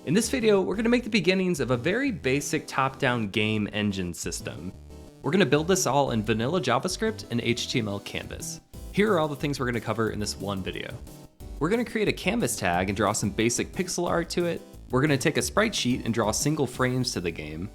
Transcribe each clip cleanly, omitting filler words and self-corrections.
In this video, we're going to make the beginnings of a very basic top-down game engine system. We're going to build this all in vanilla JavaScript and HTML Canvas. Here are all the things we're going to cover in this one video. We're going to create a canvas tag and draw some basic pixel art to it. We're going to take a sprite sheet and draw single frames to the game.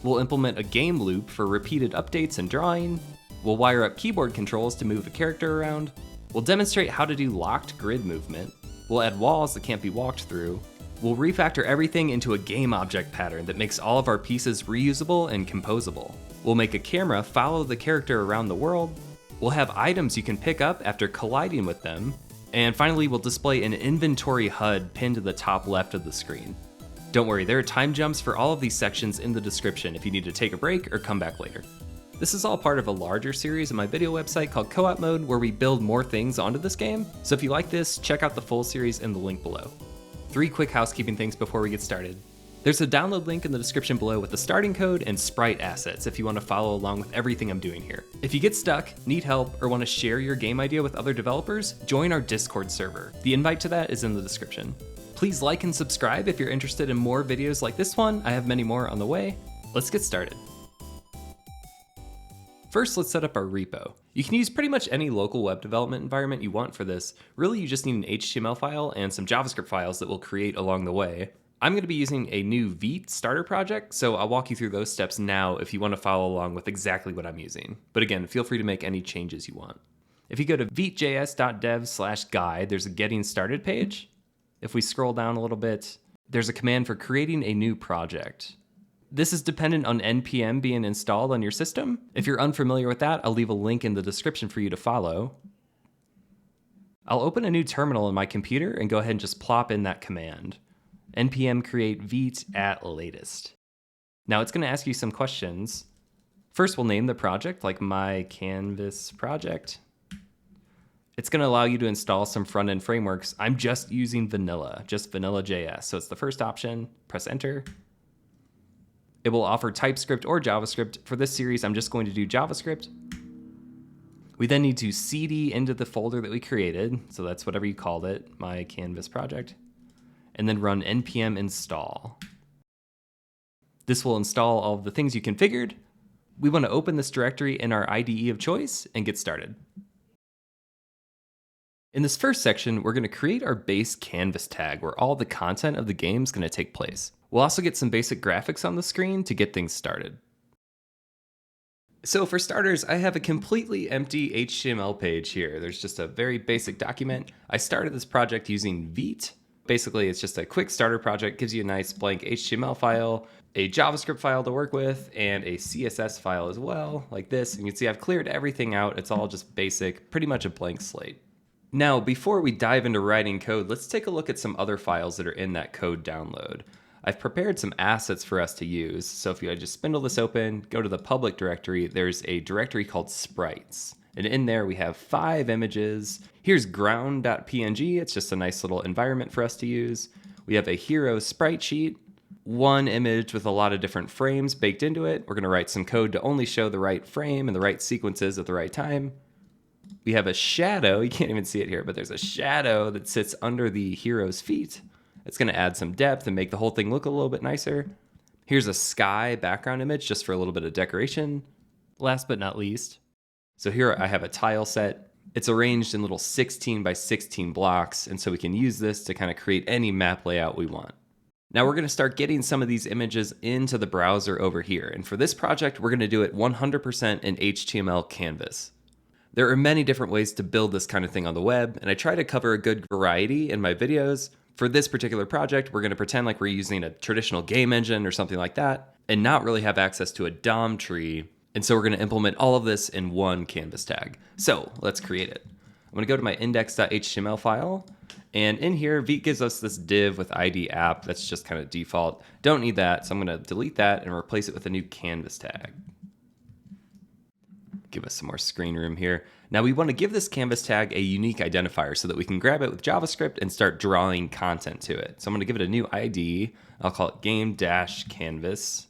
We'll implement a game loop for repeated updates and drawing. We'll wire up keyboard controls to move a character around. We'll demonstrate how to do locked grid movement. We'll add walls that can't be walked through. We'll refactor everything into a game object pattern that makes all of our pieces reusable and composable. We'll make a camera follow the character around the world. We'll have items you can pick up after colliding with them. And finally, we'll display an inventory HUD pinned to the top left of the screen. Don't worry, there are time jumps for all of these sections in the description if you need to take a break or come back later. This is all part of a larger series on my video website called Co-op Mode, where we build more things onto this game. So if you like this, check out the full series in the link below. 3 quick housekeeping things before we get started. There's a download link in the description below with the starting code and sprite assets if you want to follow along with everything I'm doing here. If you get stuck, need help, or want to share your game idea with other developers, join our Discord server. The invite to that is in the description. Please like and subscribe if you're interested in more videos like this one. I have many more on the way. Let's get started. First, let's set up our repo. You can use pretty much any local web development environment you want for this. Really, you just need an HTML file and some JavaScript files that we'll create along the way. I'm going to be using a new Vite starter project, so I'll walk you through those steps now if you want to follow along with exactly what I'm using. But again, feel free to make any changes you want. If you go to vitejs.dev/guide, there's a getting started page. If we scroll down a little bit, there's a command for creating a new project. This is dependent on npm being installed on your system. If you're unfamiliar with that, I'll leave a link in the description for you to follow. I'll open a new terminal in my computer and go ahead and just plop in that command. npm create vite at latest. Now it's going to ask you some questions. First, we'll name the project, like my canvas project. It's going to allow you to install some front-end frameworks. I'm just using vanilla, just vanilla.js. So it's the first option. Press enter. It will offer TypeScript or JavaScript. For this series, I'm just going to do JavaScript. We then need to cd into the folder that we created. So that's whatever you called it, my canvas project. And then run npm install. This will install all of the things you configured. We want to open this directory in our IDE of choice and get started. In this first section, we're going to create our base canvas tag where all the content of the game is going to take place. We'll also get some basic graphics on the screen to get things started. So for starters, I have a completely empty HTML page here. There's just a very basic document. I started this project using Vite. Basically, it's just a quick starter project, gives you a nice blank HTML file, a JavaScript file to work with, and a CSS file as well, like this. And you can see I've cleared everything out. It's all just basic, pretty much a blank slate. Now, before we dive into writing code, let's take a look at some other files that are in that code download. I've prepared some assets for us to use. So if you just spindle this open, go to the public directory, there's a directory called sprites. And in there we have 5 images. Here's ground.png. It's just a nice little environment for us to use. We have a hero sprite sheet, 1 image with a lot of different frames baked into it. We're going to write some code to only show the right frame and the right sequences at the right time. We have a shadow. You can't even see it here, but there's a shadow that sits under the hero's feet. It's going to add some depth and make the whole thing look a little bit nicer. Here's a sky background image just for a little bit of decoration. Last but not least, so here I have a tile set. It's arranged in little 16 by 16 blocks, and so we can use this to kind of create any map layout we want. Now we're going to start getting some of these images into the browser over here, and for this project, we're going to do it 100% in HTML Canvas. There are many different ways to build this kind of thing on the web, and I try to cover a good variety in my videos. For this particular project, we're going to pretend like we're using a traditional game engine or something like that, and not really have access to a DOM tree. And so we're going to implement all of this in one canvas tag. So let's create it. I'm going to go to my index.html file. And in here, Vite gives us this div with ID app. That's just kind of default. Don't need that. So I'm going to delete that and replace it with a new canvas tag. Give us some more screen room here. Now we want to give this canvas tag a unique identifier so that we can grab it with JavaScript and start drawing content to it. So I'm going to give it a new ID. I'll call it game-canvas.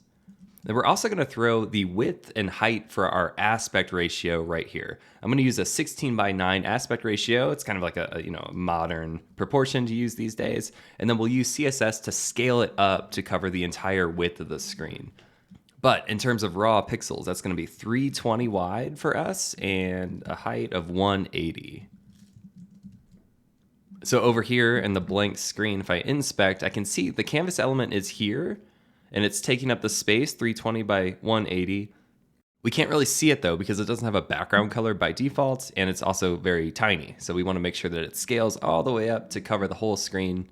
Then we're also going to throw the width and height for our aspect ratio right here. I'm going to use a 16:9 aspect ratio. It's kind of like a modern proportion to use these days. And then we'll use CSS to scale it up to cover the entire width of the screen. But in terms of raw pixels, that's going to be 320 wide for us and a height of 180. So over here in the blank screen, if I inspect, I can see the canvas element is here and it's taking up the space 320 by 180. We can't really see it though because it doesn't have a background color by default, and it's also very tiny. So we want to make sure that it scales all the way up to cover the whole screen.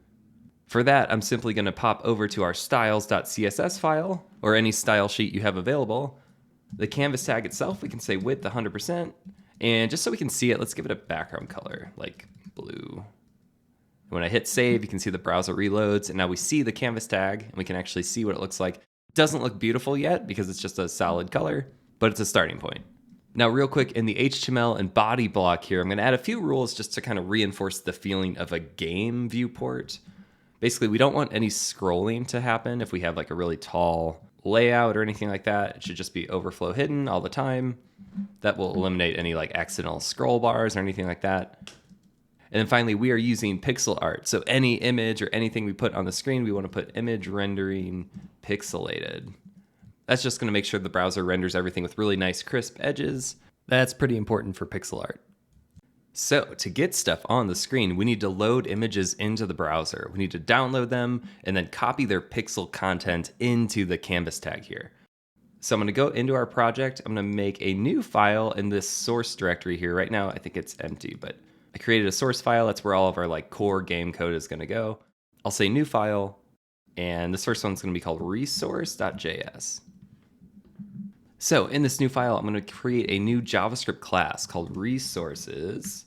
For that, I'm simply going to pop over to our styles.css file or any style sheet you have available. The canvas tag itself, we can say width 100%. And just so we can see it, let's give it a background color like blue. When I hit save, you can see the browser reloads, and now we see the canvas tag, and we can actually see what it looks like. It doesn't look beautiful yet because it's just a solid color, but it's a starting point. Now, real quick, in the HTML and body block here, I'm going to add a few rules just to kind of reinforce the feeling of a game viewport. Basically, we don't want any scrolling to happen if we have like a really tall layout or anything like that. It should just be overflow hidden all the time. That will eliminate any like accidental scroll bars or anything like that. And then finally, we are using pixel art. So any image or anything we put on the screen, we want to put image rendering pixelated. That's just going to make sure the browser renders everything with really nice crisp edges. That's pretty important for pixel art. So to get stuff on the screen, we need to load images into the browser. We need to download them and then copy their pixel content into the canvas tag here. So I'm going to go into our project. I'm going to make a new file in this source directory here. Right now, I think it's empty, but I created a source file. That's where all of our like core game code is going to go. I'll say new file, and this first one's going to be called resource.js. So in this new file, I'm going to create a new JavaScript class called resources.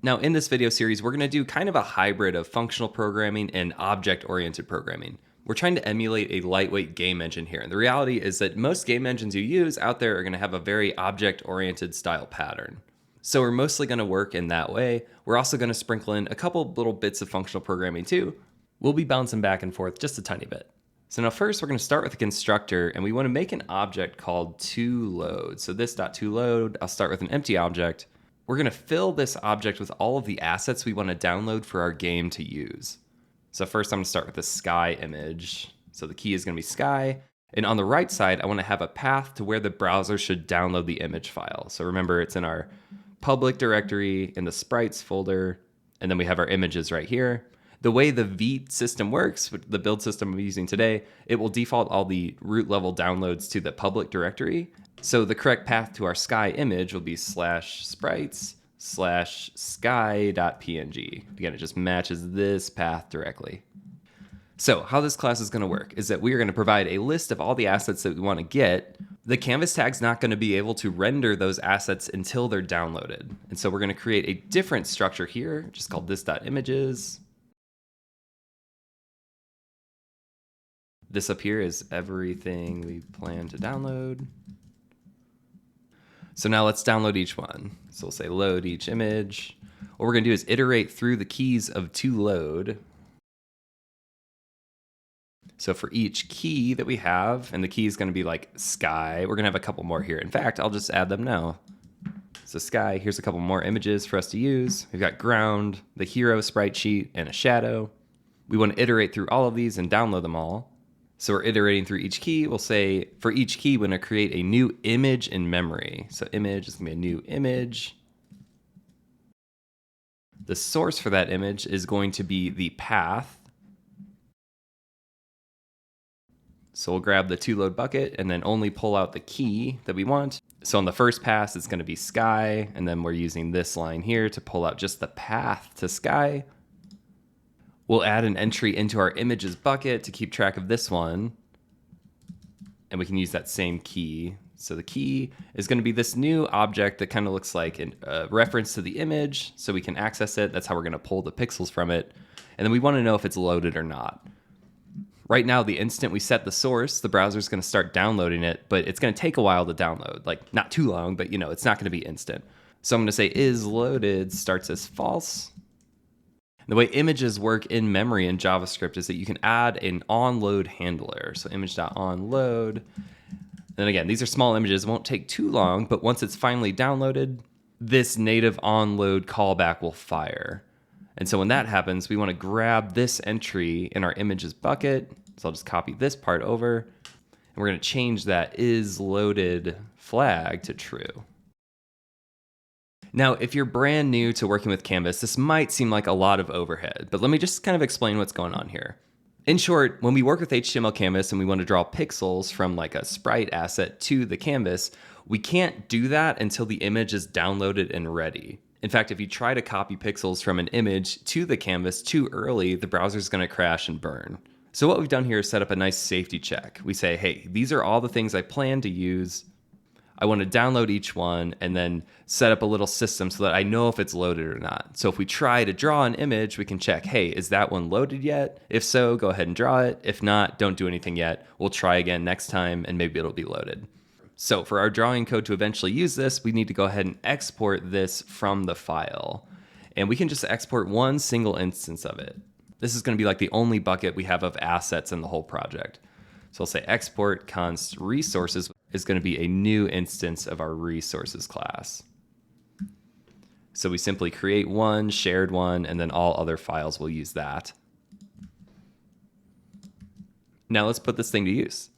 Now in this video series, we're going to do kind of a hybrid of functional programming and object-oriented programming. We're trying to emulate a lightweight game engine here. And the reality is that most game engines you use out there are going to have a very object-oriented style pattern. So we're mostly going to work in that way. We're also going to sprinkle in a couple little bits of functional programming too. We'll be bouncing back and forth just a tiny bit. So now first we're going to start with a constructor, and we want to make an object called toLoad. So this .toLoad, I'll start with an empty object. We're going to fill this object with all of the assets we want to download for our game to use. So first I'm going to start with the sky image. So the key is going to be sky. And on the right side, I want to have a path to where the browser should download the image file. So remember, it's in our public directory in the sprites folder, and then we have our images right here. The way the Vite system works, the build system I'm using today, it will default all the root level downloads to the public directory. So the correct path to our sky image will be /sprites/sky.png. Again, it just matches this path directly. So how this class is going to work is that we are going to provide a list of all the assets that we want to get. The canvas tag's not going to be able to render those assets until they're downloaded. And so we're going to create a different structure here, just called this.images. This up here is everything we plan to download. So now let's download each one. So we'll say load each image. What we're going to do is iterate through the keys of toLoad. So for each key that we have, and the key is going to be like sky, we're going to have a couple more here. In fact, I'll just add them now. So sky, here's a couple more images for us to use. We've got ground, the hero sprite sheet, and a shadow. We want to iterate through all of these and download them all. So we're iterating through each key. We'll say for each key, we're going to create a new image in memory. So image is going to be a new image. The source for that image is going to be the path. So we'll grab the toLoad bucket and then only pull out the key that we want. So on the first pass, it's going to be sky. And then we're using this line here to pull out just the path to sky. We'll add an entry into our images bucket to keep track of this one. And we can use that same key. So the key is going to be this new object that kind of looks like a reference to the image. So we can access it. That's how we're going to pull the pixels from it. And then we want to know if it's loaded or not. Right now, the instant we set the source, the browser is going to start downloading it, but it's going to take a while to download. Like, not too long, but it's not going to be instant. So I'm going to say is loaded starts as false. The way images work in memory in JavaScript is that you can add an onload handler. So image.onload, And again, these are small images, it won't take too long, but once it's finally downloaded, this native onload callback will fire. And so when that happens, we want to grab this entry in our images bucket. So I'll just copy this part over, and we're going to change that isLoaded flag to true. Now, if you're brand new to working with Canvas, this might seem like a lot of overhead, but let me just kind of explain what's going on here. In short, when we work with HTML Canvas and we want to draw pixels from like a sprite asset to the canvas, we can't do that until the image is downloaded and ready. In fact, if you try to copy pixels from an image to the canvas too early, the browser's going to crash and burn. So what we've done here is set up a nice safety check. We say, hey, these are all the things I plan to use. I want to download each one and then set up a little system so that I know if it's loaded or not. So if we try to draw an image, we can check, hey, is that one loaded yet? If so, go ahead and draw it. If not, don't do anything yet. We'll try again next time and maybe it'll be loaded. So for our drawing code to eventually use this, we need to go ahead and export this from the file. And we can just export one single instance of it. This is going to be like the only bucket we have of assets in the whole project. So I'll say export const resources is going to be a new instance of our resources class. So we simply create one, shared one, and then all other files will use that. Now let's put this thing to use.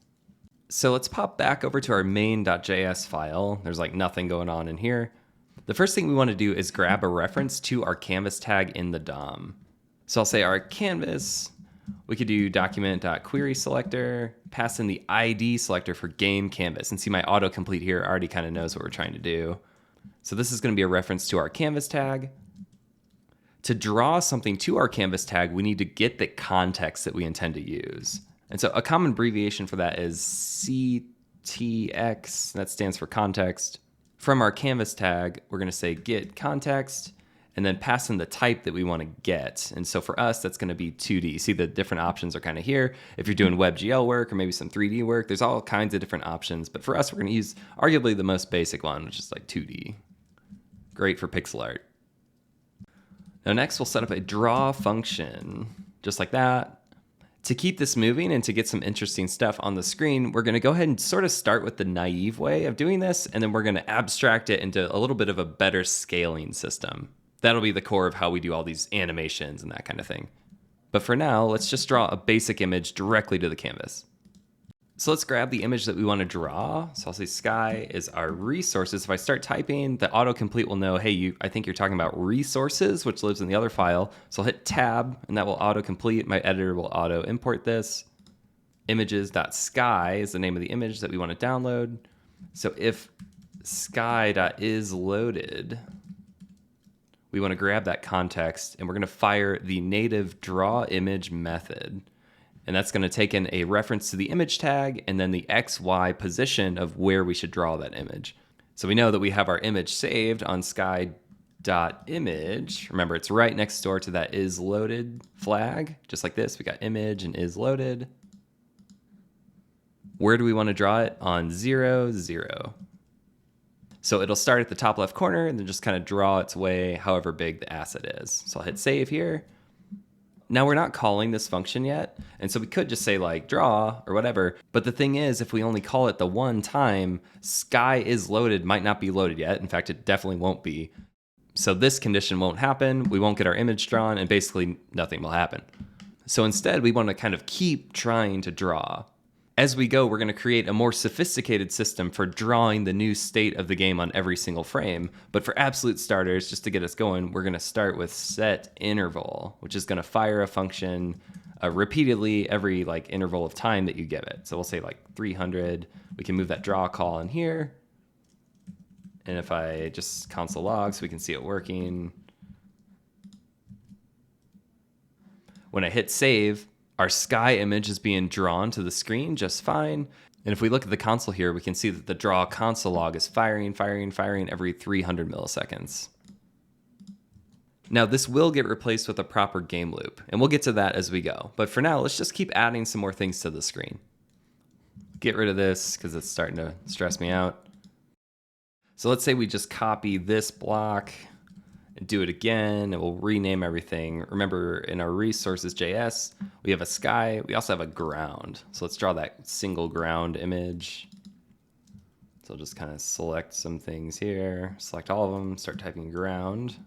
So let's pop back over to our main.js file. There's like nothing going on in here. The first thing we want to do is grab a reference to our canvas tag in the DOM. So I'll say our canvas, we could do document.querySelector, pass in the ID selector for game canvas, and see my autocomplete here already kind of knows what we're trying to do. So this is going to be a reference to our canvas tag. To draw something to our canvas tag, we need to get the context that we intend to use. And so a common abbreviation for that is CTX, that stands for context. From our canvas tag, we're going to say get context, and then pass in the type that we want to get. And so for us, that's going to be 2D. You see the different options are kind of here. If you're doing WebGL work or maybe some 3D work, there's all kinds of different options. But for us, we're going to use arguably the most basic one, which is like 2D. Great for pixel art. Now next, we'll set up a draw function, just like that. To keep this moving and to get some interesting stuff on the screen, we're going to go ahead and sort of start with the naive way of doing this, and then we're going to abstract it into a little bit of a better scaling system. That'll be the core of how we do all these animations and that kind of thing. But for now, let's just draw a basic image directly to the canvas. So let's grab the image that we want to draw. So I'll say sky is our resources. If I start typing, the autocomplete will know, hey, I think you're talking about resources, which lives in the other file. So I'll hit tab, and that will autocomplete. My editor will auto import this. Images.sky is the name of the image that we want to download. So if sky.isLoaded, we want to grab that context, and we're going to fire the native draw image method. And that's going to take in a reference to the image tag and then the XY position of where we should draw that image. So we know that we have our image saved on sky.image. Remember, it's right next door to that isLoaded flag. Just like this, we got image and isLoaded. Where do we want to draw it? On 0, 0. So it'll start at the top left corner and then just kind of draw its way however big the asset is. So I'll hit save here. Now we're not calling this function yet, and so we could just say like draw or whatever, but the thing is, if we only call it the one time, sky is loaded might not be loaded yet. In fact, it definitely won't be. So this condition won't happen, we won't get our image drawn, and basically nothing will happen. So instead, we want to kind of keep trying to draw. As we go, we're going to create a more sophisticated system for drawing the new state of the game on every single frame. But for absolute starters, just to get us going, we're going to start with set interval, which is going to fire a function repeatedly every like interval of time that you give it. So we'll say like 300. We can move that draw call in here. And if I just console log so we can see it working. When I hit save, our sky image is being drawn to the screen just fine. And if we look at the console here, we can see that the draw console log is firing every 300 milliseconds. Now this will get replaced with a proper game loop, and we'll get to that as we go. But for now, let's just keep adding some more things to the screen. Get rid of this because it's starting to stress me out. So let's say we just copy this block and do it again, and we'll rename everything. Remember, in our resources.js, we have a sky, we also have a ground. So let's draw that single ground image. So I'll just kind of select some things here, select all of them, start typing ground.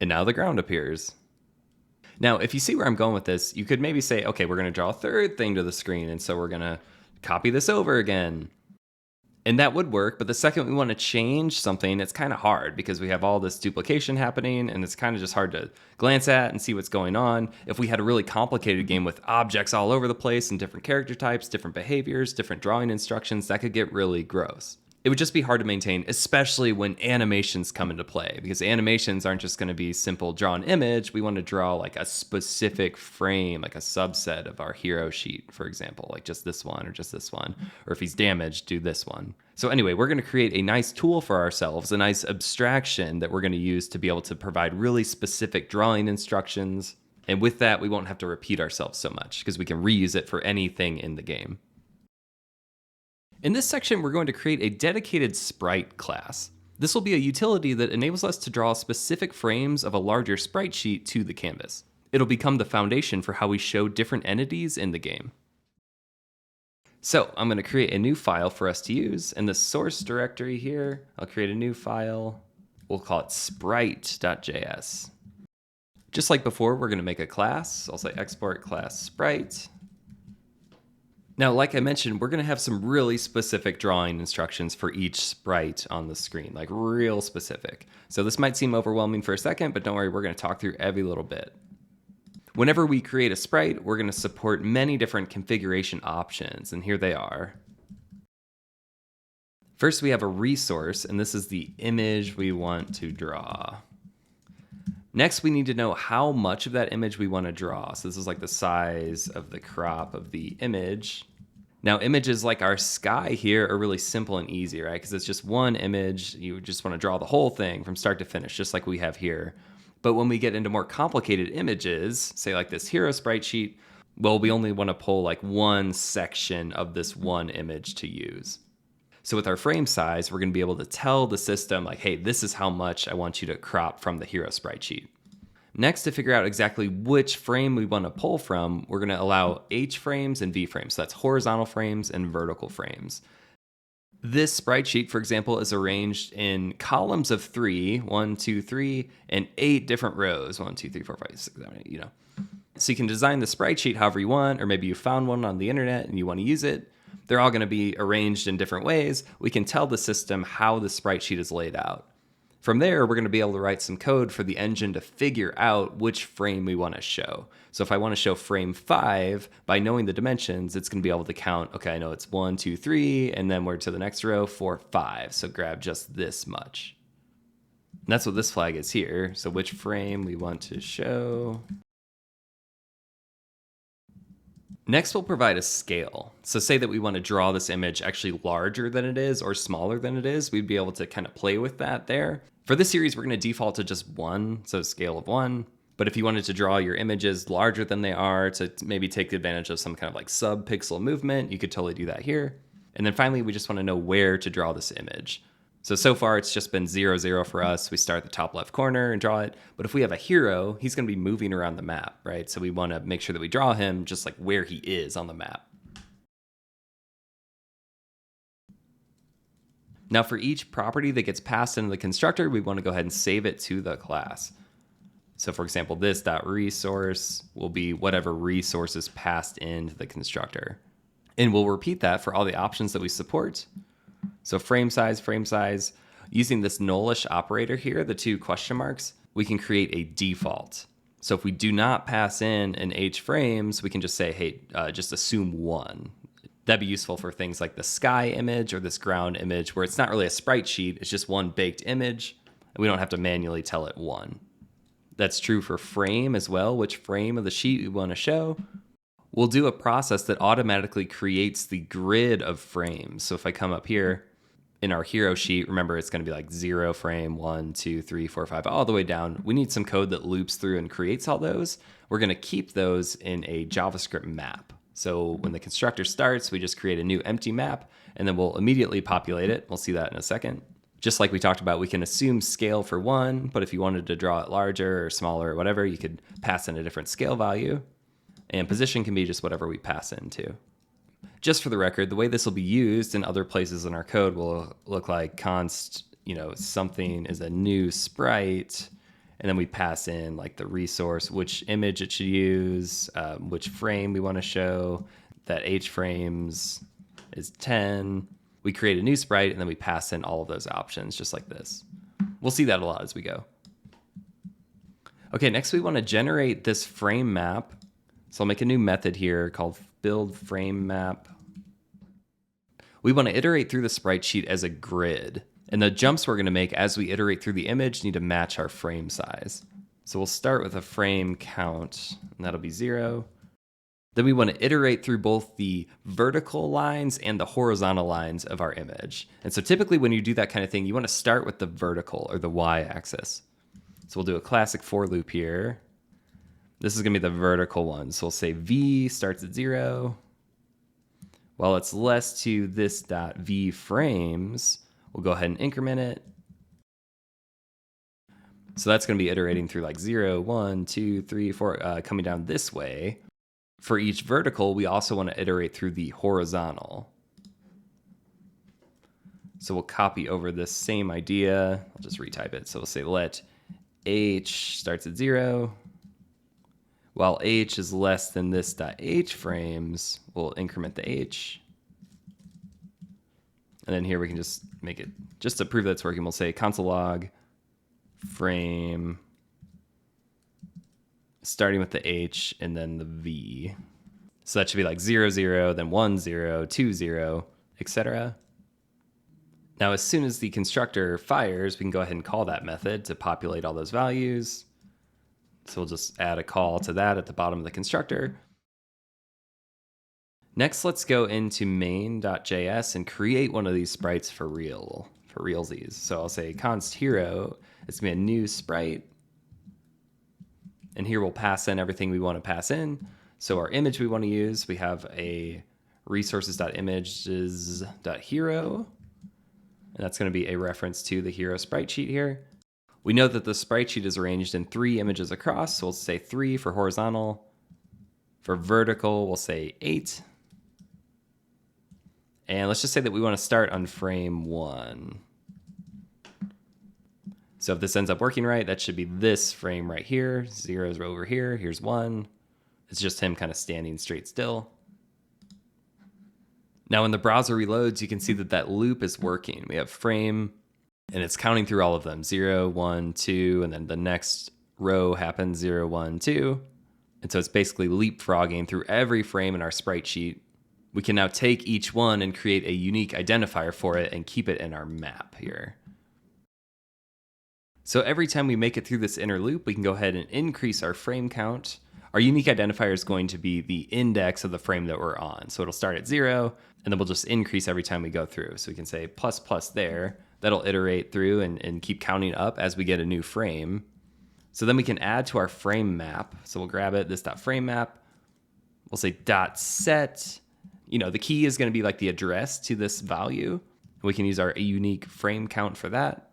And now the ground appears. Now, if you see where I'm going with this, you could maybe say, okay, we're going to draw a third thing to the screen. And so we're going to copy this over again. And that would work. But the second we want to change something, it's kind of hard because we have all this duplication happening and it's kind of just hard to glance at and see what's going on. If we had a really complicated game with objects all over the place and different character types, different behaviors, different drawing instructions, that could get really gross. It would just be hard to maintain, especially when animations come into play, because animations aren't just going to be simple draw an image. We want to draw like a specific frame, like a subset of our hero sheet, for example, like just this one or just this one. Or if he's damaged, do this one. So anyway, we're going to create a nice tool for ourselves, a nice abstraction that we're going to use to be able to provide really specific drawing instructions. And with that, we won't have to repeat ourselves so much because we can reuse it for anything in the game. In this section, we're going to create a dedicated Sprite class. This will be a utility that enables us to draw specific frames of a larger sprite sheet to the canvas. It'll become the foundation for how we show different entities in the game. So I'm going to create a new file for us to use. In the source directory here, I'll create a new file. We'll call it sprite.js. Just like before, we're going to make a class. I'll say export class sprite. Now, like I mentioned, we're going to have some really specific drawing instructions for each sprite on the screen, like real specific. So this might seem overwhelming for a second, but don't worry, we're going to talk through every little bit. Whenever we create a sprite, we're going to support many different configuration options, and here they are. First, we have a resource, and this is the image we want to draw. Next, we need to know how much of that image we want to draw. So this is like the size of the crop of the image. Now, images like our sky here are really simple and easy, right? Because it's just one image. You just want to draw the whole thing from start to finish, just like we have here. But when we get into more complicated images, say like this hero sprite sheet, well, we only want to pull like one section of this one image to use. So with our frame size, we're going to be able to tell the system like, hey, this is how much I want you to crop from the hero sprite sheet. Next, to figure out exactly which frame we want to pull from, we're going to allow H frames and V frames. So that's horizontal frames and vertical frames. This sprite sheet, for example, is arranged in columns of 3, 1, 2, 3, and 8 different rows. 1, 2, 3, 4, 5, 6, 7, 8, So you can design the sprite sheet however you want, or maybe you found one on the internet and you want to use it. They're all going to be arranged in different ways. We can tell the system how the sprite sheet is laid out. From there, we're going to be able to write some code for the engine to figure out which frame we want to show. So if I want to show frame 5, by knowing the dimensions, it's going to be able to count, okay, I know it's 1, 2, 3, and then we're to the next row, 4, 5. So grab just this much. And that's what this flag is here. So which frame we want to show. Next, we'll provide a scale. So say that we want to draw this image actually larger than it is or smaller than it is. We'd be able to kind of play with that there. For this series, we're going to default to just 1, so scale of 1. But if you wanted to draw your images larger than they are to maybe take advantage of some kind of like sub-pixel movement, you could totally do that here. And then finally, we just want to know where to draw this image. So far, it's just been 0, 0 for us. We start at the top left corner and draw it. But if we have a hero, he's going to be moving around the map, right? So we want to make sure that we draw him just like where he is on the map. Now, for each property that gets passed into the constructor, we want to go ahead and save it to the class. So for example, this .resource will be whatever resource is passed into the constructor. And we'll repeat that for all the options that we support. So frame size, using this nullish operator here, the 2 question marks, we can create a default. So if we do not pass in an H frames, we can just say, hey, just assume 1. That'd be useful for things like the sky image or this ground image where it's not really a sprite sheet, it's just one baked image, and we don't have to manually tell it 1. That's true for frame as well, which frame of the sheet we want to show. We'll do a process that automatically creates the grid of frames. So if I come up here in our hero sheet, remember it's going to be like 0 frame, 1, 2, 3, 4, 5, all the way down. We need some code that loops through and creates all those. We're going to keep those in a JavaScript map. So when the constructor starts, we just create a new empty map, and then we'll immediately populate it. We'll see that in a second. Just like we talked about, we can assume scale for 1, but if you wanted to draw it larger or smaller or whatever, you could pass in a different scale value. And position can be just whatever we pass into. Just for the record, the way this will be used in other places in our code will look like const, something is a new sprite, and then we pass in like the resource, which image it should use, which frame we want to show, that h frames is 10. We create a new sprite, and then we pass in all of those options just like this. We'll see that a lot as we go. Okay, next we want to generate this frame map. So I'll make a new method here called build frame map. We want to iterate through the sprite sheet as a grid. And the jumps we're going to make as we iterate through the image need to match our frame size. So we'll start with a frame count, and that'll be 0. Then we want to iterate through both the vertical lines and the horizontal lines of our image. And so typically when you do that kind of thing, you want to start with the vertical or the y-axis. So we'll do a classic for loop here. This is going to be the vertical one. So we'll say v starts at 0. While it's less to this dot v frames, we'll go ahead and increment it. So that's going to be iterating through like 0, 1, 2, 3, 4, coming down this way. For each vertical, we also want to iterate through the horizontal. So we'll copy over this same idea. I'll just retype it. So we'll say let h starts at 0. While h is less than this dot h frames, we'll increment the h. And then here we can just make it, just to prove that it's working, we'll say console log frame starting with the h and then the v. So that should be like 0, 0, then 1, 0, 2, 0, etc. Now, as soon as the constructor fires, we can go ahead and call that method to populate all those values. So we'll just add a call to that at the bottom of the constructor. Next, let's go into main.js and create one of these sprites for realsies. So I'll say const hero, it's gonna be a new sprite. And here we'll pass in everything we want to pass in. So our image we want to use, we have a resources.images.hero. And that's going to be a reference to the hero sprite sheet here. We know that the sprite sheet is arranged in 3 images across, so we'll say 3 for horizontal. For vertical, we'll say 8. And let's just say that we want to start on frame 1. So if this ends up working right, that should be this frame right here. 0 is over here, here's 1. It's just him kind of standing straight still. Now when the browser reloads, you can see that that loop is working. We have frame, and it's counting through all of them, 0, 1, 2, and then the next row happens 0, 1, 2. And so it's basically leapfrogging through every frame in our sprite sheet. We can now take each one and create a unique identifier for it and keep it in our map here. So every time we make it through this inner loop, we can go ahead and increase our frame count. Our unique identifier is going to be the index of the frame that we're on. So it'll start at 0, and then we'll just increase every time we go through. So we can say plus plus there. That'll iterate through and keep counting up as we get a new frame. So then we can add to our frame map. So we'll grab it, this .frame map. We'll say .set. The key is going to be like the address to this value. We can use our unique frame count for that.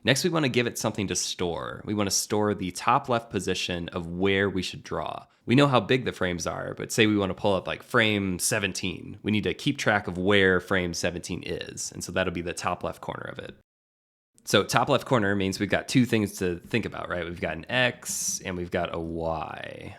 Next, we want to give it something to store. We want to store the top left position of where we should draw. We know how big the frames are, but say we want to pull up like frame 17. We need to keep track of where frame 17 is. And so that'll be the top left corner of it. So top left corner means we've got 2 things to think about, right? We've got an X and we've got a Y.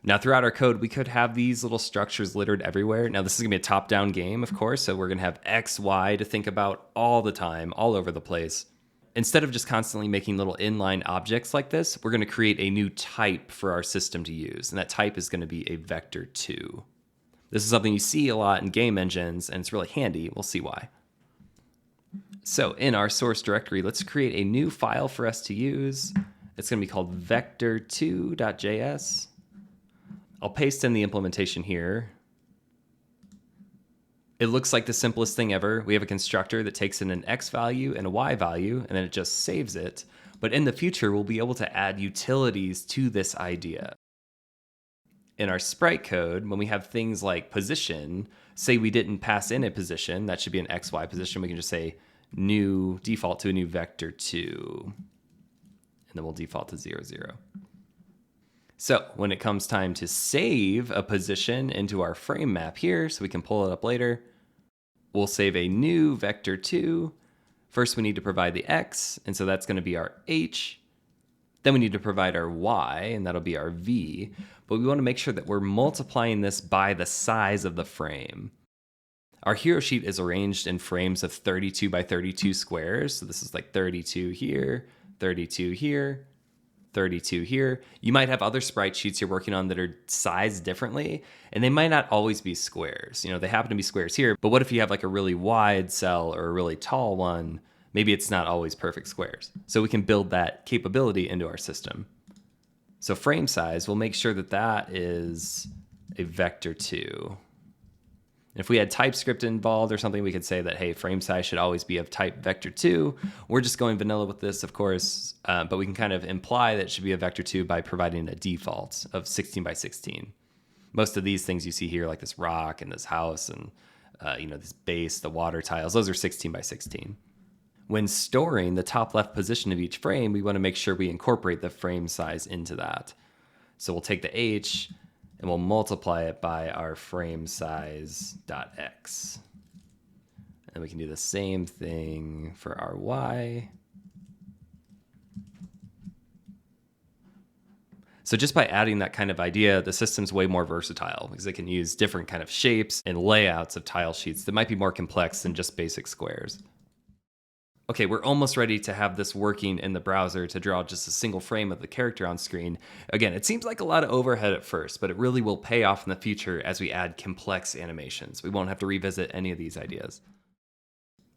Now throughout our code, we could have these little structures littered everywhere. Now this is gonna be a top-down game, of course, so we're gonna have X, Y to think about all the time, all over the place. Instead of just constantly making little inline objects like this, we're gonna create a new type for our system to use, and that type is gonna be a vector2. This is something you see a lot in game engines, and it's really handy. We'll see why. So in our source directory, let's create a new file for us to use. It's gonna be called vector2.js. I'll paste in the implementation here. It looks like the simplest thing ever. We have a constructor that takes in an X value and a Y value, and then it just saves it. But in the future, we'll be able to add utilities to this idea. In our sprite code, when we have things like position, say we didn't pass in a position, that should be an XY position, we can just say new default to a new vector2. And then we'll default to 0, 0. So when it comes time to save a position into our frame map here, so we can pull it up later, we'll save a new vector2. First, we need to provide the x, and so that's going to be our h. Then we need to provide our y, and that'll be our v. But we want to make sure that we're multiplying this by the size of the frame. Our hero sheet is arranged in frames of 32 by 32 squares. So this is like 32 here, 32 here, 32 here. You might have other sprite sheets you're working on that are sized differently, and they might not always be squares. You know, they happen to be squares here, but what if you have like a really wide cell or a really tall one? Maybe it's not always perfect squares. So we can build that capability into our system. So frame size, we'll make sure that that is a vector2. If we had TypeScript involved or something, we could say that, hey, frame size should always be of type vector2. We're just going vanilla with this, of course, but we can kind of imply that it should be a vector2 by providing a default of 16 by 16. Most of these things you see here, like this rock and this house and this base, the water tiles, those are 16 by 16. When storing the top left position of each frame, we want to make sure we incorporate the frame size into that. So we'll take the h, and we'll multiply it by our frame size.x. And we can do the same thing for our y. So just by adding that kind of idea, the system's way more versatile because it can use different kind of shapes and layouts of tile sheets that might be more complex than just basic squares. Okay, we're almost ready to have this working in the browser to draw just a single frame of the character on screen. Again, it seems like a lot of overhead at first, but it really will pay off in the future as we add complex animations. We won't have to revisit any of these ideas.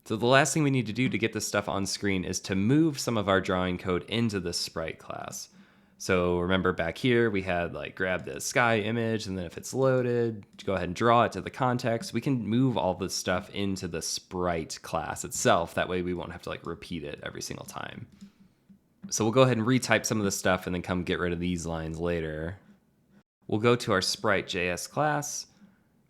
So the last thing we need to do to get this stuff on screen is to move some of our drawing code into the Sprite class. So remember back here, we had like grab the sky image, and then if it's loaded, go ahead and draw it to the context. We can move all this stuff into the Sprite class itself. That way we won't have to like repeat it every single time. So we'll go ahead and retype some of the stuff and then come get rid of these lines later. We'll go to our Sprite.js class.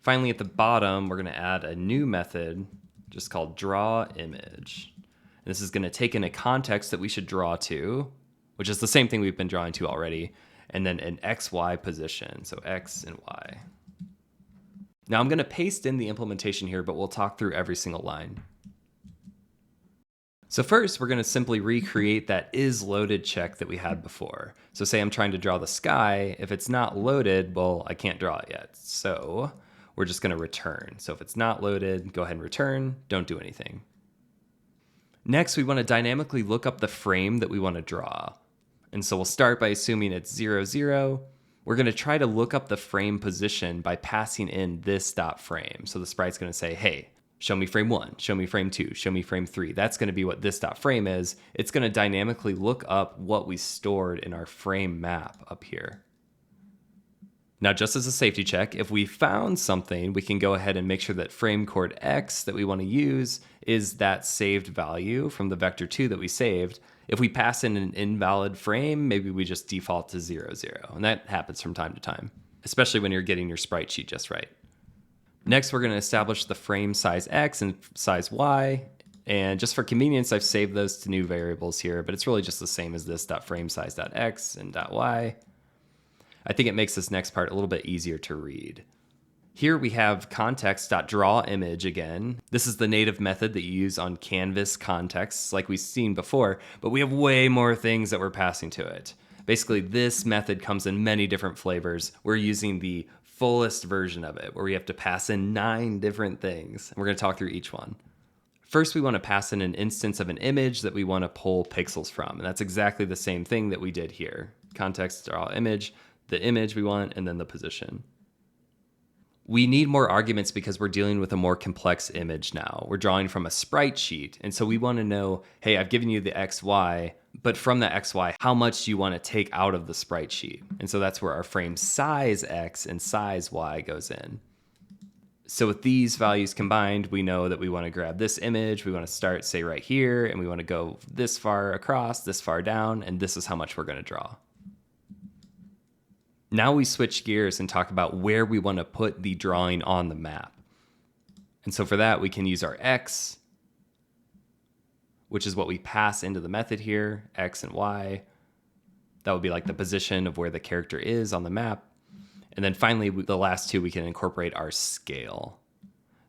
Finally, at the bottom, we're gonna add a new method just called drawImage. And this is gonna take in a context that we should draw to, which is the same thing we've been drawing to already, and then an XY position, so X and Y. Now I'm gonna paste in the implementation here, but we'll talk through every single line. So first, we're gonna simply recreate that isLoaded check that we had before. So say I'm trying to draw the sky, if it's not loaded, well, I can't draw it yet. So we're just gonna return. So if it's not loaded, go ahead and return, don't do anything. Next, we wanna dynamically look up the frame that we wanna draw. And so we'll start by assuming it's 0, 0. We're going to try to look up the frame position by passing in this.frame. So the sprite's going to say, hey, show me frame 1, show me frame 2, show me frame 3. That's going to be what this.frame is. It's going to dynamically look up what we stored in our frame map up here. Now, just as a safety check, if we found something, we can go ahead and make sure that frame chord X that we want to use is that saved value from the vector2 that we saved. If we pass in an invalid frame, maybe we just default to 0, 0. And that happens from time to time, especially when you're getting your sprite sheet just right. Next, we're going to establish the frame size X and size Y. And just for convenience, I've saved those to new variables here, but it's really just the same as this.framesize.x and .y. I think it makes this next part a little bit easier to read. Here we have context.drawImage again. This is the native method that you use on Canvas contexts like we've seen before, but we have way more things that we're passing to it. Basically, this method comes in many different flavors. We're using the fullest version of it, where we have to pass in 9 different things. We're gonna talk through each one. First, we wanna pass in an instance of an image that we wanna pull pixels from, and that's exactly the same thing that we did here. Context.drawImage, the image we want, and then the position. We need more arguments because we're dealing with a more complex image now. We're drawing from a sprite sheet. And so we want to know, hey, I've given you the XY, but from the XY, how much do you want to take out of the sprite sheet? And so that's where our frame size X and size Y goes in. So with these values combined, we know that we want to grab this image. We want to start, say, right here, and we want to go this far across, this far down, and this is how much we're going to draw. Now we switch gears and talk about where we want to put the drawing on the map. And so for that, we can use our X, which is what we pass into the method here, X and Y. That would be like the position of where the character is on the map. And then finally, the last two, we can incorporate our scale.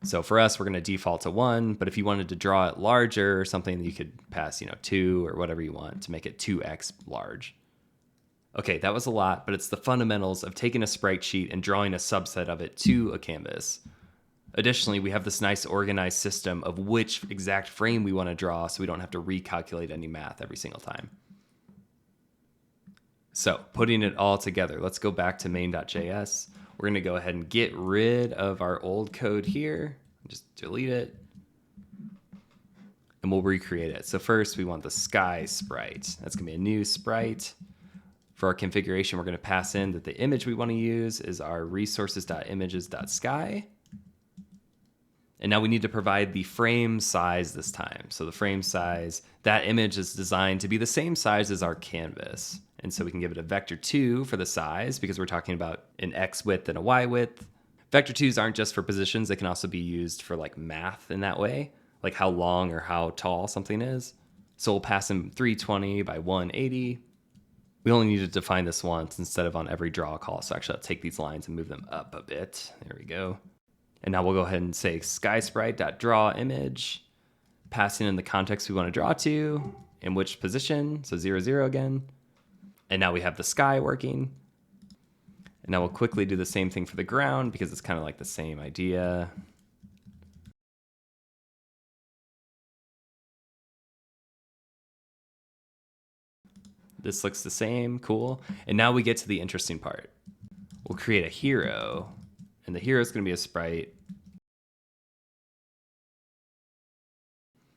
So for us, we're going to default to 1, but if you wanted to draw it larger or something, you could pass, 2 or whatever you want to make it 2x large. Okay, that was a lot, but it's the fundamentals of taking a sprite sheet and drawing a subset of it to a canvas. Additionally, we have this nice organized system of which exact frame we want to draw, so we don't have to recalculate any math every single time. So putting it all together, let's go back to main.js. We're going to go ahead and get rid of our old code here. Just delete it. And we'll recreate it. So first, we want the sky sprite. That's going to be a new sprite. For our configuration, we're going to pass in that the image we want to use is our resources.images.sky. And now we need to provide the frame size this time. So the frame size, that image is designed to be the same size as our canvas. And so we can give it a vector 2 for the size because we're talking about an X width and a Y width. Vector 2s aren't just for positions. They can also be used for like math in that way, like how long or how tall something is. So we'll pass in 320 by 180. We only need to define this once instead of on every draw call. So actually I'll take these lines and move them up a bit. There we go. And now we'll go ahead and say skysprite.drawImage, passing in the context we want to draw to, in which position, so 0, 0 again. And now we have the sky working. And now we'll quickly do the same thing for the ground because it's kind of like the same idea. This looks the same, cool. And now we get to the interesting part. We'll create a hero, and the hero is going to be a sprite.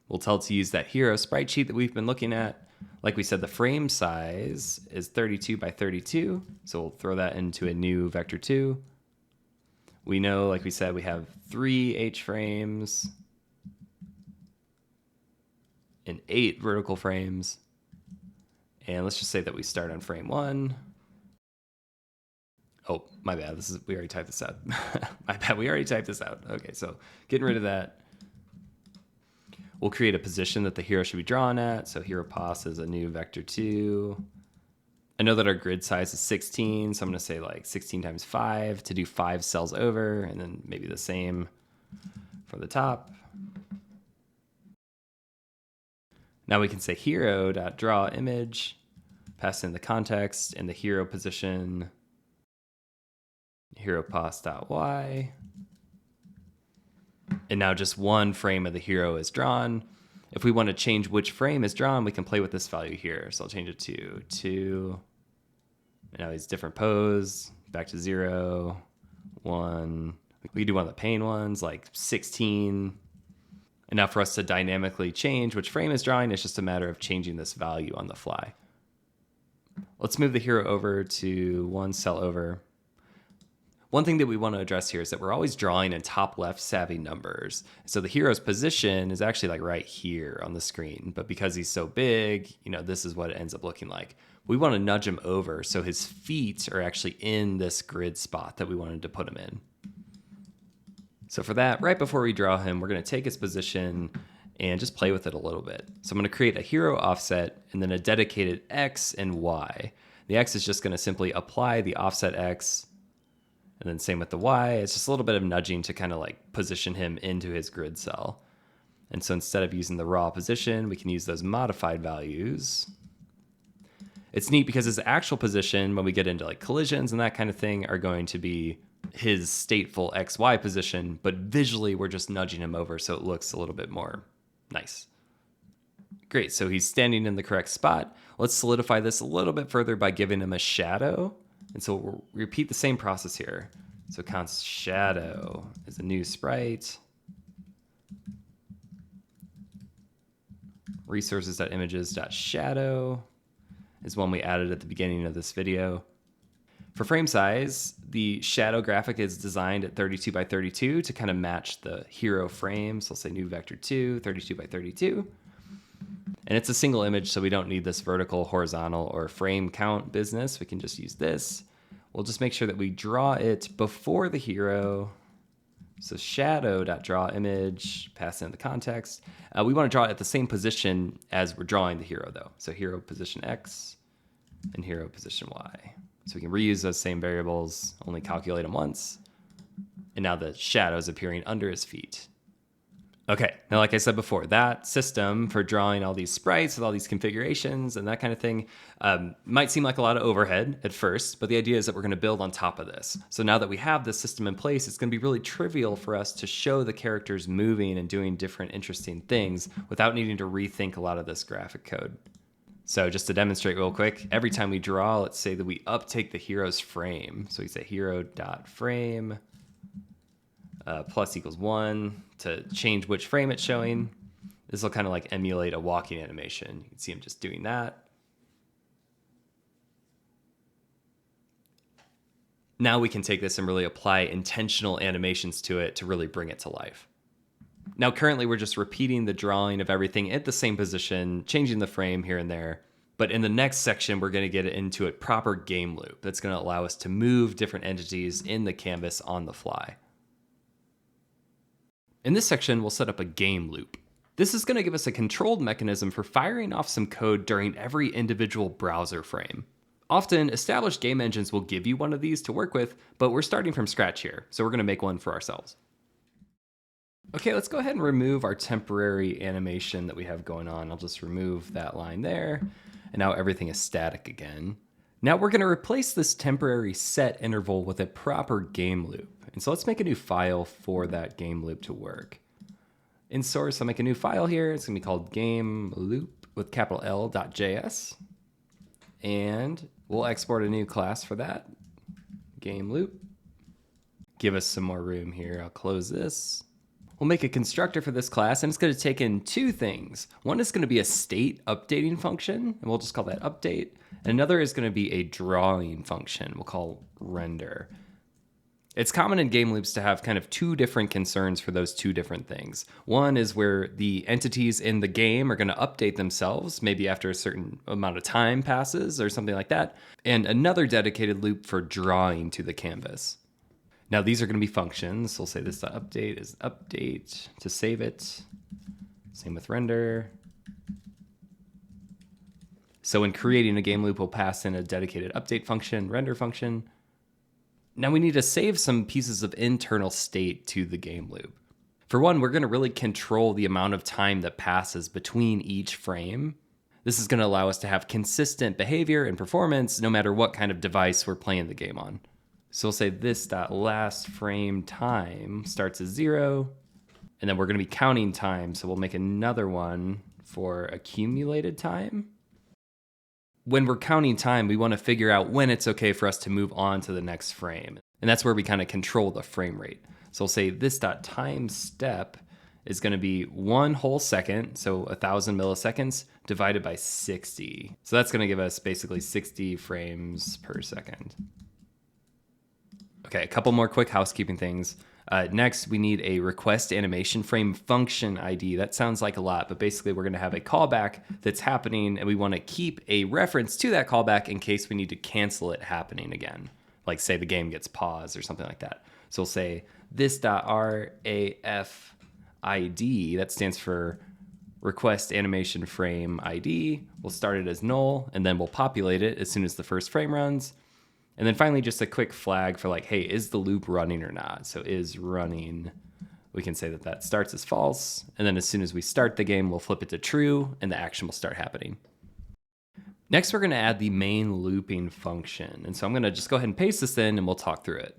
We'll tell it to use that hero sprite sheet that we've been looking at. Like we said, the frame size is 32 by 32. So we'll throw that into a new vector 2. We know, like we said, we have 3 H frames and 8 vertical frames. And let's just say that we start on frame 1. Oh, my bad. We already typed this out. My bad. We already typed this out. Okay, so getting rid of that. We'll create a position that the hero should be drawn at. So hero pos is a new vector 2. I know that our grid size is 16, so I'm going to say like 16 times 5 to do 5 cells over, and then maybe the same for the top. Now we can say hero.drawImage, pass in the context and the hero position, hero pos.y. And now just one frame of the hero is drawn. If we want to change which frame is drawn, we can play with this value here. So I'll change it to 2. And now he's different pose, back to 0, 1. We can do one of the pane ones, like 16. And now for us to dynamically change which frame is drawing, it's just a matter of changing this value on the fly. Let's move the hero over to 1 cell over. One thing that we want to address here is that we're always drawing in top left savvy numbers. So the hero's position is actually like right here on the screen, but because he's so big, this is what it ends up looking like. We want to nudge him over so his feet are actually in this grid spot that we wanted to put him in. So for that, right before we draw him, we're going to take his position and just play with it a little bit. So I'm going to create a hero offset and then a dedicated X and Y. The X is just going to simply apply the offset X, and then same with the Y. It's just a little bit of nudging to kind of like position him into his grid cell. And so instead of using the raw position, we can use those modified values. It's neat because his actual position, when we get into like collisions and that kind of thing, are going to be his stateful XY position, but visually we're just nudging him over so it looks a little bit more nice. Great, so he's standing in the correct spot. Let's solidify this a little bit further by giving him a shadow. And so we'll repeat the same process here. So const shadow is a new sprite. Resources.images.shadow is one we added at the beginning of this video. For frame size, the shadow graphic is designed at 32 by 32 to kind of match the hero frame. So I'll say new vector 2, 32 by 32. And it's a single image, so we don't need this vertical, horizontal, or frame count business. We can just use this. We'll just make sure that we draw it before the hero. So shadow.drawImage, pass in the context. We want to draw it at the same position as we're drawing the hero, though. So hero position X. and hero position Y. So we can reuse those same variables, only calculate them once. And now the shadow is appearing under his feet. Okay, now like I said before, that system for drawing all these sprites with all these configurations and that kind of thing might seem like a lot of overhead at first, but the idea is that we're going to build on top of this. So now that we have this system in place, it's going to be really trivial for us to show the characters moving and doing different interesting things without needing to rethink a lot of this graphic code. So just to demonstrate real quick, every time we draw, let's say that we uptake the hero's frame. So we say hero.frame plus equals 1 to change which frame it's showing. This will kind of like emulate a walking animation. You can see him just doing that. Now we can take this and really apply intentional animations to it to really bring it to life. Now currently we're just repeating the drawing of everything at the same position, changing the frame here and there. But in the next section, we're going to get into a proper game loop that's going to allow us to move different entities in the canvas on the fly. In this section, we'll set up a game loop. This is going to give us a controlled mechanism for firing off some code during every individual browser frame. Often, established game engines will give you one of these to work with, but we're starting from scratch here, so we're going to make one for ourselves. Okay, let's go ahead and remove our temporary animation that we have going on. I'll just remove that line there, and now everything is static again. Now we're going to replace this temporary set interval with a proper game loop. And so let's make a new file for that game loop to work. In source, I'll make a new file here. It's going to be called game loop with capital L.js. And we'll export a new class for that. Game loop. Give us some more room here. I'll close this. We'll make a constructor for this class, and it's going to take in two things. One is going to be a state updating function, and we'll just call that update. And another is going to be a drawing function we'll call render. It's common in game loops to have kind of two different concerns for those two different things. One is where the entities in the game are going to update themselves, maybe after a certain amount of time passes or something like that. And another dedicated loop for drawing to the canvas. Now these are going to be functions. We'll say this update is update to save it. Same with render. So when creating a game loop, we'll pass in a dedicated update function, render function. Now we need to save some pieces of internal state to the game loop. For one, we're going to really control the amount of time that passes between each frame. This is going to allow us to have consistent behavior and performance no matter what kind of device we're playing the game on. So we'll say this.last frame time starts as 0, and then we're going to be counting time, so we'll make another one for accumulated time. When we're counting time, we want to figure out when it's okay for us to move on to the next frame. And that's where we kind of control the frame rate. So we'll say this.time step is going to be 1 whole second, so 1,000 milliseconds, divided by 60. So that's going to give us basically 60 frames per second. Okay, a couple more quick housekeeping things. Next, we need a request animation frame function ID. That sounds like a lot, but basically we're going to have a callback that's happening, and we want to keep a reference to that callback in case we need to cancel it happening again. Like say the game gets paused or something like that. So we'll say this.raf ID, that stands for request animation frame ID. We'll start it as null, and then we'll populate it as soon as the first frame runs. And then finally, just a quick flag for like, hey, is the loop running or not? So is running, we can say that that starts as false. And then as soon as we start the game, we'll flip it to true, and the action will start happening. Next, we're going to add the main looping function. And so I'm going to just go ahead and paste this in, and we'll talk through it.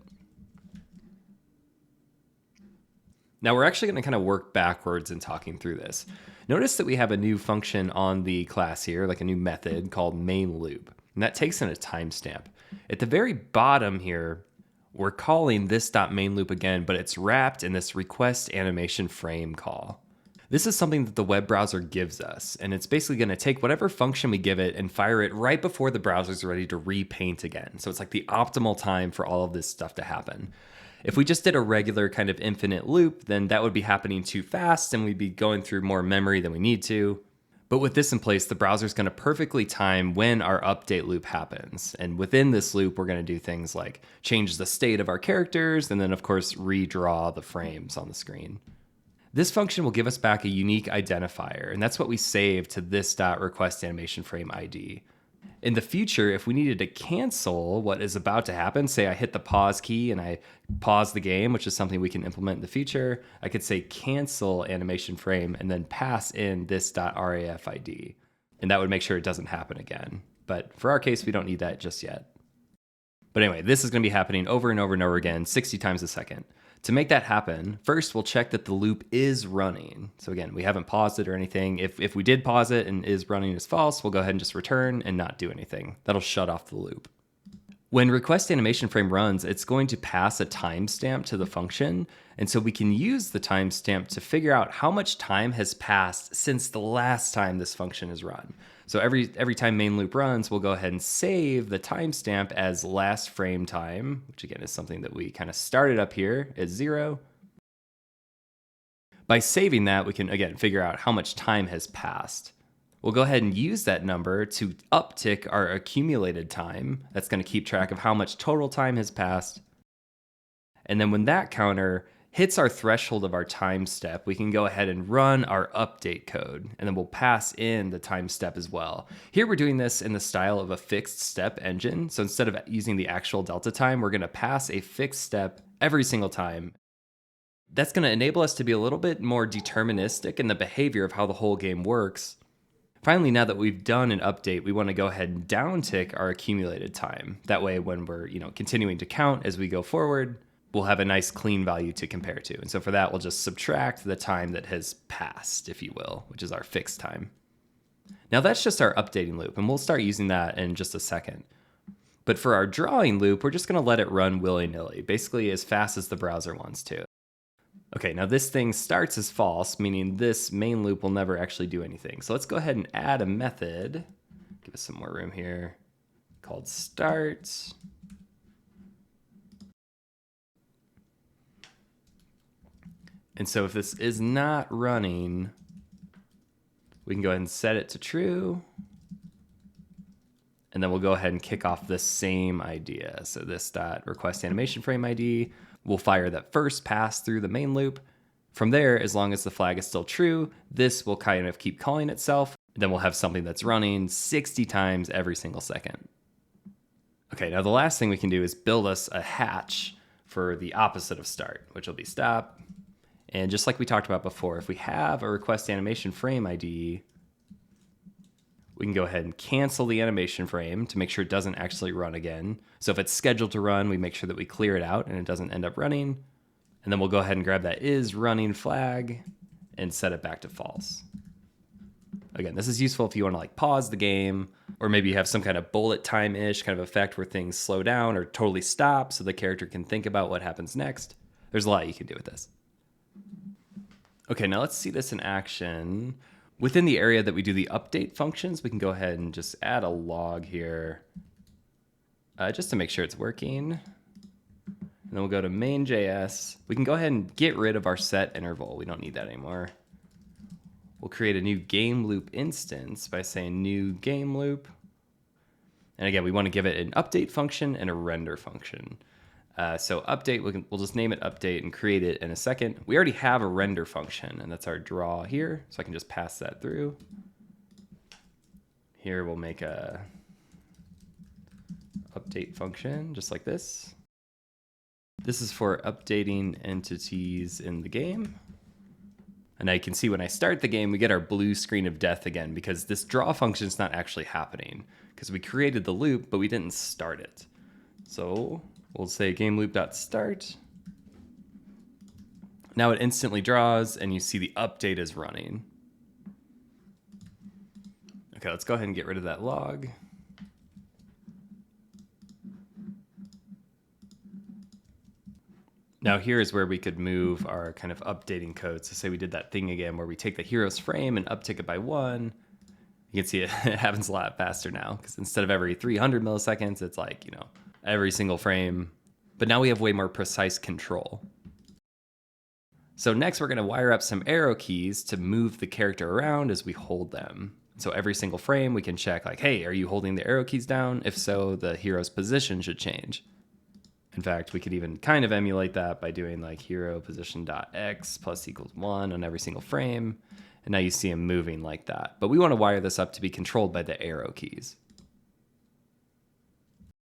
Now we're actually going to kind of work backwards in talking through this. Notice that we have a new function on the class here, like a new method called main loop. And that takes in a timestamp. At the very bottom here, we're calling this.mainLoop again, but it's wrapped in this request animation frame call. This is something that the web browser gives us, and it's basically going to take whatever function we give it and fire it right before the browser's ready to repaint again. So it's like the optimal time for all of this stuff to happen. If we just did a regular kind of infinite loop, then that would be happening too fast and we'd be going through more memory than we need to. But with this in place, the browser is going to perfectly time when our update loop happens. And within this loop, we're going to do things like change the state of our characters, and then of course, redraw the frames on the screen. This function will give us back a unique identifier, and that's what we save to this.requestAnimationFrameID. In the future, if we needed to cancel what is about to happen, say I hit the pause key and I pause the game, which is something we can implement in the future, I could say cancel animation frame and then pass in this .rafid. And that would make sure it doesn't happen again. But for our case, we don't need that just yet. But anyway, this is going to be happening over and over and over again, 60 times a second. To make that happen, first we'll check that the loop is running. So again, we haven't paused it or anything. If we did pause it and is running is false, we'll go ahead and just return and not do anything. That'll shut off the loop. When request animation frame runs, it's going to pass a timestamp to the function. And so we can use the timestamp to figure out how much time has passed since the last time this function is run. So every time main loop runs, we'll go ahead and save the timestamp as last frame time, which again is something that we kind of started up here as 0. By saving that, we can again figure out how much time has passed. We'll go ahead and use that number to uptick our accumulated time. That's going to keep track of how much total time has passed. And then when that counter hits our threshold of our time step, we can go ahead and run our update code, and then we'll pass in the time step as well. Here we're doing this in the style of a fixed step engine. So instead of using the actual delta time, we're going to pass a fixed step every single time. That's going to enable us to be a little bit more deterministic in the behavior of how the whole game works. Finally, now that we've done an update, we want to go ahead and downtick our accumulated time. That way, when we're continuing to count as we go forward, we'll have a nice clean value to compare to. And so for that, we'll just subtract the time that has passed, if you will, which is our fixed time. Now that's just our updating loop, and we'll start using that in just a second. But for our drawing loop, we're just going to let it run willy-nilly, basically as fast as the browser wants to. Okay, now this thing starts as false, meaning this main loop will never actually do anything. So let's go ahead and add a method, give us some more room here, called start. And so if this is not running, we can go ahead and set it to true. And then we'll go ahead and kick off the same idea. So this .request animation frame ID will fire that first pass through the main loop. From there, as long as the flag is still true, this will kind of keep calling itself. Then we'll have something that's running 60 times every single second. Okay, now the last thing we can do is build us a hatch for the opposite of start, which will be stop. And just like we talked about before, if we have a request animation frame ID, we can go ahead and cancel the animation frame to make sure it doesn't actually run again. So if it's scheduled to run, we make sure that we clear it out and it doesn't end up running. And then we'll go ahead and grab that is running flag and set it back to false. Again, this is useful if you want to pause the game, or maybe you have some kind of bullet time-ish kind of effect where things slow down or totally stop so the character can think about what happens next. There's a lot you can do with this. Okay, now let's see this in action. Within the area that we do the update functions, we can go ahead and just add a log here just to make sure it's working. And then we'll go to main.js. We can go ahead and get rid of our set interval. We don't need that anymore. We'll create a new game loop instance by saying new game loop. And again, we want to give it an update function and a render function. So update, we'll just name it update and create it in a second. We already have a render function, and that's our draw here. So I can just pass that through. Here we'll make a update function just like this. This is for updating entities in the game. And now you can see when I start the game, we get our blue screen of death again because this draw function is not actually happening because we created the loop, but we didn't start it. So we'll say game loop.start. Now it instantly draws and you see the update is running. Okay, let's go ahead and get rid of that log. Now here is where we could move our kind of updating code. So say we did that thing again where we take the hero's frame and uptick it by 1. You can see it happens a lot faster now because instead of every 300 milliseconds, it's every single frame. But now we have way more precise control. So next we're going to wire up some arrow keys to move the character around as we hold them. So every single frame we can check hey, are you holding the arrow keys down? If so, the hero's position should change. In fact, we could even kind of emulate that by doing hero position.x plus equals 1 on every single frame. And now you see him moving like that. But we want to wire this up to be controlled by the arrow keys.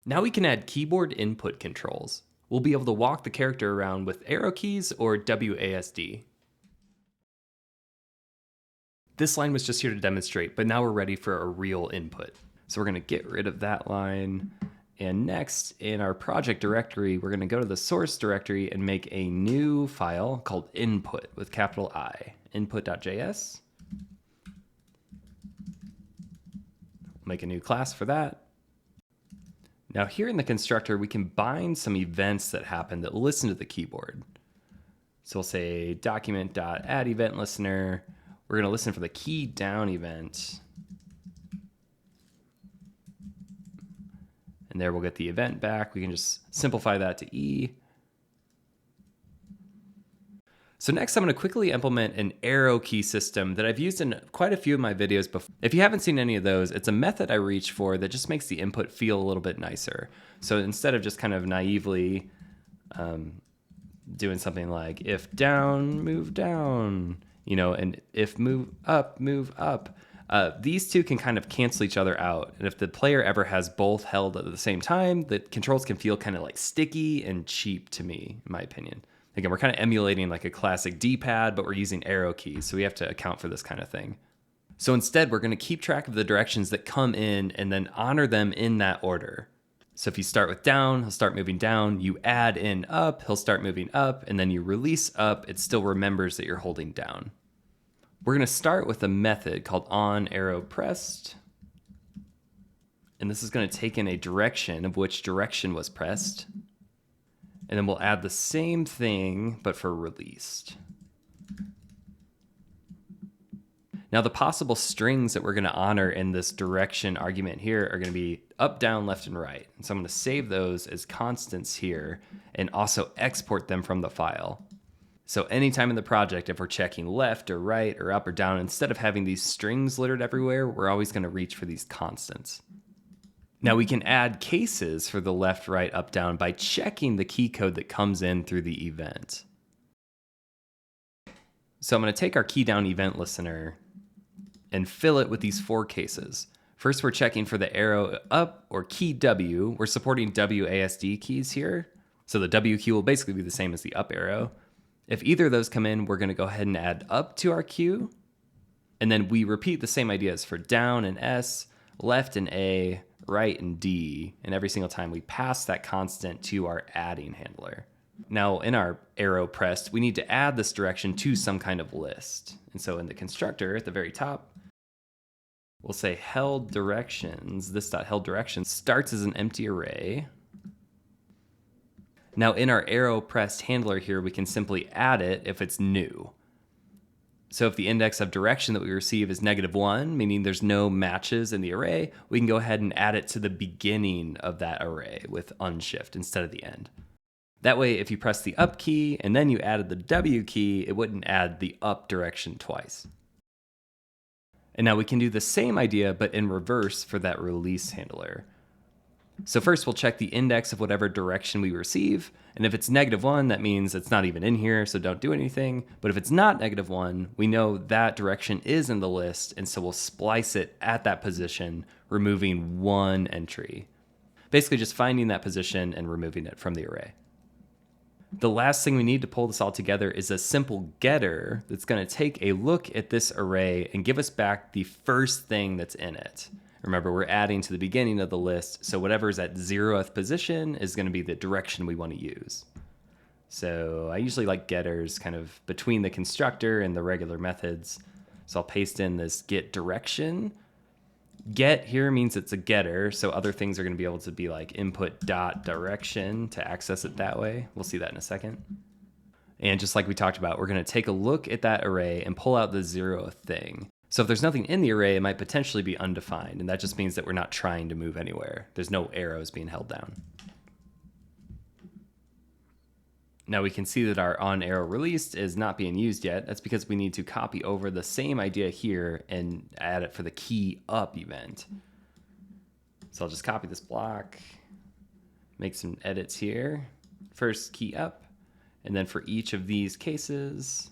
Now we can add keyboard input controls. We'll be able to walk the character around with arrow keys or WASD. This line was just here to demonstrate, but now we're ready for a real input. So we're going to get rid of that line. And next, in our project directory, we're going to go to the source directory and make a new file called input with capital I, input.js. Make a new class for that. Now here in the constructor, we can bind some events that happen that listen to the keyboard. So we'll say document.add event listener. We're going to listen for the key down event. And there we'll get the event back. We can just simplify that to E. So next I'm going to quickly implement an arrow key system that I've used in quite a few of my videos before. If you haven't seen any of those, it's a method I reach for that just makes the input feel a little bit nicer. So instead of just kind of naively doing something like if down, move down, and if move up, these two can kind of cancel each other out. And if the player ever has both held at the same time, the controls can feel kind of like sticky and cheap to me, in my opinion. Again, we're kind of emulating like a classic D-pad, but we're using arrow keys, so we have to account for this kind of thing. So instead, we're going to keep track of the directions that come in and then honor them in that order. So if you start with down, he'll start moving down. You add in up, he'll start moving up, and then you release up, it still remembers that you're holding down. We're going to start with a method called onArrowPressed. And this is going to take in a direction of which direction was pressed. And then we'll add the same thing, but for released. Now the possible strings that we're going to honor in this direction argument here are going to be up, down, left, and right. And so I'm going to save those as constants here and also export them from the file. So anytime in the project, if we're checking left or right or up or down, instead of having these strings littered everywhere, we're always going to reach for these constants. Now we can add cases for the left, right, up, down by checking the key code that comes in through the event. So I'm going to take our key down event listener and fill it with these 4 cases. First, we're checking for the arrow up or key W. We're supporting WASD keys here. So the W key will basically be the same as the up arrow. If either of those come in, we're going to go ahead and add up to our queue. And then we repeat the same ideas for down and S, left and A, right and D, and every single time we pass that constant to our adding handler. Now in our arrow pressed, we need to add this direction to some kind of list. And so in the constructor at the very top, we'll say held directions. This.held directions starts as an empty array. Now in our arrow pressed handler here, we can simply add it if it's new. So if the index of direction that we receive is -1, meaning there's no matches in the array, we can go ahead and add it to the beginning of that array with unshift instead of the end. That way, if you press the up key and then you added the W key, it wouldn't add the up direction twice. And now we can do the same idea, but in reverse for that release handler. So first we'll check the index of whatever direction we receive, and if it's -1, that means it's not even in here, so don't do anything. But if it's not -1, we know that direction is in the list, and so we'll splice it at that position, removing 1 entry. Basically just finding that position and removing it from the array. The last thing we need to pull this all together is a simple getter that's going to take a look at this array and give us back the first thing that's in it. Remember, we're adding to the beginning of the list, so whatever's at 0th position is going to be the direction we want to use. So I usually like getters kind of between the constructor and the regular methods. So I'll paste in this get direction. Get here means it's a getter, so other things are going to be able to be like input.direction to access it that way. We'll see that in a second. And just like we talked about, we're going to take a look at that array and pull out the 0th thing. So if there's nothing in the array, it might potentially be undefined, and that just means that we're not trying to move anywhere. There's no arrows being held down. Now we can see that our onArrowReleased is not being used yet. That's because we need to copy over the same idea here and add it for the key up event. So I'll just copy this block, make some edits here. First key up, and then for each of these cases,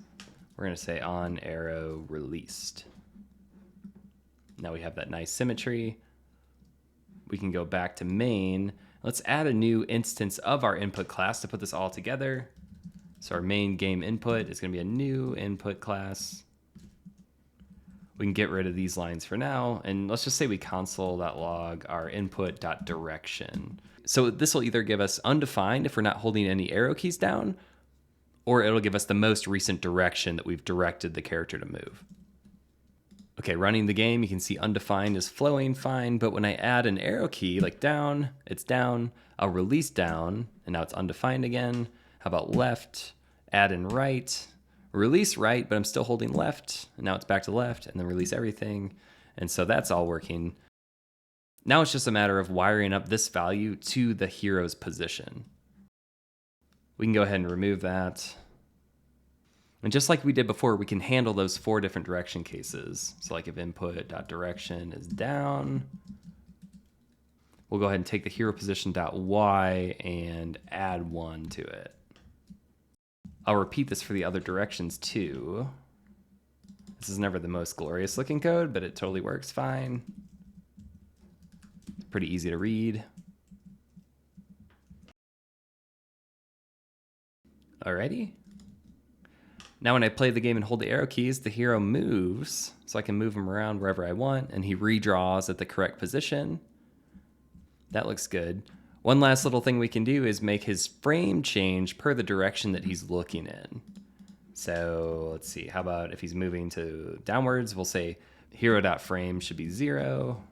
we're going to say onArrowReleased. Now we have that nice symmetry. We can go back to main. Let's add a new instance of our input class to put this all together. So our main game input is going to be a new input class. We can get rid of these lines for now, and let's just say we console.log our input.direction. So this will either give us undefined if we're not holding any arrow keys down, or it'll give us the most recent direction that we've directed the character to move. Okay, running the game, you can see undefined is flowing fine, but when I add an arrow key, like down, it's down. I'll release down, and now it's undefined again. How about left? Add in right. Release right, but I'm still holding left, and now it's back to left, and then release everything. And so that's all working. Now it's just a matter of wiring up this value to the hero's position. We can go ahead and remove that. And just like we did before, we can handle those 4 different direction cases. So like if input.direction is down, we'll go ahead and take the hero position.y and add 1 to it. I'll repeat this for the other directions too. This is never the most glorious looking code, but it totally works fine. It's pretty easy to read. Alrighty. Now when I play the game and hold the arrow keys, the hero moves, so I can move him around wherever I want, and he redraws at the correct position. That looks good. One last little thing we can do is make his frame change per the direction that he's looking in. So let's see, how about if he's moving to downwards, we'll say hero.frame should be 0.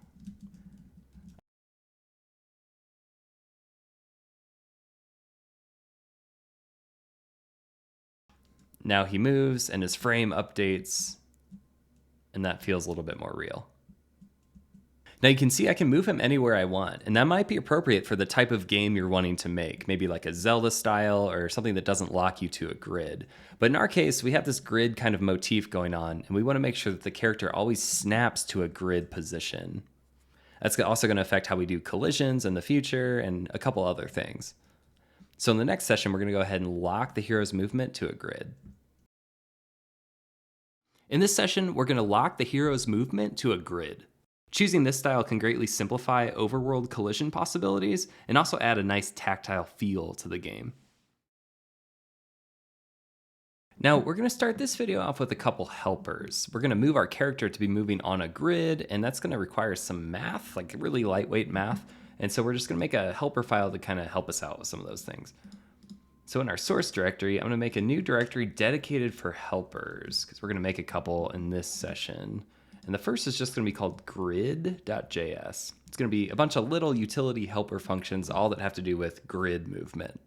Now he moves and his frame updates, and that feels a little bit more real. Now you can see I can move him anywhere I want, and that might be appropriate for the type of game you're wanting to make, maybe like a Zelda style or something that doesn't lock you to a grid. But in our case, we have this grid kind of motif going on, and we want to make sure that the character always snaps to a grid position. That's also going to affect how we do collisions in the future and a couple other things. So in the next session, we're going to go ahead and lock the hero's movement to a grid. In this session, we're going to lock the hero's movement to a grid. Choosing this style can greatly simplify overworld collision possibilities and also add a nice tactile feel to the game. Now we're going to start this video off with a couple helpers. We're going to move our character to be moving on a grid, and that's going to require some math, like really lightweight math. And so we're just going to make a helper file to kind of help us out with some of those things. So in our source directory, I'm going to make a new directory dedicated for helpers, because we're going to make a couple in this session. And the first is just going to be called grid.js. It's going to be a bunch of little utility helper functions, all that have to do with grid movement.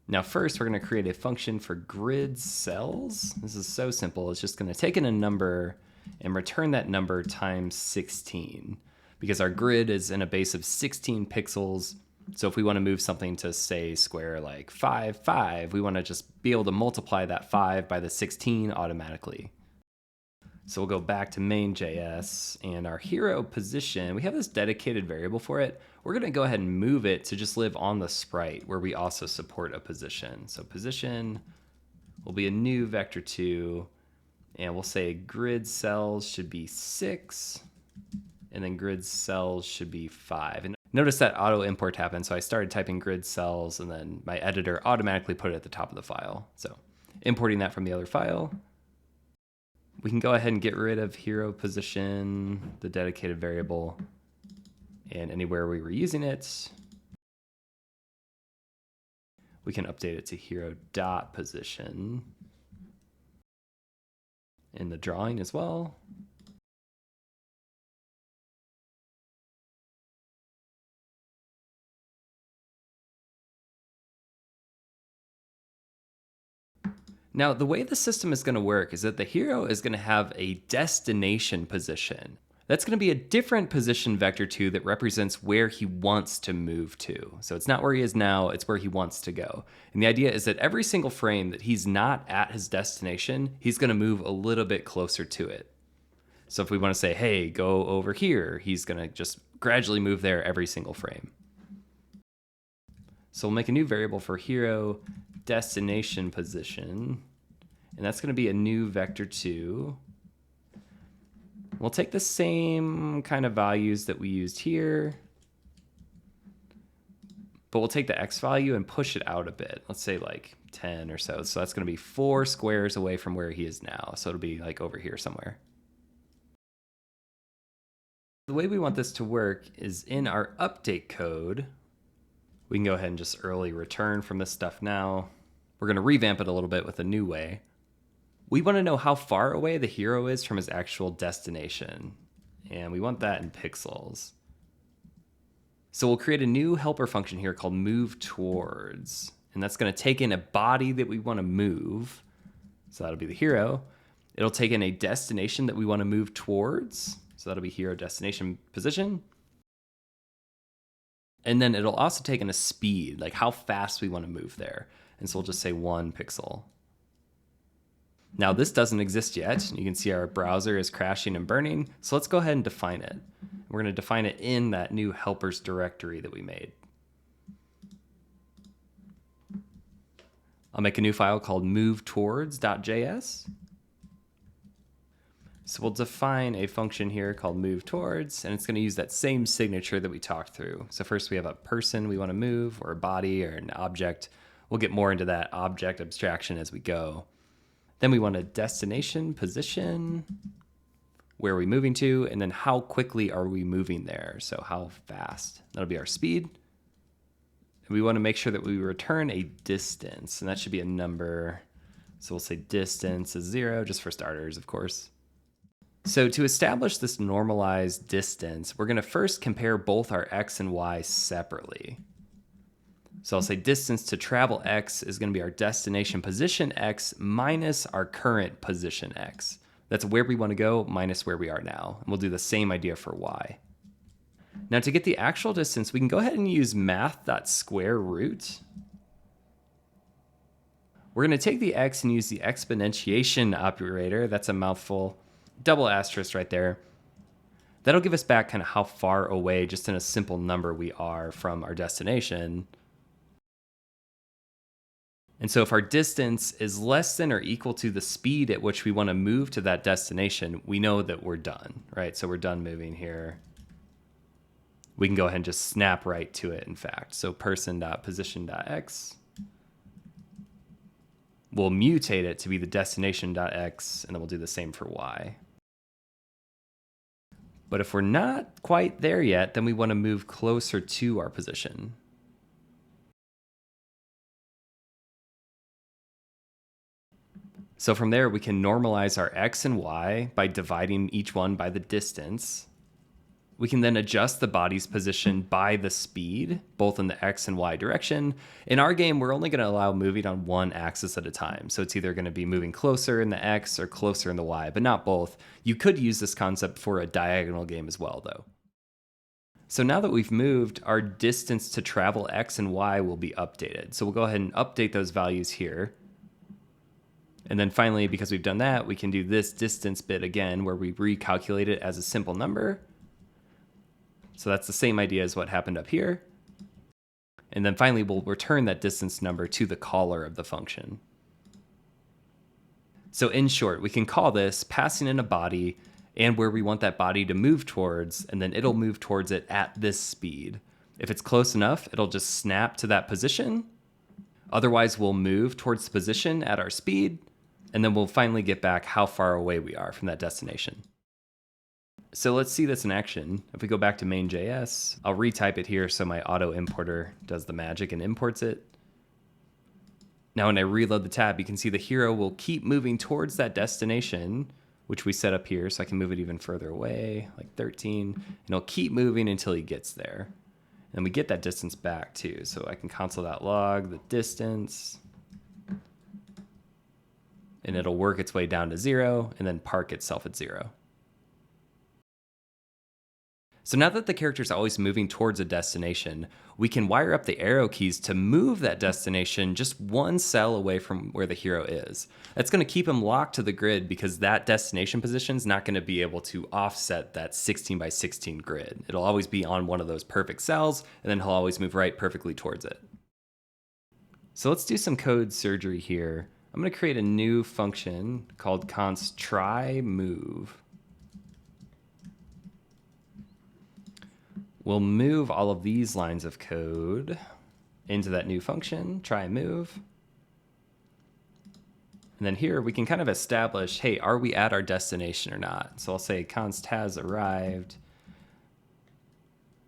Now first, we're going to create a function for grid cells. This is so simple. It's just going to take in a number and return that number times 16, because our grid is in a base of 16 pixels. So if we want to move something to, say, square like 5, 5, we want to just be able to multiply that 5 by the 16 automatically. So we'll go back to main.js, and our hero position, we have this dedicated variable for it. We're going to go ahead and move it to just live on the sprite where we also support a position. So position will be a new vector2, and we'll say grid cells should be 6, and then grid cells should be 5. And notice that auto import happened, so I started typing grid cells, and then my editor automatically put it at the top of the file. So importing that from the other file. We can go ahead and get rid of hero position, the dedicated variable, and anywhere we were using it. We can update it to hero.position in the drawing as well. Now, the way the system is going to work is that the hero is going to have a destination position. That's going to be a different position vector2 that represents where he wants to move to. So it's not where he is now, it's where he wants to go. And the idea is that every single frame that he's not at his destination, he's going to move a little bit closer to it. So if we want to say, hey, go over here, he's going to just gradually move there every single frame. So we'll make a new variable for hero destination position, and that's going to be a new vector2. We'll take the same kind of values that we used here, but we'll take the X value and push it out a bit. Let's say like 10 or so. So that's going to be 4 squares away from where he is now. So it'll be like over here somewhere. The way we want this to work is in our update code. We can go ahead and just early return from this stuff now. We're going to revamp it a little bit with a new way. We want to know how far away the hero is from his actual destination. And we want that in pixels. So we'll create a new helper function here called move towards. And that's going to take in a body that we want to move. So that'll be the hero. It'll take in a destination that we want to move towards. So that'll be hero destination position. And then it'll also take in a speed, like how fast we want to move there. And so we'll just say 1 pixel. Now this doesn't exist yet. You can see our browser is crashing and burning. So let's go ahead and define it. We're going to define it in that new helpers directory that we made. I'll make a new file called movetowards.js. So we'll define a function here called movetowards, and it's going to use that same signature that we talked through. So first we have a person we want to move, or a body, or an object. We'll get more into that object abstraction as we go. Then we want a destination position. Where are we moving to? And then how quickly are we moving there? So how fast? That'll be our speed. And we want to make sure that we return a distance, and that should be a number. So we'll say distance is 0, just for starters, of course. So to establish this normalized distance, we're going to first compare both our x and y separately. So I'll say distance to travel x is going to be our destination position x minus our current position x. That's where we want to go minus where we are now. And we'll do the same idea for y. Now to get the actual distance, we can go ahead and use math.square root. We're going to take the x and use the exponentiation operator. That's a mouthful. Double asterisk right there. That'll give us back kind of how far away, just in a simple number, we are from our destination. And so if our distance is less than or equal to the speed at which we want to move to that destination, we know that we're done, right? So we're done moving here. We can go ahead and just snap right to it, in fact. So person.position.x. We'll mutate it to be the destination.x, and then we'll do the same for y. But if we're not quite there yet, then we want to move closer to our position. So from there, we can normalize our x and y by dividing each one by the distance. We can then adjust the body's position by the speed, both in the x and y direction. In our game, we're only going to allow moving on one axis at a time. So it's either going to be moving closer in the x or closer in the y, but not both. You could use this concept for a diagonal game as well, though. So now that we've moved, our distance to travel x and y will be updated. So we'll go ahead and update those values here. And then finally, because we've done that, we can do this distance bit again, where we recalculate it as a simple number. So that's the same idea as what happened up here. And then finally, we'll return that distance number to the caller of the function. So in short, we can call this passing in a body and where we want that body to move towards, and then it'll move towards it at this speed. If it's close enough, it'll just snap to that position. Otherwise, we'll move towards the position at our speed, and then we'll finally get back how far away we are from that destination. So let's see this in action. If we go back to main.js, I'll retype it here so my auto importer does the magic and imports it. Now when I reload the tab, you can see the hero will keep moving towards that destination, which we set up here, so I can move it even further away, like 13, and he'll keep moving until he gets there. And we get that distance back too, so I can console.log the distance, and it'll work its way down to 0 and then park itself at 0. So now that the character is always moving towards a destination, we can wire up the arrow keys to move that destination just one cell away from where the hero is. That's going to keep him locked to the grid because that destination position is not going to be able to offset that 16 by 16 grid. It'll always be on one of those perfect cells, and then he'll always move right perfectly towards it. So let's do some code surgery here. I'm going to create a new function called const try move. We'll move all of these lines of code. into that new function, try move. And then here we can kind of establish, hey, are we at our destination or not? So I'll say const has arrived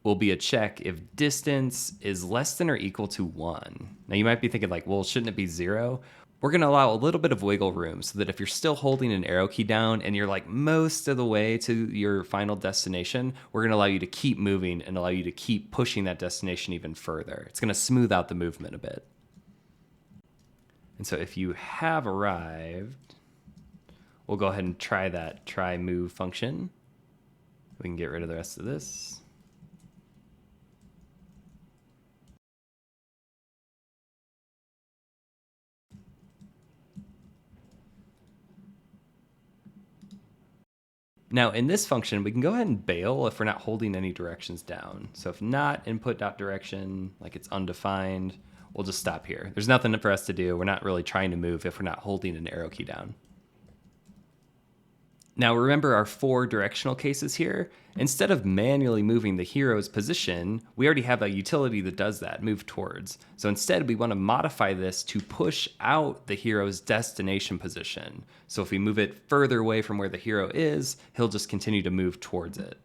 will be a check if distance is less than or equal to 1. Now you might be thinking like, well, shouldn't it be 0? We're going to allow a little bit of wiggle room so that if you're still holding an arrow key down and you're like most of the way to your final destination, we're going to allow you to keep moving and allow you to keep pushing that destination even further. It's going to smooth out the movement a bit. And so if you have arrived, we'll go ahead and try that try move function. We can get rid of the rest of this. Now in this function, we can go ahead and bail if we're not holding any directions down. So if not input.direction, like it's undefined, we'll just stop here. There's nothing for us to do. We're not really trying to move if we're not holding an arrow key down. Now remember our 4 directional cases here. Instead of manually moving the hero's position, we already have a utility that does that, move towards. So instead we want to modify this to push out the hero's destination position. So if we move it further away from where the hero is, he'll just continue to move towards it.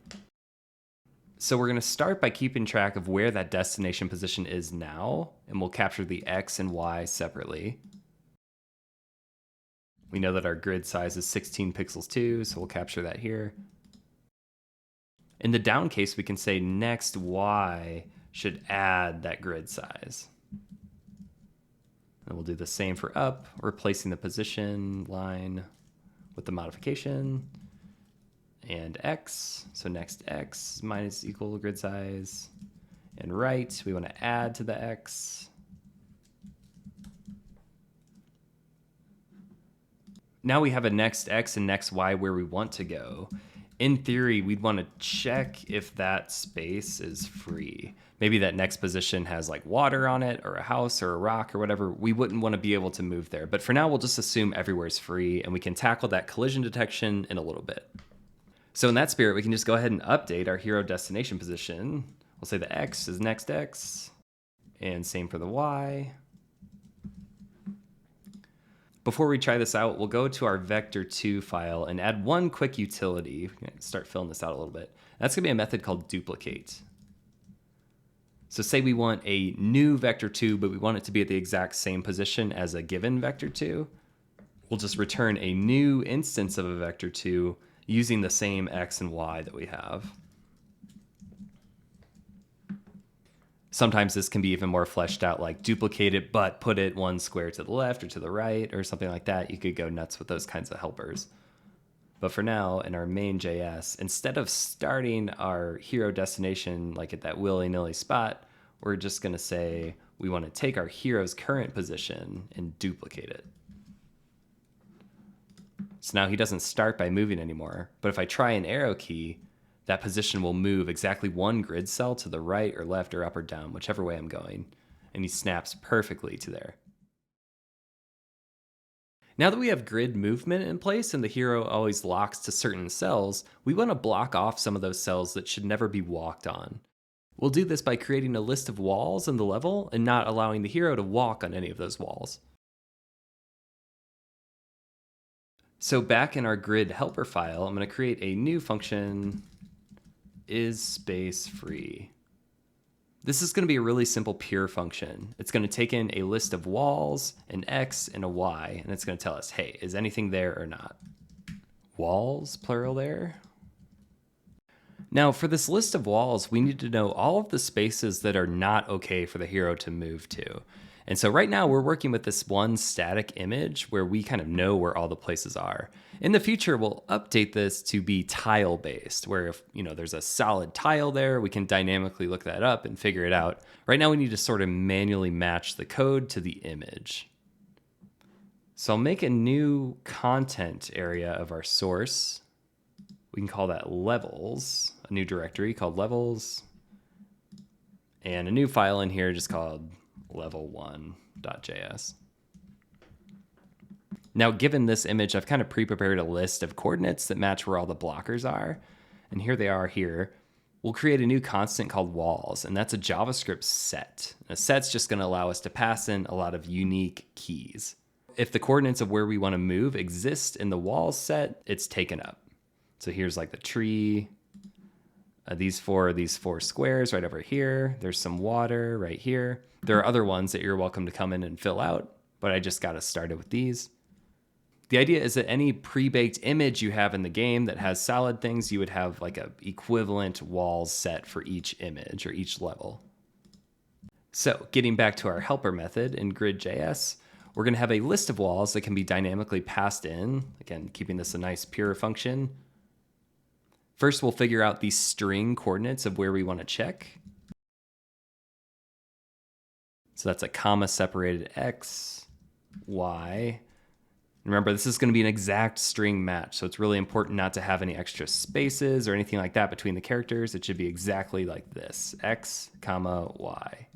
So we're going to start by keeping track of where that destination position is now, and we'll capture the X and Y separately. We know that our grid size is 16 pixels too, so we'll capture that here. In the down case, we can say next Y should add that grid size. And we'll do the same for up, replacing the position line with the modification. And X, so next X minus equal grid size. And right, we want to add to the X. Now we have a next X and next Y where we want to go. In theory, we'd want to check if that space is free. Maybe that next position has like water on it or a house or a rock or whatever. We wouldn't want to be able to move there. But for now, we'll just assume everywhere's free and we can tackle that collision detection in a little bit. So in that spirit, we can just go ahead and update our hero destination position. We'll say the X is next X and same for the Y. Before we try this out, we'll go to our vector2 file and add one quick utility. Start filling this out a little bit. That's going to be a method called duplicate. So say we want a new vector2, but we want it to be at the exact same position as a given vector2. We'll just return a new instance of a vector2 using the same X and Y that we have. Sometimes this can be even more fleshed out, like duplicate it, but put it 1 square to the left or to the right or something like that. You could go nuts with those kinds of helpers. But for now, in our main.js, instead of starting our hero destination like at that willy-nilly spot, we're just going to say we want to take our hero's current position and duplicate it. So now he doesn't start by moving anymore. But if I try an arrow key, that position will move exactly 1 grid cell to the right or left or up or down, whichever way I'm going. And he snaps perfectly to there. Now that we have grid movement in place and the hero always locks to certain cells, we want to block off some of those cells that should never be walked on. We'll do this by creating a list of walls in the level and not allowing the hero to walk on any of those walls. So back in our grid helper file, I'm going to create a new function, is space free. This is going to be a really simple pure function. It's going to take in a list of walls, an X and a Y, and it's going to tell us, hey, is anything there or not? Walls, plural there. Now for this list of walls, we need to know all of the spaces that are not okay for the hero to move to. And so right now we're working with this one static image where we kind of know where all the places are. In the future, we'll update this to be tile based, where if there's a solid tile there, we can dynamically look that up and figure it out. Right now we need to sort of manually match the code to the image. So I'll make a new content area of our source. We can call that levels, a new directory called levels, and a new file in here just called level1.js. Now, given this image, I've kind of pre-prepared a list of coordinates that match where all the blockers are. And here they are here. we'll create a new constant called walls, and that's a JavaScript set. A set's just going to allow us to pass in a lot of unique keys. If the coordinates of where we want to move exist in the walls set, it's taken up. So here's like the tree, these four squares right over here. There's some water right here. There are other ones that you're welcome to come in and fill out, but I just got us started with these. The idea is that any pre-baked image you have in the game that has solid things, you would have like a equivalent walls set for each image or each level. So getting back to our helper method in grid.js, we're going to have a list of walls that can be dynamically passed in. Again, keeping this a nice pure function. First, we'll figure out the string coordinates of where we want to check. So that's a comma separated X, Y. Remember, this is going to be an exact string match, so it's really important not to have any extra spaces or anything like that between the characters. It should be exactly like this, X, comma, Y.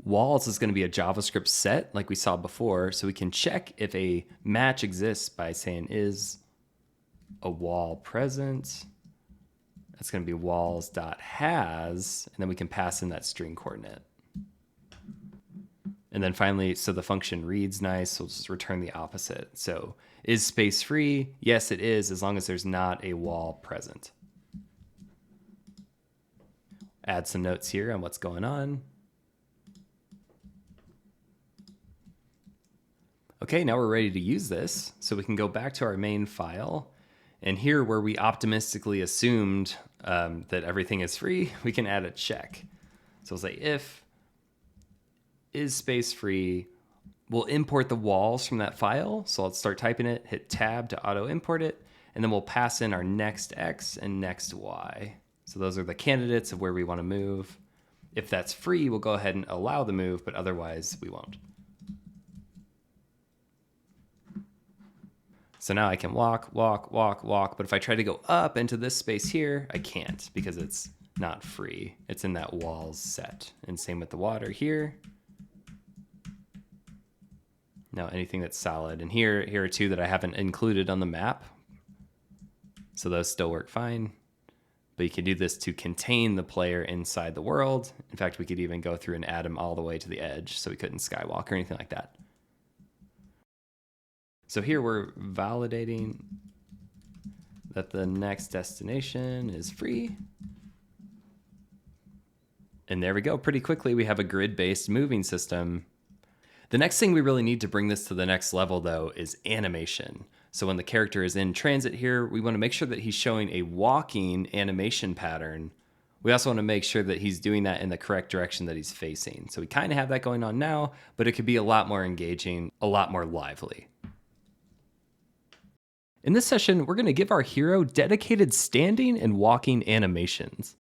Walls is going to be a JavaScript set like we saw before, so we can check if a match exists by saying is a wall present. That's going to be walls.has, and then we can pass in that string coordinate. And then finally, so the function reads nice, we'll just return the opposite. So is space free? Yes, it is, as long as there's not a wall present. Add some notes here on what's going on. Okay, now we're ready to use this. So we can go back to our main file. And here where we optimistically assumed that everything is free, we can add a check. So we'll say if is space free, we'll import the walls from that file. So let's start typing it, hit tab to auto import it, and then we'll pass in our next X and next Y. So those are the candidates of where we want to move. If that's free, we'll go ahead and allow the move, but otherwise we won't. So now I can walk, walk, walk, walk, but if I try to go up into this space here, I can't because it's not free. It's in that walls set. And same with the water here. Now anything that's solid. And here are two that I haven't included on the map. So those still work fine. But you can do this to contain the player inside the world. In fact, we could even go through and add them all the way to the edge so we couldn't skywalk or anything like that. So here we're validating that the next destination is free. And there we go. Pretty quickly, we have a grid-based moving system. The next thing we really need to bring this to the next level, though, is animation. So when the character is in transit here, we want to make sure that he's showing a walking animation pattern. We also want to make sure that he's doing that in the correct direction that he's facing. So we kind of have that going on now, but it could be a lot more engaging, a lot more lively. In this session, we're going to give our hero dedicated standing and walking animations.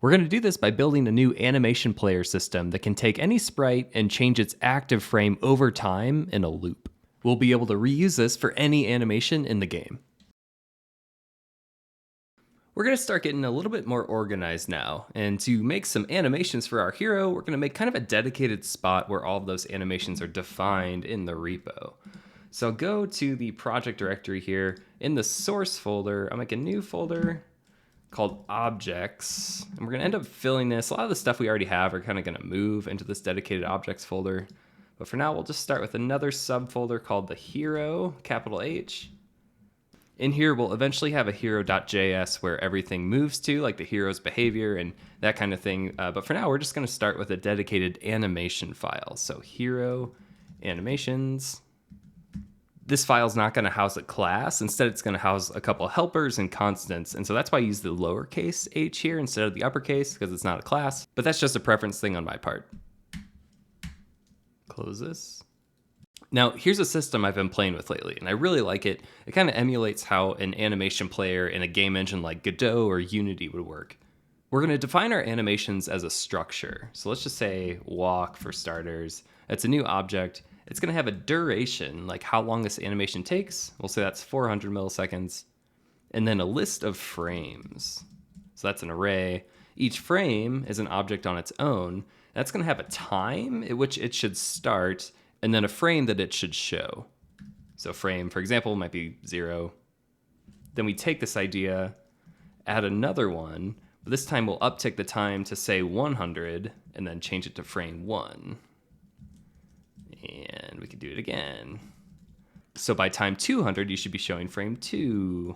We're going to do this by building a new animation player system that can take any sprite and change its active frame over time in a loop. We'll be able to reuse this for any animation in the game. We're going to start getting a little bit more organized now, and to make some animations for our hero, we're going to make kind of a dedicated spot where all of those animations are defined in the repo. So go to the project directory here. In the source folder, I'll make a new folder called objects, and we're going to end up filling this. A lot of the stuff we already have are kind of going to move into this dedicated objects folder. But for now, we'll just start with another subfolder called the hero, capital H. In here, we'll eventually have a hero.js where everything moves to, like the hero's behavior and that kind of thing. But for now, we're just going to start with a dedicated animation file. So hero animations. This file is not going to house a class. Instead, it's going to house a couple helpers and constants. And so that's why I use the lowercase h here instead of the uppercase, because it's not a class. But that's just a preference thing on my part. Close this. Now, here's a system I've been playing with lately, and I really like it. It kind of emulates how an animation player in a game engine like Godot or Unity would work. We're going to define our animations as a structure. So let's just say walk for starters. It's a new object. It's going to have a duration, like how long this animation takes. We'll say that's 400 milliseconds. And then a list of frames. So that's an array. Each frame is an object on its own. That's going to have a time at which it should start, and then a frame that it should show. So frame, for example, might be 0. Then we take this idea, add another one, but this time we'll uptick the time to say 100 and then change it to frame 1. And we can do it again. So by time 200, you should be showing frame 2.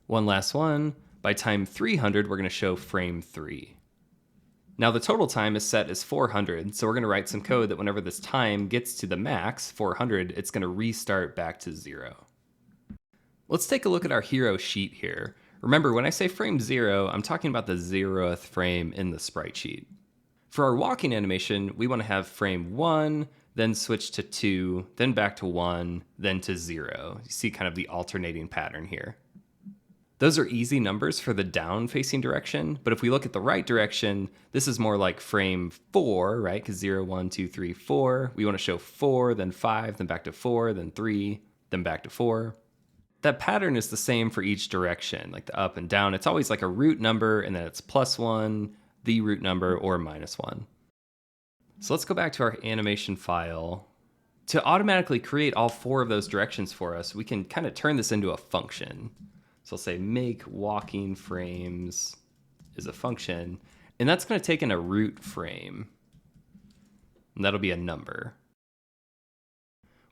One last one. By time 300, we're going to show frame 3. Now the total time is set as 400, so we're going to write some code that whenever this time gets to the max, 400, it's going to restart back to 0. Let's take a look at our hero sheet here. Remember, when I say frame 0, I'm talking about the 0th frame in the sprite sheet. For our walking animation, we want to have frame 1, then switch to 2, then back to 1, then to 0. You see kind of the alternating pattern here. Those are easy numbers for the down-facing direction, but if we look at the right direction, this is more like frame 4, right? Because 0, 1, 2, 3, 4. We want to show 4, then 5, then back to 4, then 3, then back to 4. That pattern is the same for each direction, like the up and down. It's always like a root number, and then it's +1, the root number, or -1. So let's go back to our animation file. To automatically create all 4 of those directions for us, we can kind of turn this into a function. So I'll say make walking frames is a function, and that's going to take in a root frame, and that'll be a number.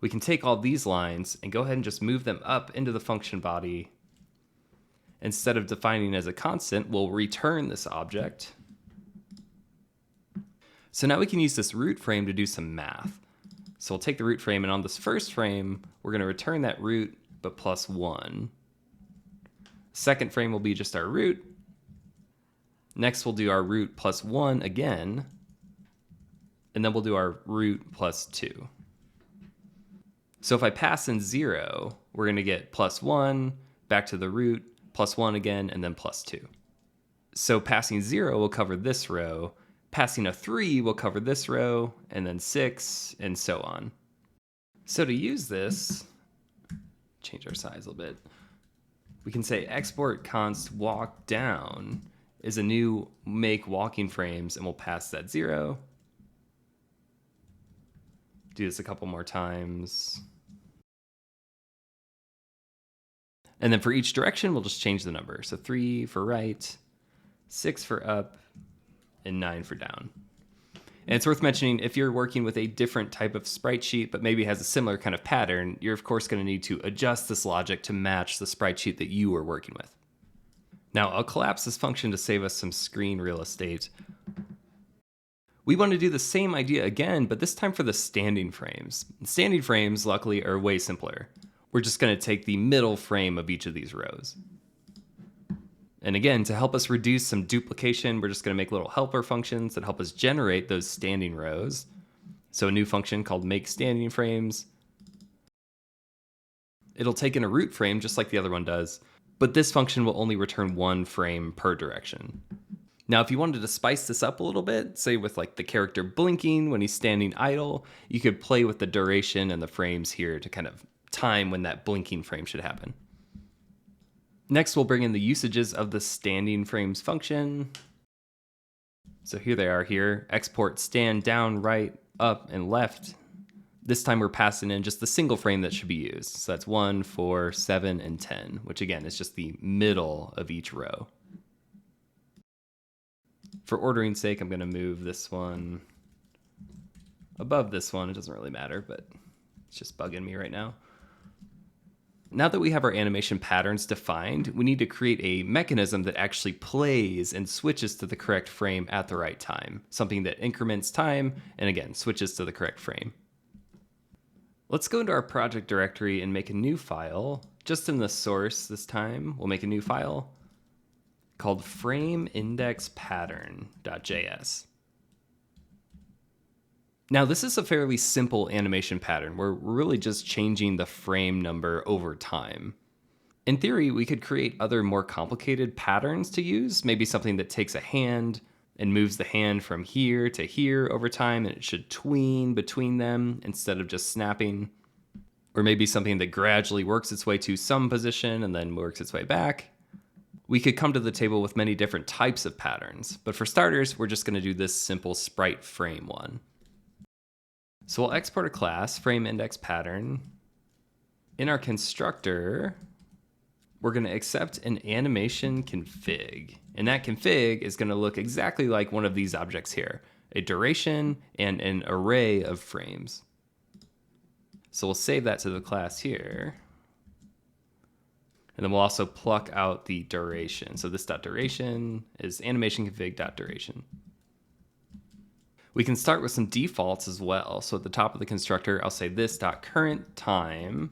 We can take all these lines and go ahead and just move them up into the function body. Instead of defining as a constant, we'll return this object. So now we can use this root frame to do some math. So we'll take the root frame, and on this first frame, we're going to return that root, but +1. Second frame will be just our root. Next, we'll do our root +1 again. And then we'll do our root +2. So if I pass in 0, we're going to get +1, back to the root, +1 again, and then +2. So passing 0 will cover this row. Passing a 3 will cover this row, and then 6, and so on. So to use this, change our size a little bit. We can say export const walk down is a new make walking frames, and we'll pass that 0. Do this a couple more times. And then for each direction, we'll just change the number. So 3 for right, 6 for up, and 9 for down. And it's worth mentioning, if you're working with a different type of sprite sheet, but maybe has a similar kind of pattern, you're of course going to need to adjust this logic to match the sprite sheet that you are working with. Now I'll collapse this function to save us some screen real estate. We want to do the same idea again, but this time for the standing frames. Standing frames, luckily, are way simpler. We're just going to take the middle frame of each of these rows. And again, to help us reduce some duplication, we're just going to make little helper functions that help us generate those standing rows. So a new function called make standing frames. It'll take in a root frame just like the other one does, but this function will only return 1 frame per direction. Now, if you wanted to spice this up a little bit, say with like the character blinking when he's standing idle, you could play with the duration and the frames here to kind of time when that blinking frame should happen. Next, we'll bring in the usages of the standing frames function. So here they are here. Export stand down, right, up, and left. This time we're passing in just the single frame that should be used. So that's 1, 4, 7, and 10, which again is just the middle of each row. For ordering's sake, I'm going to move this one above this one. It doesn't really matter, but it's just bugging me right now. Now that we have our animation patterns defined, we need to create a mechanism that actually plays and switches to the correct frame at the right time. Something that increments time and again, switches to the correct frame. Let's go into our project directory and make a new file. Just in the source this time, we'll make a new file called frameindexpattern.js. Now, this is a fairly simple animation pattern. We're really just changing the frame number over time. In theory, we could create other more complicated patterns to use, maybe something that takes a hand and moves the hand from here to here over time, and it should tween between them instead of just snapping. Or maybe something that gradually works its way to some position and then works its way back. We could come to the table with many different types of patterns, but for starters, we're just going to do this simple sprite frame one. So we'll export a class, frameIndexPattern. In our constructor, we're going to accept an animation config. And that config is going to look exactly like one of these objects here, a duration and an array of frames. So we'll save that to the class here. And then we'll also pluck out the duration. So this .duration is animation config.duration. We can start with some defaults as well. So at the top of the constructor, I'll say this.currentTime.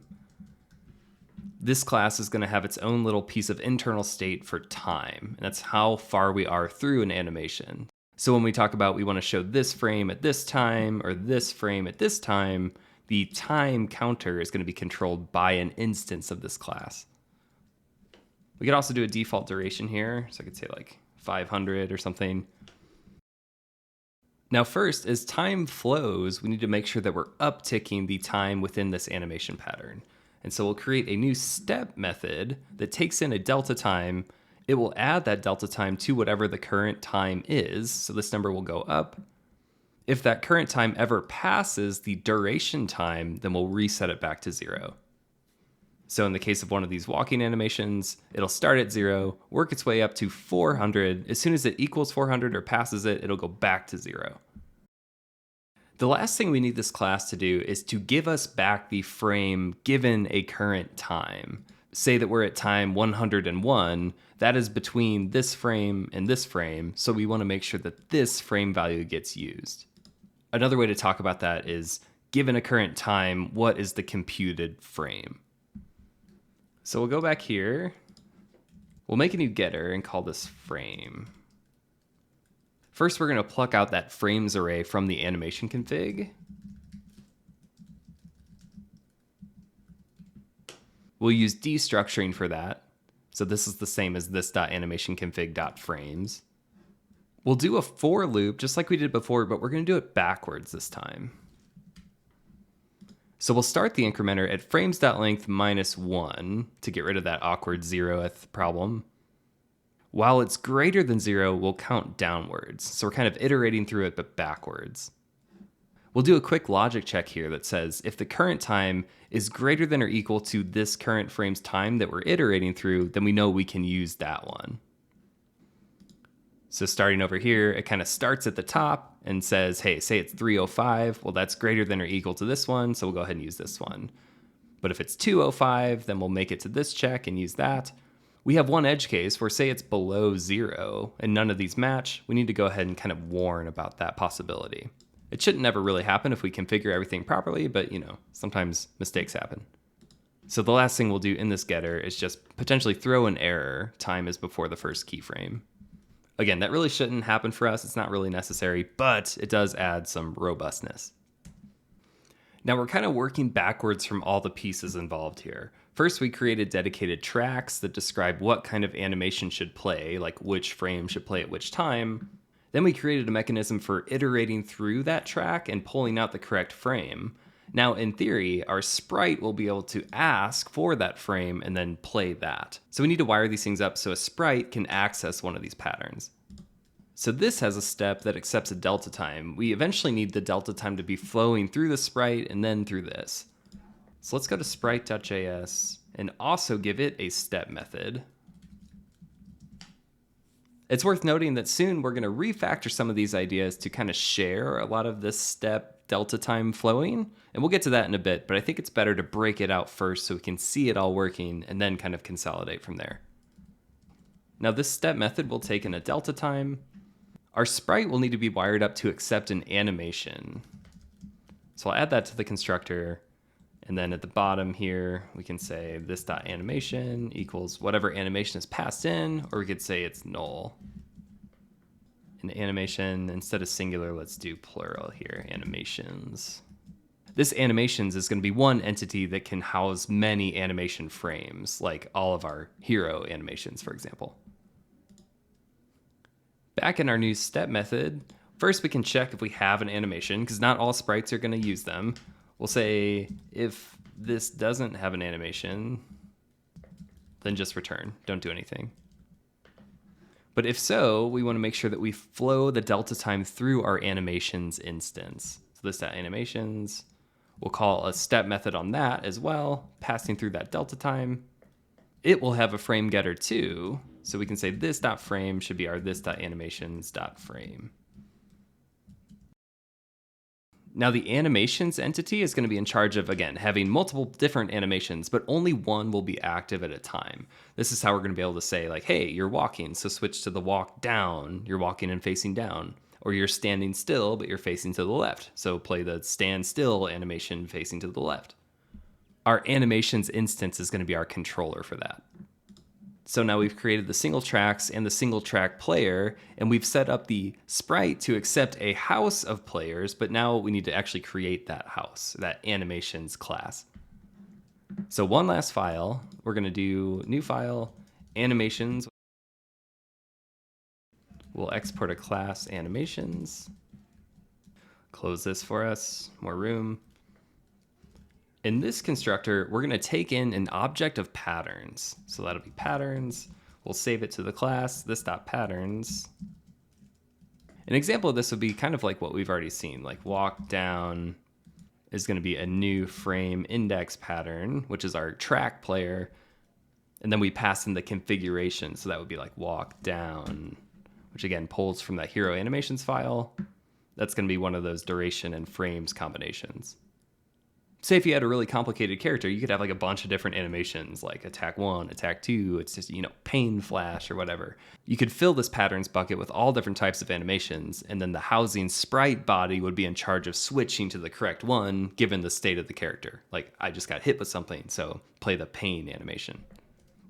This class is going to have its own little piece of internal state for time. And that's how far we are through an animation. So when we talk about we want to show this frame at this time or this frame at this time, the time counter is going to be controlled by an instance of this class. We could also do a default duration here. So I could say like 500 or something. Now first, as time flows, we need to make sure that we're upticking the time within this animation pattern. And so we'll create a new step method that takes in a delta time. It will add that delta time to whatever the current time is. So this number will go up. If that current time ever passes the duration time, then we'll reset it back to 0. So in the case of one of these walking animations, it'll start at 0, work its way up to 400. As soon as it equals 400 or passes it, it'll go back to 0. The last thing we need this class to do is to give us back the frame given a current time. Say that we're at time 101, that is between this frame and this frame, so we want to make sure that this frame value gets used. Another way to talk about that is, given a current time, what is the computed frame? So we'll go back here, we'll make a new getter and call this frame. First, we're going to pluck out that frames array from the animation config. We'll use destructuring for that. So this is the same as this.animationconfig.frames. We'll do a for loop just like we did before, but we're going to do it backwards this time. So we'll start the incrementer at frames.length -1 to get rid of that awkward 0th problem. While it's greater than 0, we'll count downwards. So we're kind of iterating through it, but backwards. We'll do a quick logic check here that says if the current time is greater than or equal to this current frame's time that we're iterating through, then we know we can use that one. So starting over here, it kind of starts at the top and says, hey, say it's 305. Well, that's greater than or equal to this one, so we'll go ahead and use this one. But if it's 205, then we'll make it to this check and use that. We have one edge case where say it's below 0 and none of these match. We need to go ahead and kind of warn about that possibility. It shouldn't never really happen if we configure everything properly, but sometimes mistakes happen. So the last thing we'll do in this getter is just potentially throw an error, time is before the first keyframe. Again, that really shouldn't happen for us. It's not really necessary, but it does add some robustness. Now we're kind of working backwards from all the pieces involved here. First, we created dedicated tracks that describe what kind of animation should play, like which frame should play at which time. Then we created a mechanism for iterating through that track and pulling out the correct frame. Now, in theory, our sprite will be able to ask for that frame and then play that. So we need to wire these things up so a sprite can access one of these patterns. So this has a step that accepts a delta time. We eventually need the delta time to be flowing through the sprite and then through this. So let's go to sprite.js and also give it a step method. It's worth noting that soon we're going to refactor some of these ideas to kind of share a lot of this step delta time flowing. And we'll get to that in a bit, but I think it's better to break it out first so we can see it all working and then kind of consolidate from there. Now this step method will take in a delta time. Our sprite will need to be wired up to accept an animation. So I'll add that to the constructor. And then at the bottom here, we can say this.animation equals whatever animation is passed in, or we could say it's null. And animation, instead of singular, let's do plural here, animations. This animations is going to be one entity that can house many animation frames, like all of our hero animations, for example. Back in our new step method, first we can check if we have an animation, because not all sprites are going to use them. We'll say if this doesn't have an animation, then just return, don't do anything. But if so, we want to make sure that we flow the delta time through our animations instance. So this.animations, we'll call a step method on that as well, passing through that delta time. it will have a frame getter too. So we can say this.frame should be our this.animations.frame. Now the animations entity is going to be in charge of, again, having multiple different animations, but only one will be active at a time. This is how we're going to be able to say like, hey, you're walking, so switch to the walk down. You're walking and facing down. Or you're standing still, but you're facing to the left. So play the stand still animation facing to the left. Our animations instance is going to be our controller for that. So now we've created the single tracks and the single track player, and we've set up the sprite to accept a house of players, but now we need to actually create that house, that animations class. So one last file, we're going to do new file, animations. We'll export a class animations. Close this for us, more room. In this constructor, we're going to take in an object of patterns. So that'll be patterns. We'll save it to the class, this.patterns. An example of this would be kind of like what we've already seen, like walk down is going to be a new frame index pattern, which is our track player. And then we pass in the configuration. So that would be like walk down, which again pulls from that hero animations file. That's going to be one of those duration and frames combinations. Say if you had a really complicated character, you could have like a bunch of different animations, like attack 1, attack 2, it's just, pain flash or whatever. You could fill this patterns bucket with all different types of animations, and then the housing sprite body would be in charge of switching to the correct one given the state of the character. Like, I just got hit with something, so play the pain animation.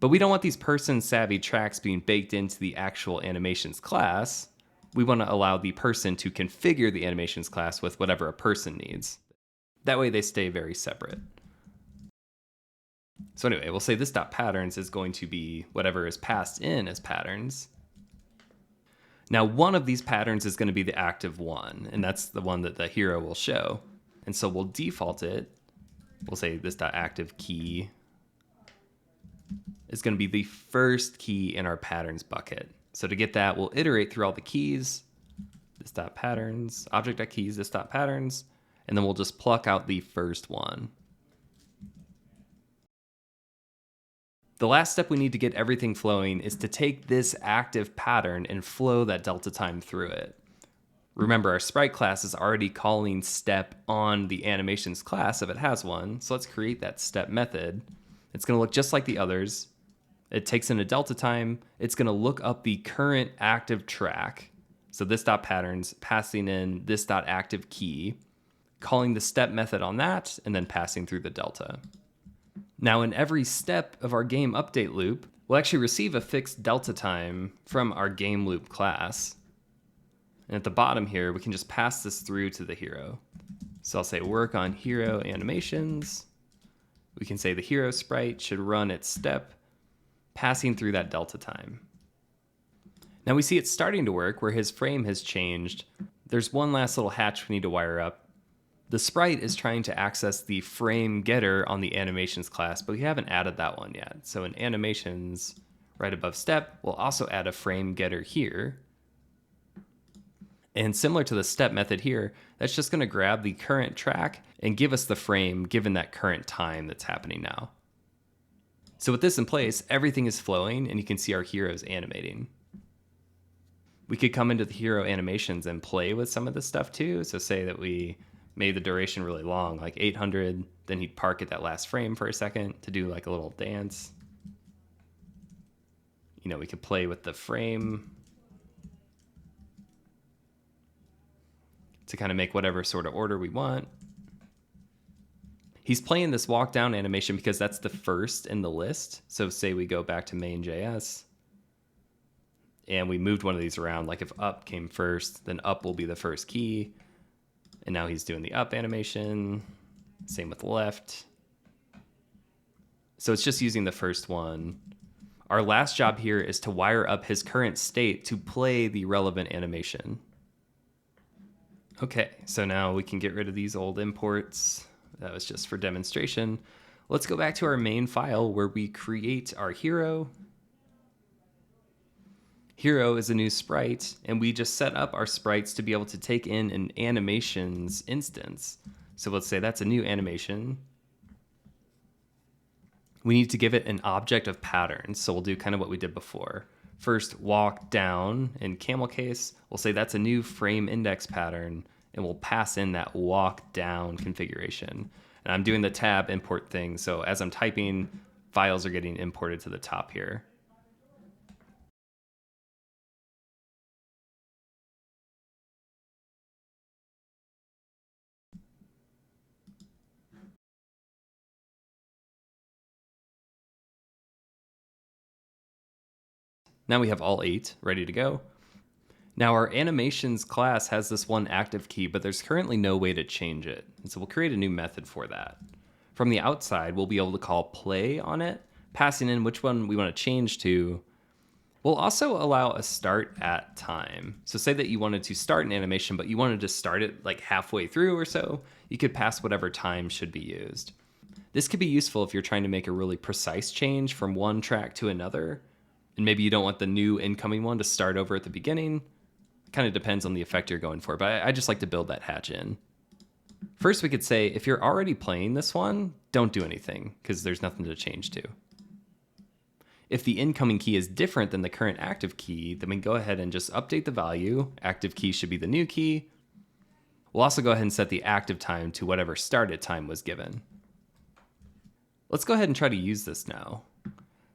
But we don't want these person-savvy tracks being baked into the actual animations class. We want to allow the person to configure the animations class with whatever a person needs. That way they stay very separate. So anyway, we'll say this.patterns is going to be whatever is passed in as patterns. Now one of these patterns is going to be the active one, and that's the one that the hero will show. And so we'll default it. We'll say this.active key is going to be the first key in our patterns bucket. So to get that, we'll iterate through all the keys, this.patterns, object.keys, this.patterns, and then we'll just pluck out the first one. The last step we need to get everything flowing is to take this active pattern and flow that delta time through it. Remember, our Sprite class is already calling step on the animations class if it has one, so let's create that step method. It's going to look just like the others. It takes in a delta time. It's going to look up the current active track. So this.patterns, passing in this.active key, calling the step method on that, and then passing through the delta. Now in every step of our game update loop, we'll actually receive a fixed delta time from our game loop class. And at the bottom here, we can just pass this through to the hero. So I'll say work on hero animations. We can say the hero sprite should run its step, passing through that delta time. Now we see it's starting to work where his frame has changed. There's one last little hatch we need to wire up. The sprite is trying to access the frame getter on the animations class, but we haven't added that one yet. So in animations, right above step, we'll also add a frame getter here. And similar to the step method here, that's just going to grab the current track and give us the frame given that current time that's happening now. So with this in place, everything is flowing and you can see our heroes animating. We could come into the hero animations and play with some of this stuff too. So say that we made the duration really long, like 800, then he'd park at that last frame for a second to do like a little dance. We could play with the frame to kind of make whatever sort of order we want. He's playing this walk down animation because that's the first in the list. So say we go back to main.js and we moved one of these around, like if up came first, then up will be the first key. And now he's doing the up animation, same with left. So it's just using the first one. Our last job here is to wire up his current state to play the relevant animation. Okay, so now we can get rid of these old imports. That was just for demonstration. Let's go back to our main file where we create our hero. Hero is a new sprite, and we just set up our sprites to be able to take in an animations instance. So let's say that's a new animation. we need to give it an object of patterns. So we'll do kind of what we did before. First, walk down in camel case. We'll say that's a new frame index pattern, and we'll pass in that walk down configuration. And I'm doing the tab import thing. So as I'm typing, files are getting imported to the top here. Now we have all 8 ready to go. Now our animations class has this one active key, but there's currently no way to change it. And so we'll create a new method for that. From the outside, we'll be able to call play on it, passing in which one we want to change to. We'll also allow a start at time. So say that you wanted to start an animation, but you wanted to start it like halfway through or so, you could pass whatever time should be used. This could be useful if you're trying to make a really precise change from one track to another, and maybe you don't want the new incoming one to start over at the beginning. It kind of depends on the effect you're going for, but I just like to build that hatch in. First, we could say, if you're already playing this one, don't do anything, because there's nothing to change to. If the incoming key is different than the current active key, then we can go ahead and just update the value. Active key should be the new key. We'll also go ahead and set the active time to whatever started time was given. Let's go ahead and try to use this now.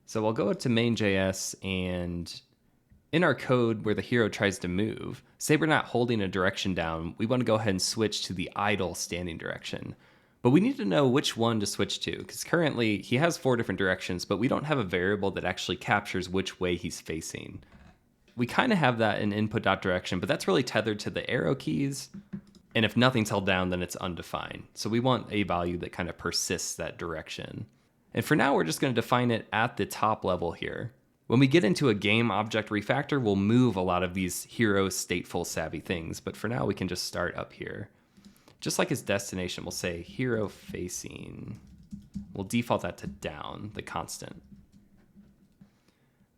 So I'll go to main.js, and in our code where the hero tries to move, say we're not holding a direction down, we want to go ahead and switch to the idle standing direction. But we need to know which one to switch to, because currently he has 4 different directions, but we don't have a variable that actually captures which way he's facing. We kind of have that in input.direction, but that's really tethered to the arrow keys. And if nothing's held down, then it's undefined. So we want a value that kind of persists that direction. And for now, we're just going to define it at the top level here. When we get into a game object refactor, we'll move a lot of these hero stateful savvy things. But for now, we can just start up here. Just like his destination, we'll say hero facing. We'll default that to down, the constant.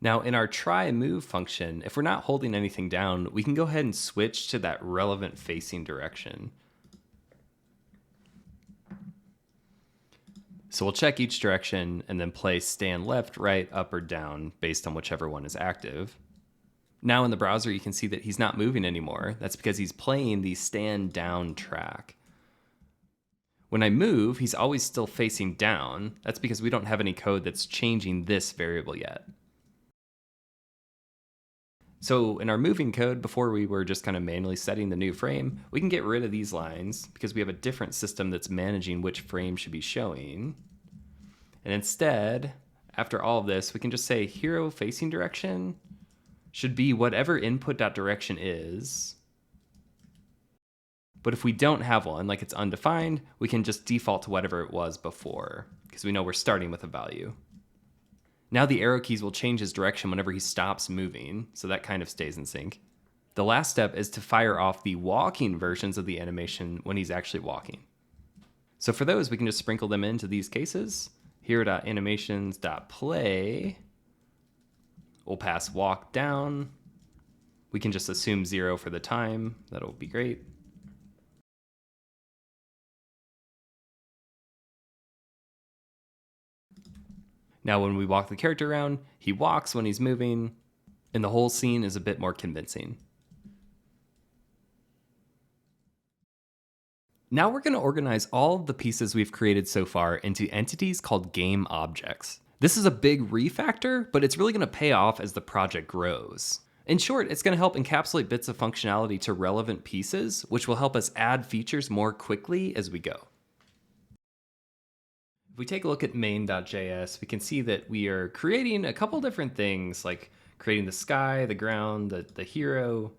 Now in our try move function, if we're not holding anything down, we can go ahead and switch to that relevant facing direction. So we'll check each direction and then play stand left, right, up, or down based on whichever one is active. Now in the browser, you can see that he's not moving anymore. That's because he's playing the stand down track. When I move, he's always still facing down. That's because we don't have any code that's changing this variable yet. So in our moving code, before we were just kind of manually setting the new frame, we can get rid of these lines because we have a different system that's managing which frame should be showing. And instead, after all of this, we can just say hero facing direction should be whatever input.direction is. But if we don't have one, like it's undefined, we can just default to whatever it was before because we know we're starting with a value. Now the arrow keys will change his direction whenever he stops moving, so that kind of stays in sync. The last step is to fire off the walking versions of the animation when he's actually walking. So for those, we can just sprinkle them into these cases. Hero.animations.play. We'll pass walk down. We can just assume 0 for the time. That'll be great. Now when we walk the character around, he walks when he's moving, and the whole scene is a bit more convincing. Now we're going to organize all of the pieces we've created so far into entities called game objects. This is a big refactor, but it's really going to pay off as the project grows. In short, it's going to help encapsulate bits of functionality to relevant pieces, which will help us add features more quickly as we go. If we take a look at main.js, we can see that we are creating a couple different things, like creating the sky, the ground, the hero,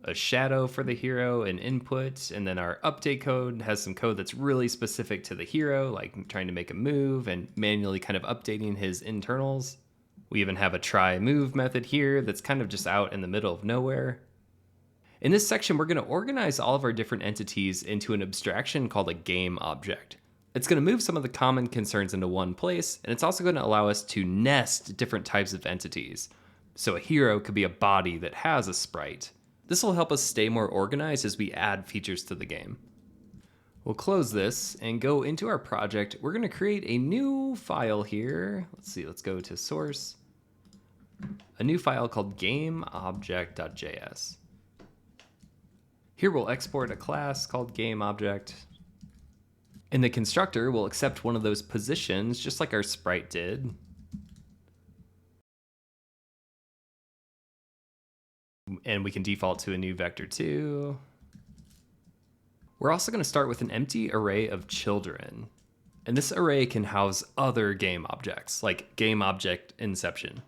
a shadow for the hero, an input, and then our update code has some code that's really specific to the hero, like trying to make a move and manually kind of updating his internals. We even have a try move method here that's kind of just out in the middle of nowhere. In this section, we're going to organize all of our different entities into an abstraction called a game object. It's going to move some of the common concerns into one place, and it's also going to allow us to nest different types of entities. So a hero could be a body that has a sprite. This will help us stay more organized as we add features to the game. We'll close this and go into our project. We're going to create a new file here. Let's see, let's go to source. A new file called gameobject.js. Here we'll export a class called gameObject. And the constructor will accept one of those positions just like our sprite did. And we can default to a new vector2. We're also going to start with an empty array of children. And this array can house other game objects, like game object inception.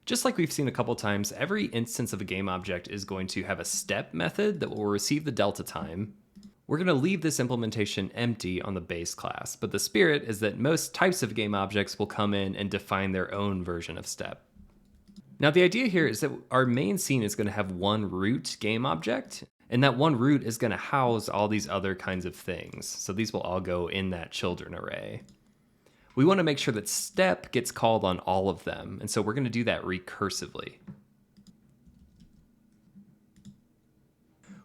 Just like we've seen a couple times, every instance of a game object is going to have a step method that will receive the delta time. We're going to leave this implementation empty on the base class, but the spirit is that most types of game objects will come in and define their own version of step. Now the idea here is that our main scene is going to have one root game object, and that one root is going to house all these other kinds of things. So these will all go in that children array. We want to make sure that step gets called on all of them, and so we're going to do that recursively.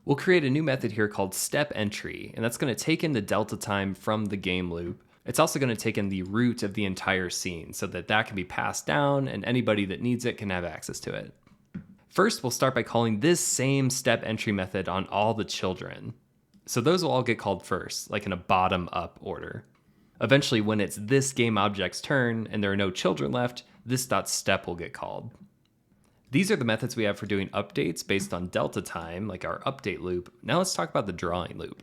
We'll create a new method here called stepEntry, and that's going to take in the delta time from the game loop. It's also going to take in the root of the entire scene so that that can be passed down and anybody that needs it can have access to it. First, we'll start by calling this same stepEntry method on all the children. So those will all get called first, like in a bottom-up order. Eventually, when it's this game object's turn and there are no children left, this .step will get called. These are the methods we have for doing updates based on delta time, like our update loop. Now let's talk about the drawing loop.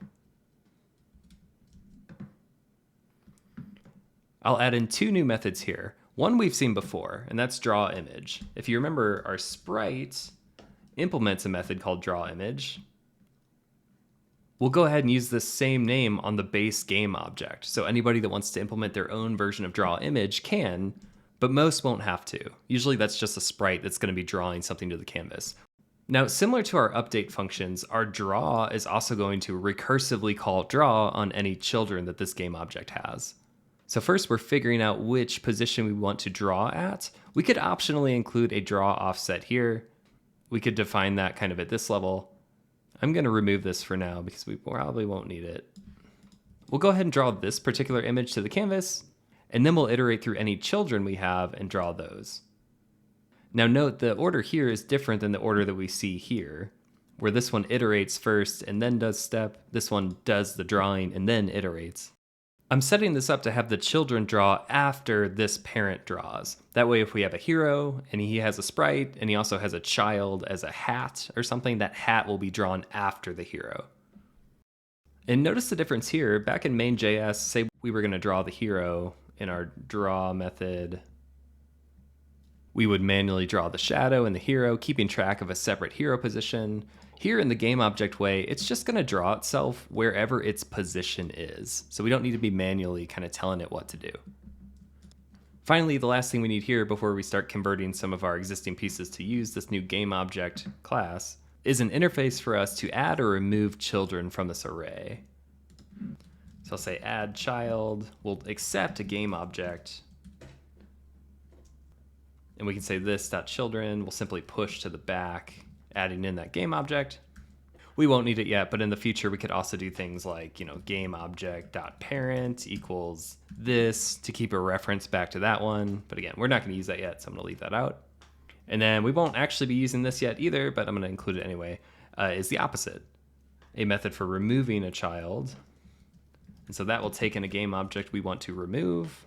I'll add in two new methods here. One we've seen before, and that's drawImage. If you remember, our sprite implements a method called drawImage. We'll go ahead and use the same name on the base game object. So anybody that wants to implement their own version of drawImage can, but most won't have to. Usually that's just a sprite that's going to be drawing something to the canvas. Now, similar to our update functions, our draw is also going to recursively call draw on any children that this game object has. So first we're figuring out which position we want to draw at. We could optionally include a draw offset here. We could define that kind of at this level. I'm going to remove this for now because we probably won't need it. We'll go ahead and draw this particular image to the canvas, and then we'll iterate through any children we have and draw those. Now note the order here is different than the order that we see here, where this one iterates first and then does step, this one does the drawing and then iterates. I'm setting this up to have the children draw after this parent draws. That way if we have a hero and he has a sprite and he also has a child as a hat or something, that hat will be drawn after the hero. And notice the difference here. Back in main.js, say we were going to draw the hero in our draw method. We would manually draw the shadow and the hero, keeping track of a separate hero position. Here in the game object way, it's just going to draw itself wherever its position is. So we don't need to be manually kind of telling it what to do. Finally, the last thing we need here before we start converting some of our existing pieces to use this new game object class is an interface for us to add or remove children from this array. So I'll say add child, we'll accept a game object, and we can say this.children, we'll simply push to the back, adding in that game object. We won't need it yet, but in the future we could also do things like, game object.parent equals this to keep a reference back to that one. But again, we're not going to use that yet, so I'm going to leave that out. And then we won't actually be using this yet either, but I'm going to include it anyway, is the opposite. A method for removing a child. And so that will take in a game object we want to remove.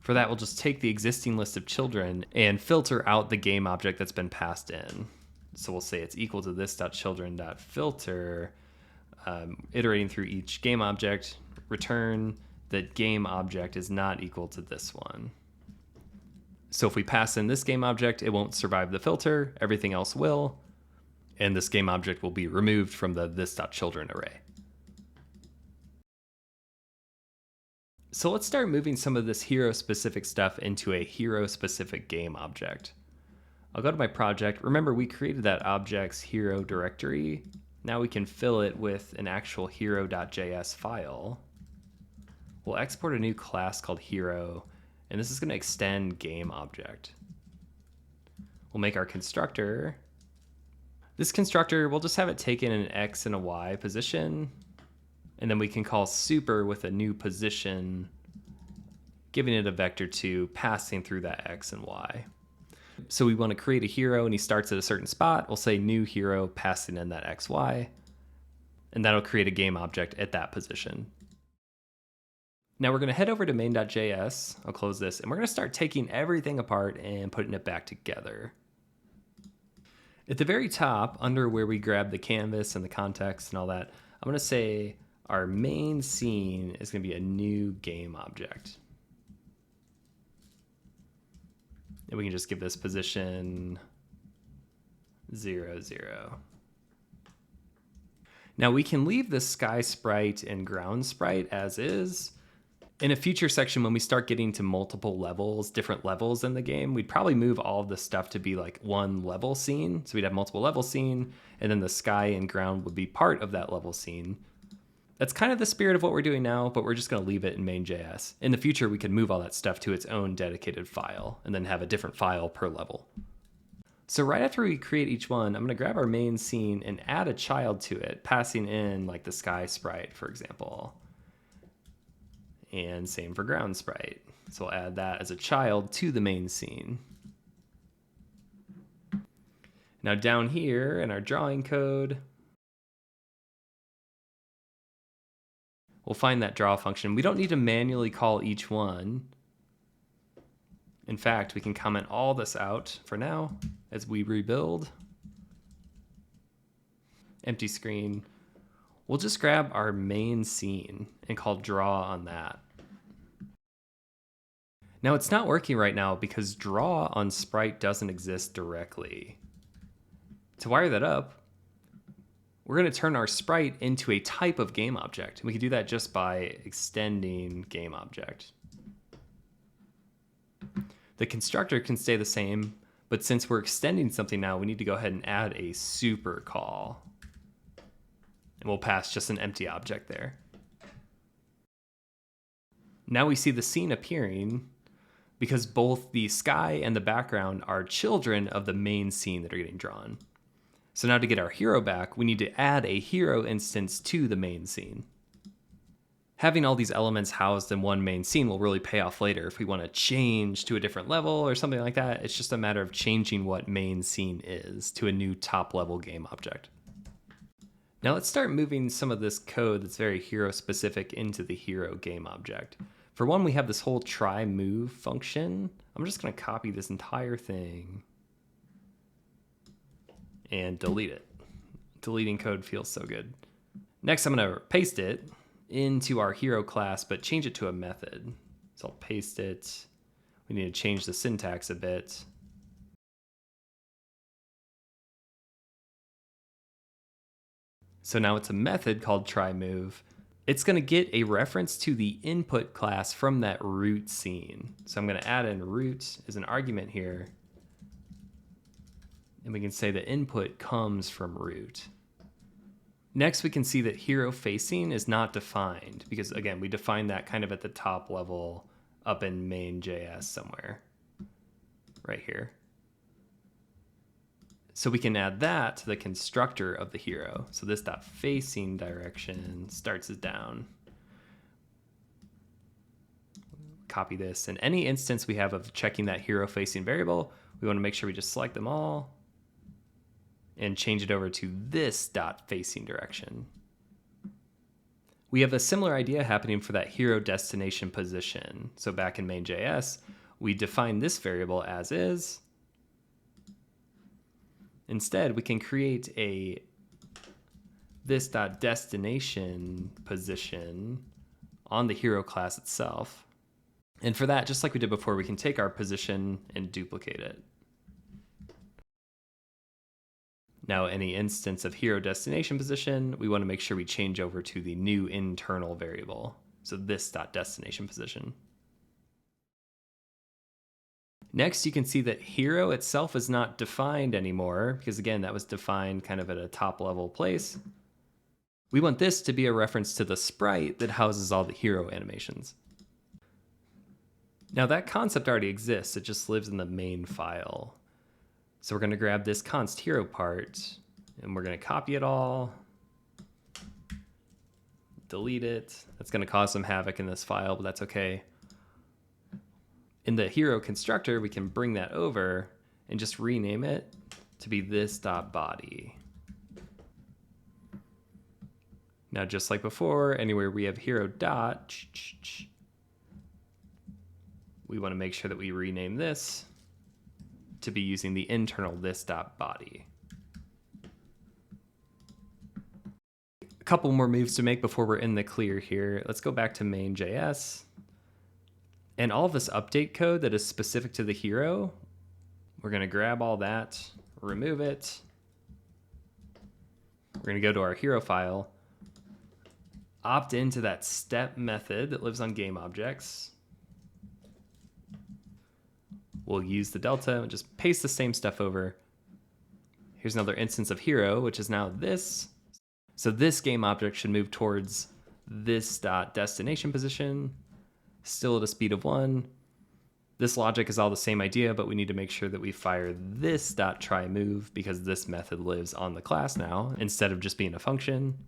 For that, we'll just take the existing list of children and filter out the game object that's been passed in. So we'll say it's equal to this.children.filter, iterating through each game object, return that game object is not equal to this one. So if we pass in this game object, it won't survive the filter, everything else will, and this game object will be removed from the this.children array. So let's start moving some of this hero-specific stuff into a hero-specific game object. I'll go to my project. Remember, we created that object's hero directory. Now we can fill it with an actual hero.js file. We'll export a new class called hero, and this is going to extend game object. We'll make our constructor. This constructor, we'll just have it taken in an X and a Y position. And then we can call super with a new position, giving it a vector 2, passing through that X and Y. So we want to create a hero and he starts at a certain spot. We'll say new hero passing in that XY, and that'll create a game object at that position. Now we're going to head over to main.js. I'll close this, and we're going to start taking everything apart and putting it back together. At the very top, under where we grab the canvas and the context and all that, I'm going to say our main scene is going to be a new game object. And we can just give this position 0, 0. Now we can leave the sky sprite and ground sprite as is. In a future section, when we start getting to multiple levels, different levels in the game, we'd probably move all of the stuff to be like one level scene. So we'd have multiple level scene, and then the sky and ground would be part of that level scene. That's kind of the spirit of what we're doing now, but we're just going to leave it in main.js. In the future, we could move all that stuff to its own dedicated file and then have a different file per level. So right after we create each one, I'm going to grab our main scene and add a child to it, passing in like the sky sprite, for example. And same for ground sprite. So we'll add that as a child to the main scene. Now down here in our drawing code, we'll find that draw function. We don't need to manually call each one. In fact, we can comment all this out for now as we rebuild. Empty screen. We'll just grab our main scene and call draw on that. Now it's not working right now because draw on Sprite doesn't exist directly. To wire that up, we're going to turn our sprite into a type of game object. We can do that just by extending game object. The constructor can stay the same, but since we're extending something now, we need to go ahead and add a super call. And we'll pass just an empty object there. Now we see the scene appearing because both the sky and the background are children of the main scene that are getting drawn. So now to get our hero back, we need to add a hero instance to the main scene. Having all these elements housed in one main scene will really pay off later if we want to change to a different level or something like that. It's just a matter of changing what main scene is to a new top level game object. Now let's start moving some of this code that's very hero specific into the hero game object. For one, we have this whole try move function. I'm just going to copy this entire thing and delete it. Deleting code feels so good. Next, I'm going to paste it into our hero class, but change it to a method. So I'll paste it. We need to change the syntax a bit. So now it's a method called tryMove. It's going to get a reference to the input class from that root scene. So I'm going to add in root as an argument here. And we can say the input comes from root. Next, we can see that hero facing is not defined because, again, we defined that kind of at the top level up in main.js somewhere, right here. So we can add that to the constructor of the hero. So this dot facing direction starts as down. Copy this, and any instance we have of checking that hero facing variable, we want to make sure we just select them all and change it over to this dot facing direction. We have a similar idea happening for that hero destination position. So back in main.js, we define this variable as is. Instead, we can create a this dot destination position on the hero class itself. And for that, just like we did before, we can take our position and duplicate it. Now, any instance of hero destination position, we want to make sure we change over to the new internal variable. So this dot destination position. Next, you can see that hero itself is not defined anymore because, again, that was defined kind of at a top level place. We want this to be a reference to the sprite that houses all the hero animations. Now, that concept already exists. It just lives in the main file. So we're going to grab this const hero part and we're going to copy it all, delete it. That's going to cause some havoc in this file, but that's okay. In the hero constructor, we can bring that over and just rename it to be this.body. Now, just like before, anywhere we have hero dot, we want to make sure that we rename this to be using the internal this.body. A couple more moves to make before we're in the clear here. Let's go back to main.js. And all of this update code that is specific to the hero, we're going to grab all that, remove it. We're going to go to our hero file, opt into that step method that lives on GameObjects. We'll use the delta and just paste the same stuff over. Here's another instance of hero, which is now this. So this GameObject should move towards this destination position, still at a speed of 1. This logic is all the same idea, but we need to make sure that we fire this try move because this method lives on the class now instead of just being a function.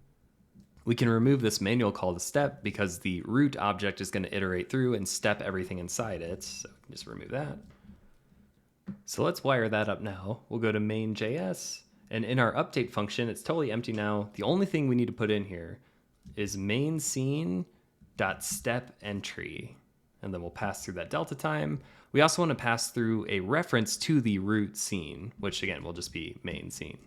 We can remove this manual call to step because the root object is going to iterate through and step everything inside it. So we can just remove that. So let's wire that up now. We'll go to main.js, and in our update function, it's totally empty now. The only thing we need to put in here is main scene.step entry, and then we'll pass through that delta time. We also want to pass through a reference to the root scene, which again will just be main scene.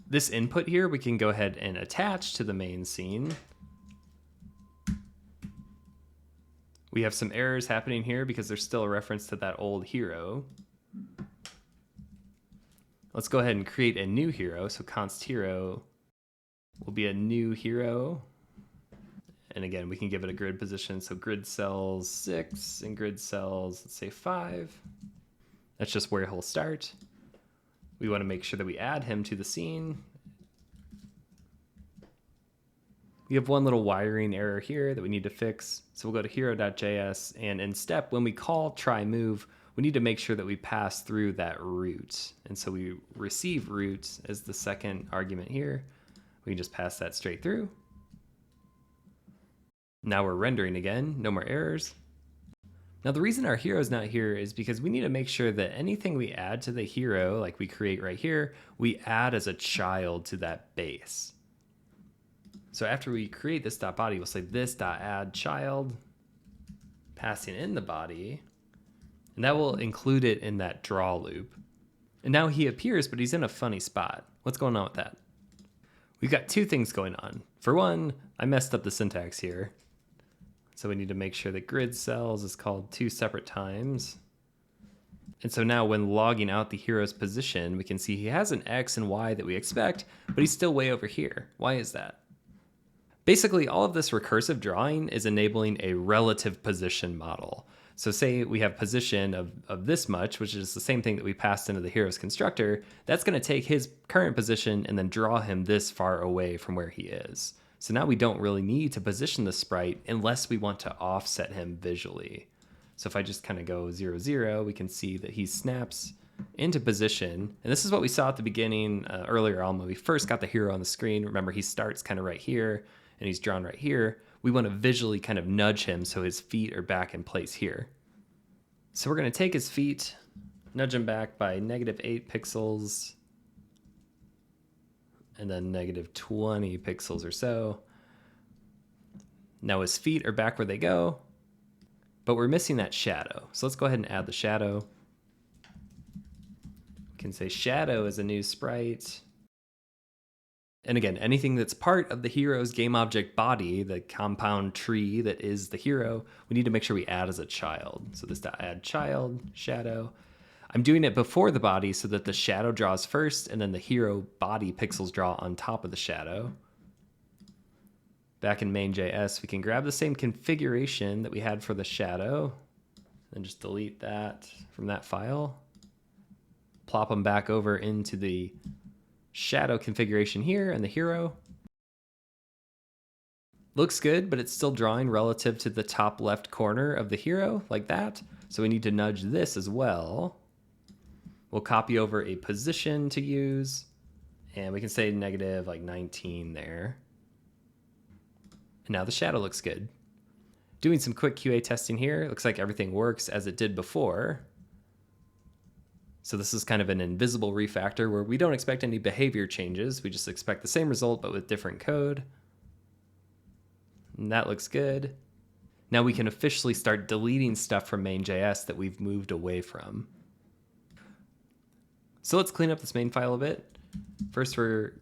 This input here we can go ahead and attach to the main scene. We have some errors happening here because there's still a reference to that old hero. Let's go ahead and create a new hero. So const hero will be a new hero. And again, we can give it a grid position. So grid cells 6 and grid cells, let's say 5. That's just where he'll start. We want to make sure that we add him to the scene. We have one little wiring error here that we need to fix. So we'll go to hero.js, and in step, when we call try move, we need to make sure that we pass through that root. And so we receive root as the second argument here. We can just pass that straight through. Now we're rendering again, no more errors. Now the reason our hero is not here is because we need to make sure that anything we add to the hero, like we create right here, we add as a child to that base. So after we create this .body, we'll say this.add child, passing in the body, and that will include it in that draw loop. And now he appears, but he's in a funny spot. What's going on with that? We've got two things going on. For one, I messed up the syntax here. So we need to make sure that grid cells is called 2 separate times. And so now when logging out the hero's position, we can see he has an X and Y that we expect, but he's still way over here. Why is that? Basically, all of this recursive drawing is enabling a relative position model. So say we have position of this much, which is the same thing that we passed into the hero's constructor. That's going to take his current position and then draw him this far away from where he is. So now we don't really need to position the sprite unless we want to offset him visually. So if I just kind of go 0, 0, we can see that he snaps into position. And this is what we saw at the beginning earlier on when we first got the hero on the screen. Remember, he starts kind of right here and he's drawn right here. We want to visually kind of nudge him so his feet are back in place here. So we're going to take his feet, nudge him back by -8 pixels, and then -20 pixels or so. Now his feet are back where they go, but we're missing that shadow. So let's go ahead and add the shadow. We can say shadow is a new sprite. And again, anything that's part of the hero's GameObject body, the compound tree that is the hero, we need to make sure we add as a child. So this .add child, shadow. I'm doing it before the body so that the shadow draws first and then the hero body pixels draw on top of the shadow. Back in main.js, we can grab the same configuration that we had for the shadow and just delete that from that file. Plop them back over into the shadow configuration here and the hero. Looks good, but it's still drawing relative to the top left corner of the hero like that. So we need to nudge this as well. We'll copy over a position to use, and we can say -19 there. And now the shadow looks good. Doing some quick QA testing here. It looks like everything works as it did before. So this is kind of an invisible refactor where we don't expect any behavior changes. We just expect the same result, but with different code. And that looks good. Now we can officially start deleting stuff from main.js that we've moved away from. So let's clean up this main file a bit. First, we're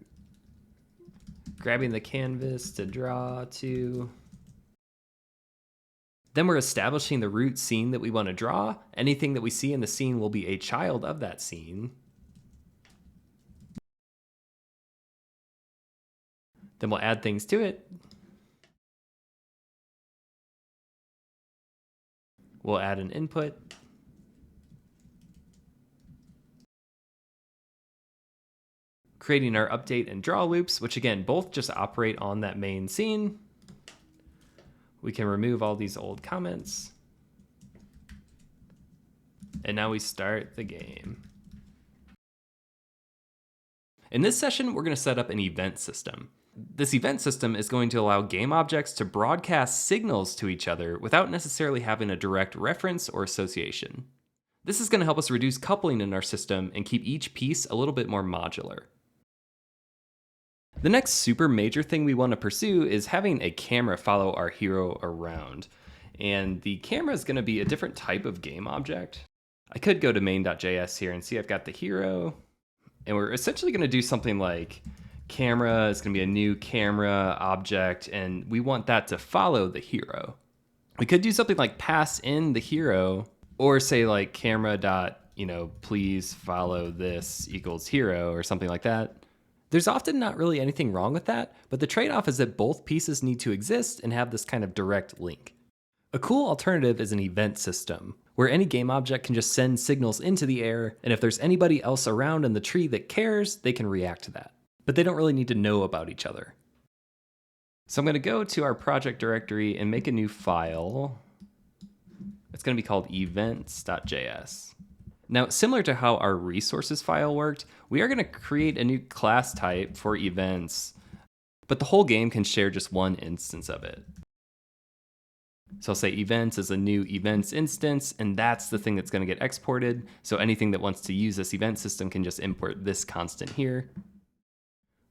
grabbing the canvas to draw to. Then we're establishing the root scene that we want to draw. Anything that we see in the scene will be a child of that scene. Then we'll add things to it. We'll add an input. Creating our update and draw loops, which again, both just operate on that main scene. We can remove all these old comments. And now we start the game. In this session, we're going to set up an event system. This event system is going to allow game objects to broadcast signals to each other without necessarily having a direct reference or association. This is going to help us reduce coupling in our system and keep each piece a little bit more modular. The next super major thing we want to pursue is having a camera follow our hero around. And the camera is going to be a different type of game object. I could go to main.js here and see I've got the hero. And we're essentially going to do something like camera is going to be a new camera object, and we want that to follow the hero. We could do something like pass in the hero, or say like camera dot, please follow this equals hero or something like that. There's often not really anything wrong with that, but the trade-off is that both pieces need to exist and have this kind of direct link. A cool alternative is an event system, where any game object can just send signals into the air, and if there's anybody else around in the tree that cares, they can react to that. But they don't really need to know about each other. So I'm going to go to our project directory and make a new file. It's going to be called events.js. Now, similar to how our resources file worked, we are going to create a new class type for events, but the whole game can share just one instance of it. So I'll say events is a new events instance, and that's the thing that's going to get exported. So anything that wants to use this event system can just import this constant here.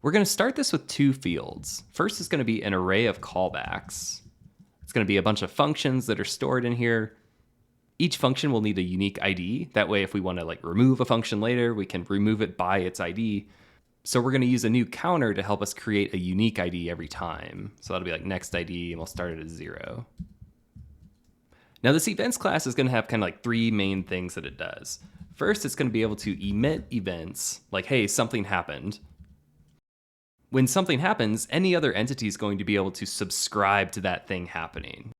We're going to start this with two fields. First is going to be an array of callbacks. It's going to be a bunch of functions that are stored in here. Each function will need a unique ID. That way, if we want to remove a function later, we can remove it by its ID. So we're going to use a new counter to help us create a unique ID every time. So that'll be like next ID, and we'll start it as 0. Now this events class is going to have kind of three main things that it does. First, it's going to be able to emit events, like, hey, something happened. When something happens, any other entity is going to be able to subscribe to that thing happening.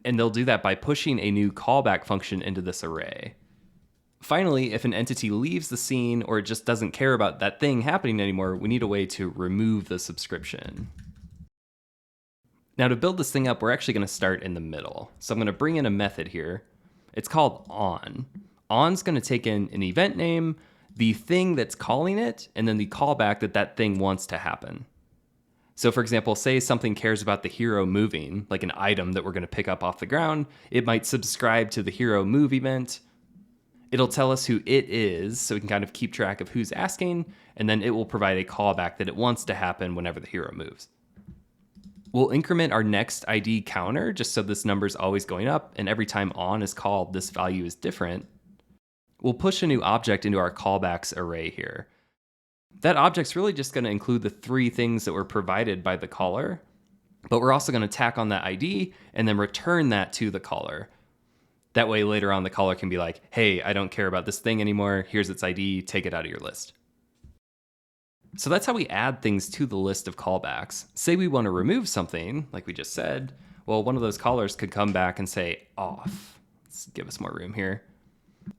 And they'll do that by pushing a new callback function into this array. Finally, if an entity leaves the scene or just doesn't care about that thing happening anymore, we need a way to remove the subscription. Now to build this thing up, we're actually going to start in the middle. So I'm going to bring in a method here. It's called on. On's going to take in an event name, the thing that's calling it, and then the callback that thing wants to happen. So for example, say something cares about the hero moving, like an item that we're going to pick up off the ground. It might subscribe to the hero move event. It'll tell us who it is, so we can kind of keep track of who's asking, and then it will provide a callback that it wants to happen whenever the hero moves. We'll increment our next ID counter just so this number is always going up, and every time on is called, this value is different. We'll push a new object into our callbacks array here. That object's really just going to include the three things that were provided by the caller, but we're also going to tack on that ID and then return that to the caller. That way later on the caller can be like, hey, I don't care about this thing anymore, here's its ID, take it out of your list. So that's how we add things to the list of callbacks. Say we want to remove something, like we just said, well, one of those callers could come back and say off. Let's give us more room here.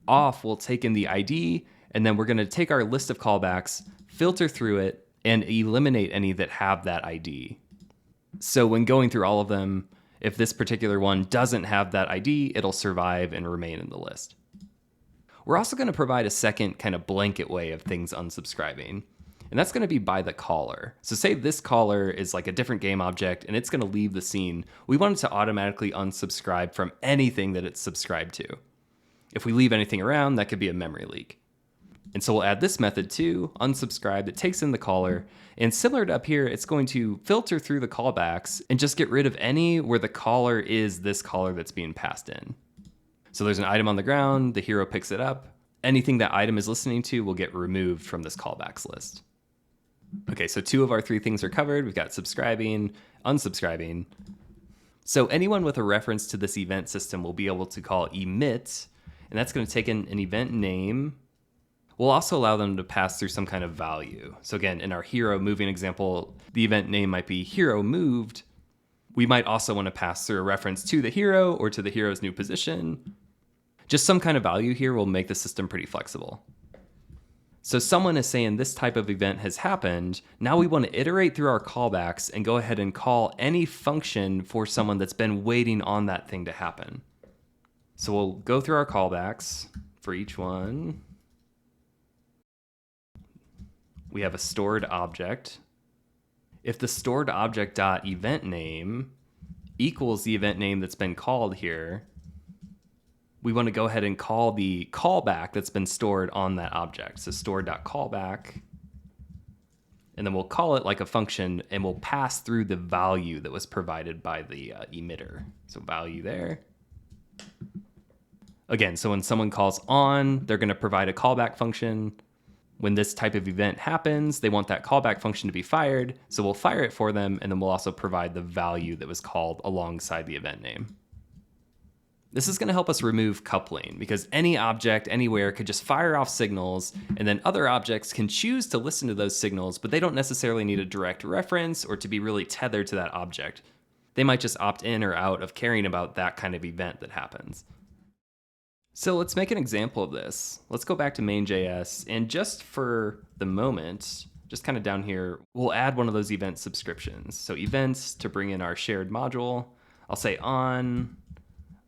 Off will take in the ID, and then we're going to take our list of callbacks, filter through it, and eliminate any that have that ID. So when going through all of them, if this particular one doesn't have that ID, it'll survive and remain in the list. We're also going to provide a second kind of blanket way of things unsubscribing. and that's going to be by the caller. So say this caller is like a different game object and it's going to leave the scene. We want it to automatically unsubscribe from anything that it's subscribed to. If we leave anything around, that could be a memory leak. And so we'll add this method too, unsubscribe, that takes in the caller. And similar to up here, it's going to filter through the callbacks and just get rid of any where the caller is this caller that's being passed in. So there's an item on the ground, the hero picks it up. Anything that item is listening to will get removed from this callbacks list. Okay, so 2 of our 3 things are covered. We've got subscribing, unsubscribing. So anyone with a reference to this event system will be able to call emit, and that's going to take in an event name. We'll also allow them to pass through some kind of value. So again, in our hero moving example, the event name might be hero moved. We might also want to pass through a reference to the hero or to the hero's new position. Just some kind of value here will make the system pretty flexible. So someone is saying this type of event has happened. Now we want to iterate through our callbacks and go ahead and call any function for someone that's been waiting on that thing to happen. So we'll go through our callbacks for each one. We have a stored object. If the stored object.event name equals the event name that's been called here, we want to go ahead and call the callback that's been stored on that object. So stored.callback, and then we'll call it like a function and we'll pass through the value that was provided by the emitter. So value there. Again, so when someone calls on, they're going to provide a callback function. When this type of event happens, they want that callback function to be fired. So we'll fire it for them, and then we'll also provide the value that was called alongside the event name. This is going to help us remove coupling because any object anywhere could just fire off signals, and then other objects can choose to listen to those signals, but they don't necessarily need a direct reference or to be really tethered to that object. They might just opt in or out of caring about that kind of event that happens. So let's make an example of this. Let's go back to main.js, and just for the moment, just kind of down here, we'll add one of those event subscriptions. So events to bring in our shared module. I'll say on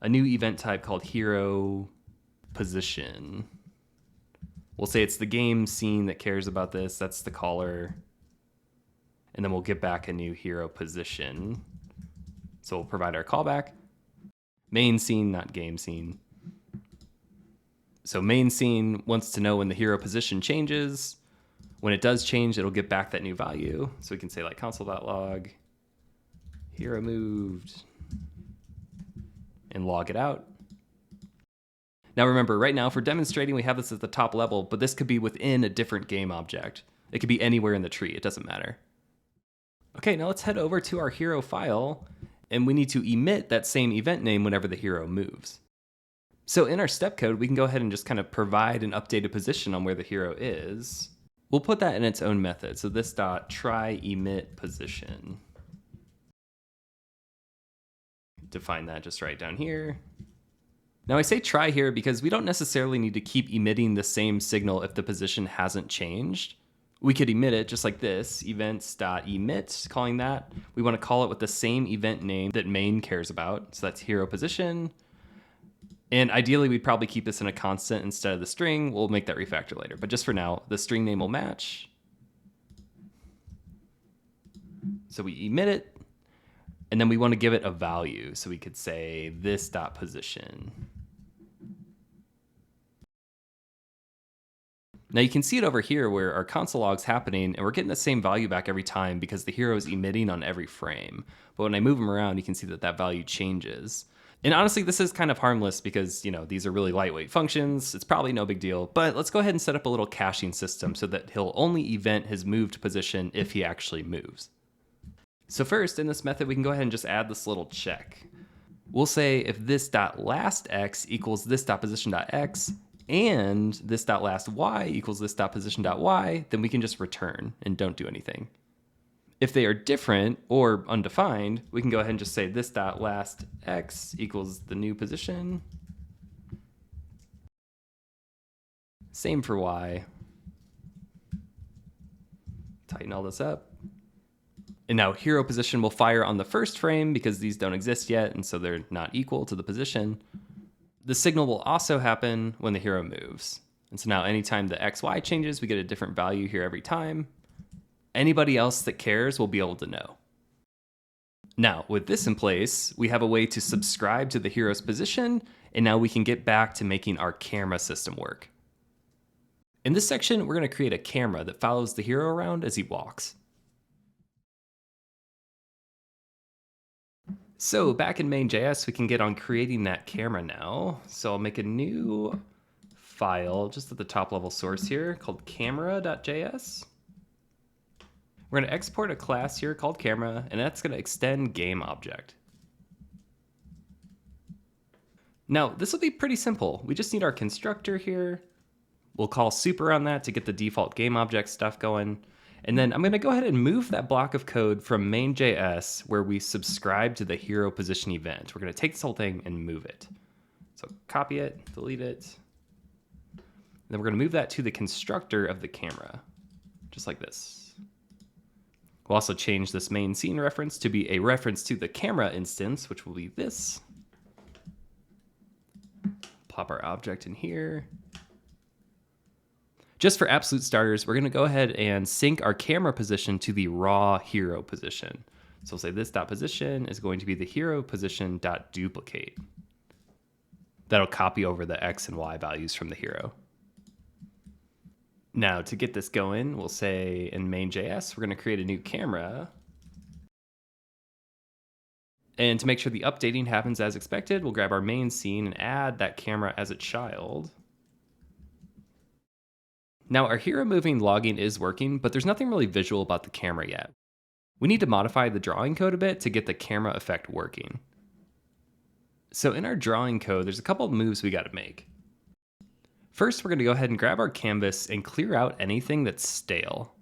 a new event type called hero position. We'll say it's the game scene that cares about this. That's the caller. And then we'll get back a new hero position. So we'll provide our callback. Main scene, not game scene. So main scene wants to know when the hero position changes. When it does change, it'll get back that new value. So we can say like console.log, hero moved, and log it out. Now remember, right now, for demonstrating, we have this at the top level, but this could be within a different game object. It could be anywhere in the tree, it doesn't matter. Okay, now let's head over to our hero file, and we need to emit that same event name whenever the hero moves. So in our step code, we can go ahead and just kind of provide an updated position on where the hero is. We'll put that in its own method. So this dot try emit position. Define that just right down here. Now I say try here because we don't necessarily need to keep emitting the same signal if the position hasn't changed. We could emit it just like this, events.emit, calling that. We want to call it with the same event name that main cares about. So that's hero position. And ideally, we'd probably keep this in a constant instead of the string. We'll make that refactor later. But just for now, the string name will match. So we emit it. And then we want to give it a value. So we could say this.position. Now you can see it over here where our console log's happening and we're getting the same value back every time because the hero is emitting on every frame. But when I move them around, you can see that that value changes. And honestly, this is kind of harmless because, these are really lightweight functions. It's probably no big deal, but let's go ahead and set up a little caching system so that he'll only event his moved position if he actually moves. So first, in this method, we can go ahead and just add this little check. We'll say if this.lastX equals this.position.x and this.lastY equals this.position.y, then we can just return and don't do anything. If they are different or undefined, we can go ahead and just say this.lastX equals the new position. Same for Y. Tighten all this up. And now hero position will fire on the first frame because these don't exist yet, and so they're not equal to the position. The signal will also happen when the hero moves. And so now anytime the XY changes, we get a different value here every time. Anybody else that cares will be able to know. Now, with this in place, we have a way to subscribe to the hero's position, and now we can get back to making our camera system work. In this section, we're going to create a camera that follows the hero around as he walks. So back in main.js, we can get on creating that camera now. So I'll make a new file just at the top level source here called camera.js. We're going to export a class here called camera, and that's going to extend GameObject. Now, this will be pretty simple. We just need our constructor here. We'll call super on that to get the default GameObject stuff going. And then I'm going to go ahead and move that block of code from main.js where we subscribe to the hero position event. We're going to take this whole thing and move it. So copy it, delete it. And then we're going to move that to the constructor of the camera, just like this. We'll also change this main scene reference to be a reference to the camera instance, which will be this. Plop our object in here. Just for absolute starters, we're going to go ahead and sync our camera position to the raw hero position. So we'll say this dot position is going to be the hero position dot duplicate. That'll copy over the X and Y values from the hero. Now to get this going, we'll say in main.js, we're going to create a new camera. And to make sure the updating happens as expected, we'll grab our main scene and add that camera as a child. Now our hero moving logging is working, but there's nothing really visual about the camera yet. We need to modify the drawing code a bit to get the camera effect working. So in our drawing code, there's a couple of moves we got to make. First, we're going to go ahead and grab our canvas and clear out anything that's stale.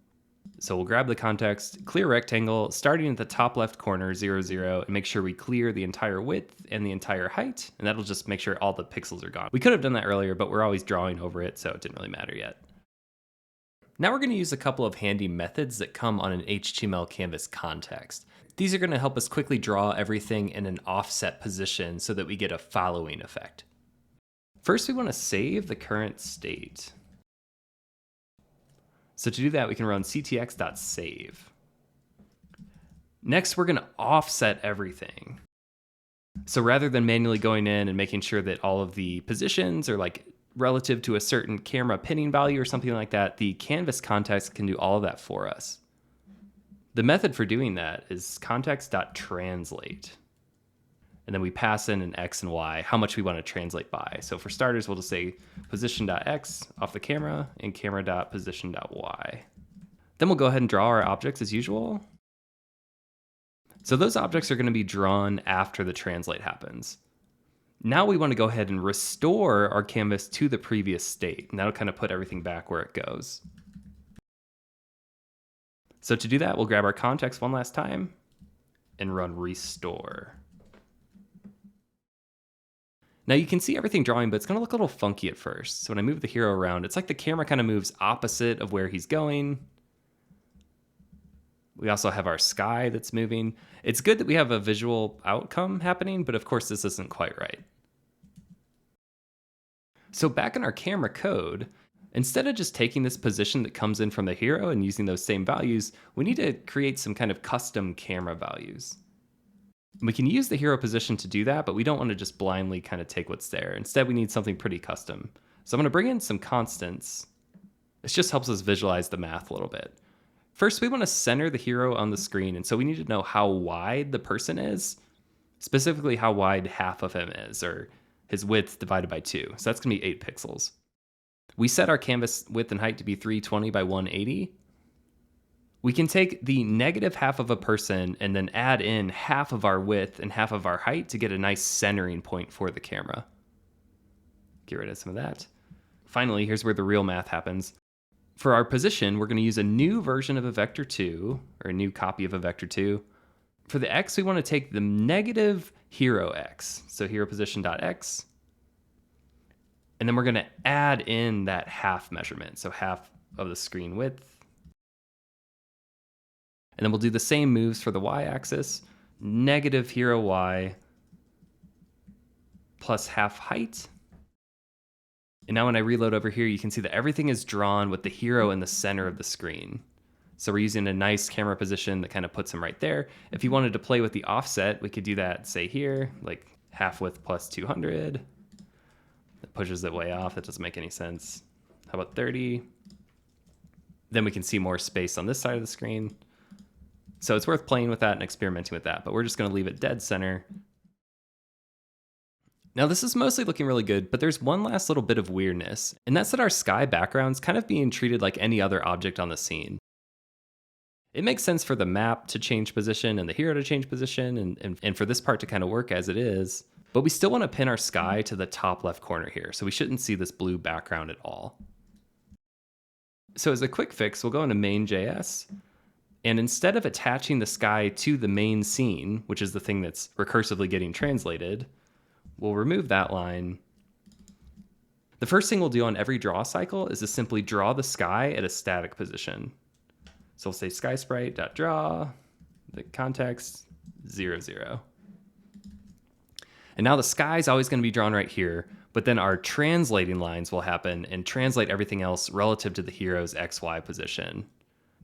So we'll grab the context, clear rectangle, starting at the top left corner, 0, 0, and make sure we clear the entire width and the entire height, and that'll just make sure all the pixels are gone. We could have done that earlier, but we're always drawing over it, so it didn't really matter yet. Now we're going to use a couple of handy methods that come on an HTML Canvas context. These are going to help us quickly draw everything in an offset position so that we get a following effect. First, we want to save the current state. So to do that, we can run ctx.save. Next, we're going to offset everything. So rather than manually going in and making sure that all of the positions are like relative to a certain camera pinning value or something like that, the canvas context can do all of that for us. The method for doing that is context.translate. And then we pass in an X and Y, how much we want to translate by. So for starters, we'll just say position.x off the camera and camera.position.y. Then we'll go ahead and draw our objects as usual. So those objects are going to be drawn after the translate happens. Now we want to go ahead and restore our canvas to the previous state, and that'll kind of put everything back where it goes. So to do that, we'll grab our context one last time and run restore. Now you can see everything drawing, but it's going to look a little funky at first. So when I move the hero around, it's like the camera kind of moves opposite of where he's going. We also have our sky that's moving. It's good that we have a visual outcome happening, but of course this isn't quite right. So back in our camera code, instead of just taking this position that comes in from the hero and using those same values, we need to create some kind of custom camera values. We can use the hero position to do that, but we don't want to just blindly kind of take what's there. Instead, we need something pretty custom. So I'm going to bring in some constants. This just helps us visualize the math a little bit. First, we want to center the hero on the screen, and so we need to know how wide the person is, specifically how wide half of him is, or his width divided by 2. So that's going to be 8 pixels. We set our canvas width and height to be 320 by 180. We can take the negative half of a person and then add in half of our width and half of our height to get a nice centering point for the camera. Get rid of some of that. Finally, here's where the real math happens. For our position, we're going to use a new version of a vector 2, or a new copy of a vector 2. For the x, we want to take the negative hero x, so hero position.x. And then we're going to add in that half measurement, so half of the screen width. And then we'll do the same moves for the y-axis, negative hero y plus half height. And now when I reload over here, you can see that everything is drawn with the hero in the center of the screen. So we're using a nice camera position that kind of puts him right there. If you wanted to play with the offset, we could do that, say here, like half width plus 200. That pushes it way off. That doesn't make any sense. How about 30? Then we can see more space on this side of the screen. So it's worth playing with that and experimenting with that, but we're just going to leave it dead center. Now this is mostly looking really good, but there's one last little bit of weirdness, and that's that our sky background's kind of being treated like any other object on the scene. It makes sense for the map to change position and the hero to change position and for this part to kind of work as it is, but we still want to pin our sky to the top left corner here, so we shouldn't see this blue background at all. So as a quick fix, we'll go into main.js, and instead of attaching the sky to the main scene, which is the thing that's recursively getting translated, we'll remove that line. The first thing we'll do on every draw cycle is to simply draw the sky at a static position. So we'll say sky sprite.draw, the context, 0, 0. And now the sky is always going to be drawn right here, but then our translating lines will happen and translate everything else relative to the hero's XY position.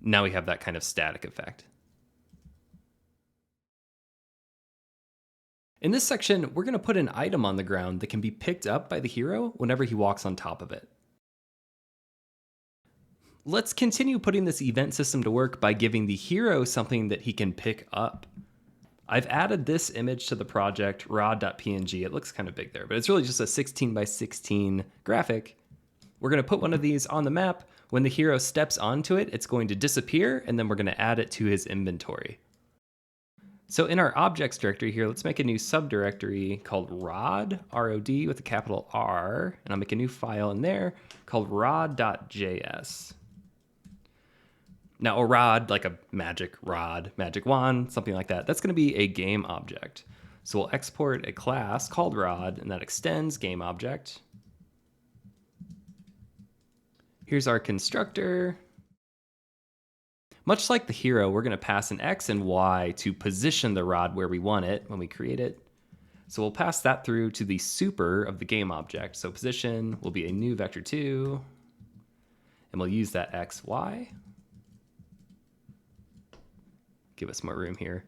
Now we have that kind of static effect. In this section, we're going to put an item on the ground that can be picked up by the hero whenever he walks on top of it. Let's continue putting this event system to work by giving the hero something that he can pick up. I've added this image to the project, rod.png. It looks kind of big there, but it's really just a 16 by 16 graphic. We're going to put one of these on the map. When the hero steps onto it, it's going to disappear, and then we're going to add it to his inventory. So in our objects directory here, let's make a new subdirectory called rod, R-O-D with a capital R, and I'll make a new file in there called rod.js. Now a rod, like a magic rod, magic wand, something like that, that's going to be a game object. So we'll export a class called rod, and that extends game object. Here's our constructor. Much like the hero, we're going to pass an X and Y to position the rod where we want it when we create it. So we'll pass that through to the super of the game object. So position will be a new vector2, and we'll use that X, Y. Give us more room here.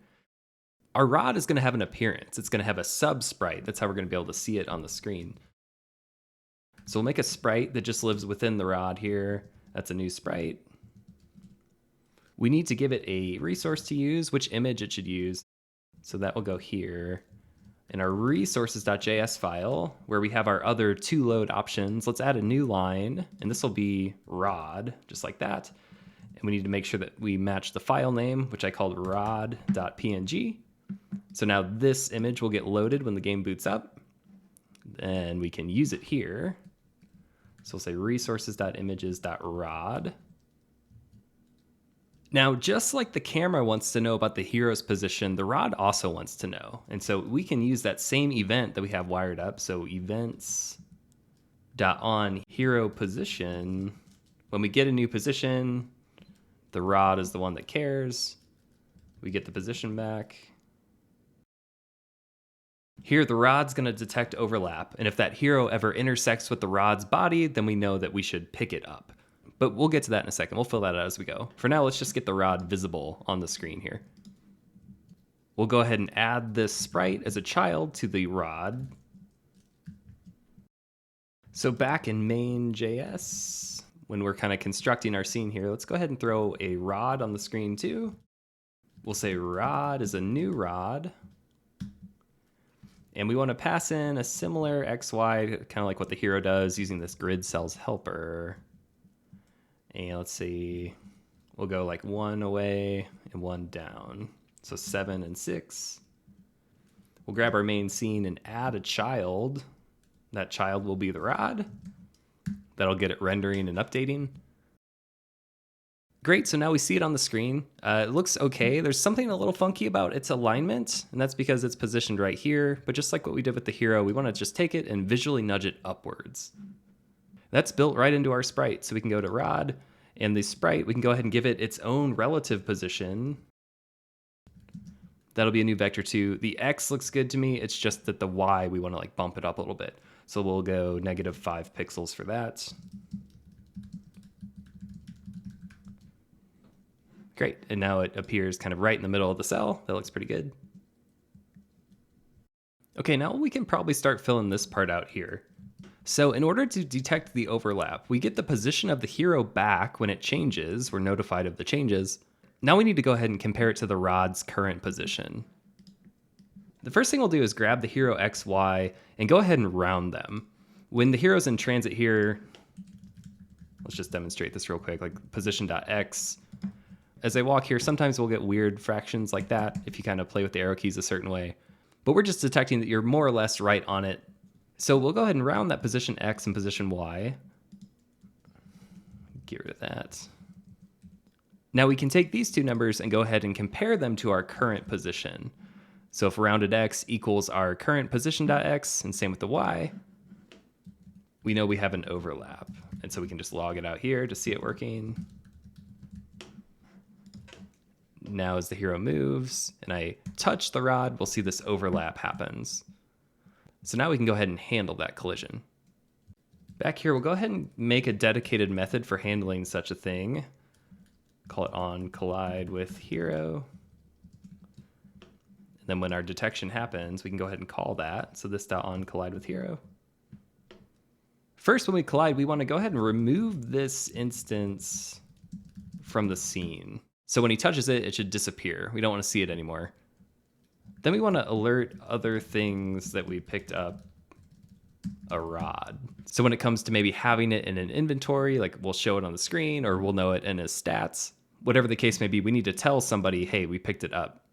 Our rod is going to have an appearance. It's going to have a sub sprite. That's how we're going to be able to see it on the screen. So we'll make a sprite that just lives within the rod here. That's a new sprite. We need to give it a resource to use, which image it should use. So that will go here. In our resources.js file, where we have our other two load options, let's add a new line, and this will be rod, just like that. And we need to make sure that we match the file name, which I called rod.png. So now this image will get loaded when the game boots up, and we can use it here. So we'll say resources.images.rod. Now, just like the camera wants to know about the hero's position, the rod also wants to know. And so we can use that same event that we have wired up. So events.onHeroPosition. When we get a new position, the rod is the one that cares. We get the position back. Here, the rod's going to detect overlap. And if that hero ever intersects with the rod's body, then we know that we should pick it up. But we'll get to that in a second. We'll fill that out as we go. For now, let's just get the rod visible on the screen here. We'll go ahead and add this sprite as a child to the rod. So back in main.js, when we're kind of constructing our scene here, let's go ahead and throw a rod on the screen too. We'll say rod is a new rod. And we want to pass in a similar XY, kind of like what the hero does using this grid cells helper. And let's see, we'll go like 1 away and 1 down. So 7 and 6. We'll grab our main scene and add a child. That child will be the rod. That'll get it rendering and updating. Great, so now we see it on the screen. It looks okay. There's something a little funky about its alignment, and that's because it's positioned right here. But just like what we did with the hero, we want to just take it and visually nudge it upwards. That's built right into our sprite. So we can go to rod, and the sprite, we can go ahead and give it its own relative position. That'll be a new vector2. The X looks good to me. It's just that the Y, we want to like bump it up a little bit. So we'll go -5 pixels for that. Great, and now it appears kind of right in the middle of the cell. That looks pretty good. Okay, now we can probably start filling this part out here. So in order to detect the overlap, we get the position of the hero back when it changes. We're notified of the changes. Now we need to go ahead and compare it to the rod's current position. The first thing we'll do is grab the hero X, Y, and go ahead and round them. When the hero's in transit here, let's just demonstrate this real quick, like position.x. As I walk here, sometimes we'll get weird fractions like that if you kind of play with the arrow keys a certain way. But we're just detecting that you're more or less right on it. So we'll go ahead and round that position X and position Y. Get rid of that. Now we can take these two numbers and go ahead and compare them to our current position. So if rounded X equals our current position.x, and same with the Y, we know we have an overlap. And so we can just log it out here to see it working. Now as the hero moves and I touch the rod, we'll see this overlap happens. So now we can go ahead and handle that collision. Back here, we'll go ahead and make a dedicated method for handling such a thing. Call it onCollide with hero. And then when our detection happens, we can go ahead and call that. So this .onCollide with hero. First, when we collide, we want to go ahead and remove this instance from the scene. So when he touches it, it should disappear. We don't want to see it anymore. Then we want to alert other things that we picked up a rod. So when it comes to maybe having it in an inventory, like we'll show it on the screen or we'll know it in his stats, whatever the case may be, we need to tell somebody, hey, we picked it up.